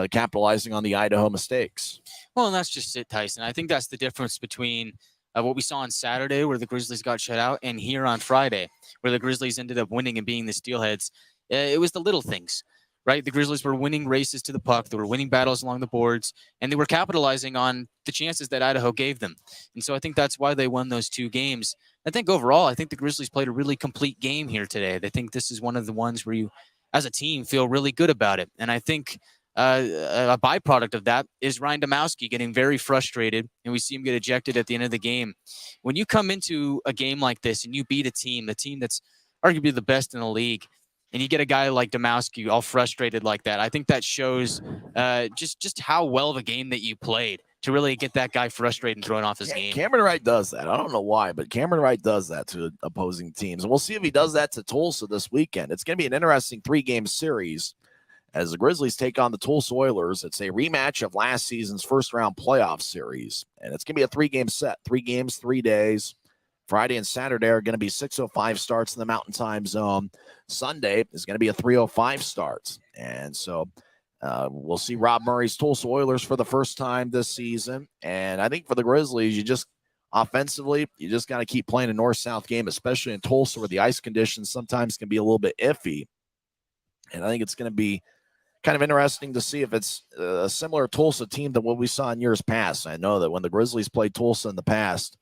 capitalizing on the Idaho mistakes.
Well, and that's just it, Tyson. I think that's the difference between what we saw on Saturday, where the Grizzlies got shut out, and here on Friday, where the Grizzlies ended up winning and being the Steelheads. It was the little things, right? The Grizzlies were winning races to the puck. They were winning battles along the boards, and they were capitalizing on the chances that Idaho gave them. And so I think that's why they won those 2 games. I think overall, I think the Grizzlies played a really complete game here today. I think this is one of the ones where you, as a team, feel really good about it. And I think a byproduct of that is Ryan Domowski getting very frustrated, and we see him get ejected at the end of the game. When you come into a game like this and you beat a team that's arguably the best in the league, and you get a guy like Domowski all frustrated like that, I think that shows just how well of a game that you played to really get that guy frustrated and throwing off his game.
Cameron Wright does that. I don't know why, but Cameron Wright does that to opposing teams. And we'll see if he does that to Tulsa this weekend. It's going to be an interesting 3-game series as the Grizzlies take on the Tulsa Oilers. It's a rematch of last season's first-round playoff series, and it's going to be a 3-game set, 3 games, 3 days. Friday and Saturday are going to be 6:05 starts in the Mountain Time Zone. Sunday is going to be a 3:05 start. And so we'll see Rob Murray's Tulsa Oilers for the first time this season. And I think for the Grizzlies, you just offensively, you just got to keep playing a north-south game, especially in Tulsa where the ice conditions sometimes can be a little bit iffy. And I think it's going to be kind of interesting to see if it's a similar Tulsa team than what we saw in years past. I know that when the Grizzlies played Tulsa in the past,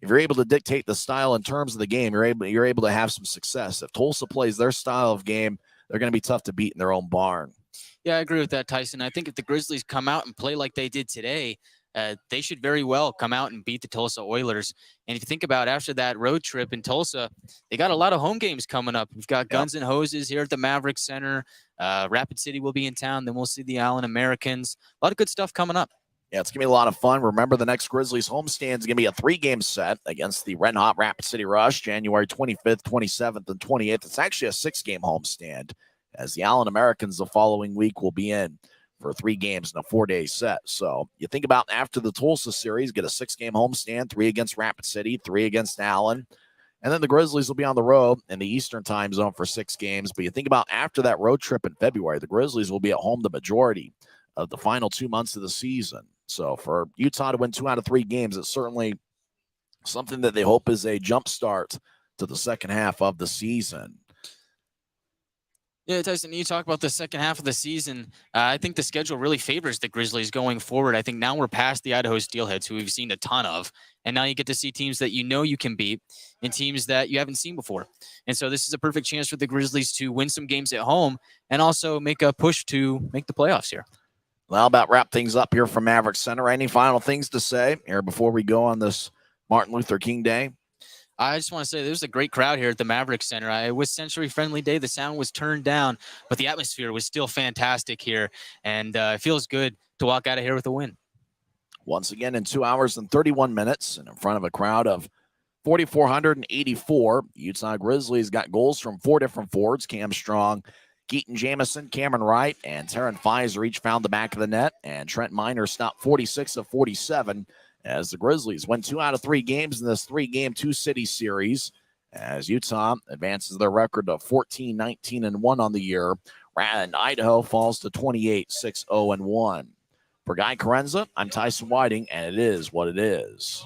if you're able to dictate the style in terms of the game, you're able to have some success. If Tulsa plays their style of game, they're going to be tough to beat in their own barn.
Yeah, I agree with that, Tyson. I think if the Grizzlies come out and play like they did today, they should very well come out and beat the Tulsa Oilers. And if you think about after that road trip in Tulsa, they got a lot of home games coming up. We've got Guns and Hoses here at the Maverick Center. Rapid City will be in town. Then we'll see the Allen Americans. A lot of good stuff coming up.
Yeah, it's going to be a lot of fun. Remember, the next Grizzlies homestand is going to be a 3-game set against the Red Hot Rapid City Rush, January 25th, 27th, and 28th. It's actually a 6-game homestand, as the Allen Americans the following week will be in for 3 games in a 4-day set. So you think about after the Tulsa series, get a 6-game homestand, 3 against Rapid City, 3 against Allen. And then the Grizzlies will be on the road in the Eastern Time Zone for 6 games. But you think about after that road trip in February, the Grizzlies will be at home the majority of the final 2 months of the season. So for Utah to win 2 out of 3 games, it's certainly something that they hope is a jump start to the second half of the season.
Yeah, Tyson, you talk about the second half of the season. I think the schedule really favors the Grizzlies going forward. I think now we're past the Idaho Steelheads, who we've seen a ton of. And now you get to see teams that you know you can beat and teams that you haven't seen before. And so this is a perfect chance for the Grizzlies to win some games at home and also make a push to make the playoffs here.
Well, how about wrap things up here from Maverick Center? Any final things to say here before we go on this Martin Luther King Day?
I just want to say there's a great crowd here at the Maverick Center. It was Century Friendly Day. The sound was turned down, but the atmosphere was still fantastic here. And it feels good to walk out of here with a win.
Once again, in 2 hours and 31 minutes and in front of a crowd of 4,484, Utah Grizzlies got goals from 4 different forwards: Cam Strong, Keaton Jamison, Cameron Wright, and Taryn Fizer each found the back of the net, and Trent Miner stopped 46 of 47 as the Grizzlies win 2 out of 3 games in this 3-game 2-city series as Utah advances their record to 14, 19, and 1 on the year, and Idaho falls to 28, 6, 0, and 1. For Guy Carenza, I'm Tyson Whiting, and it is what it is.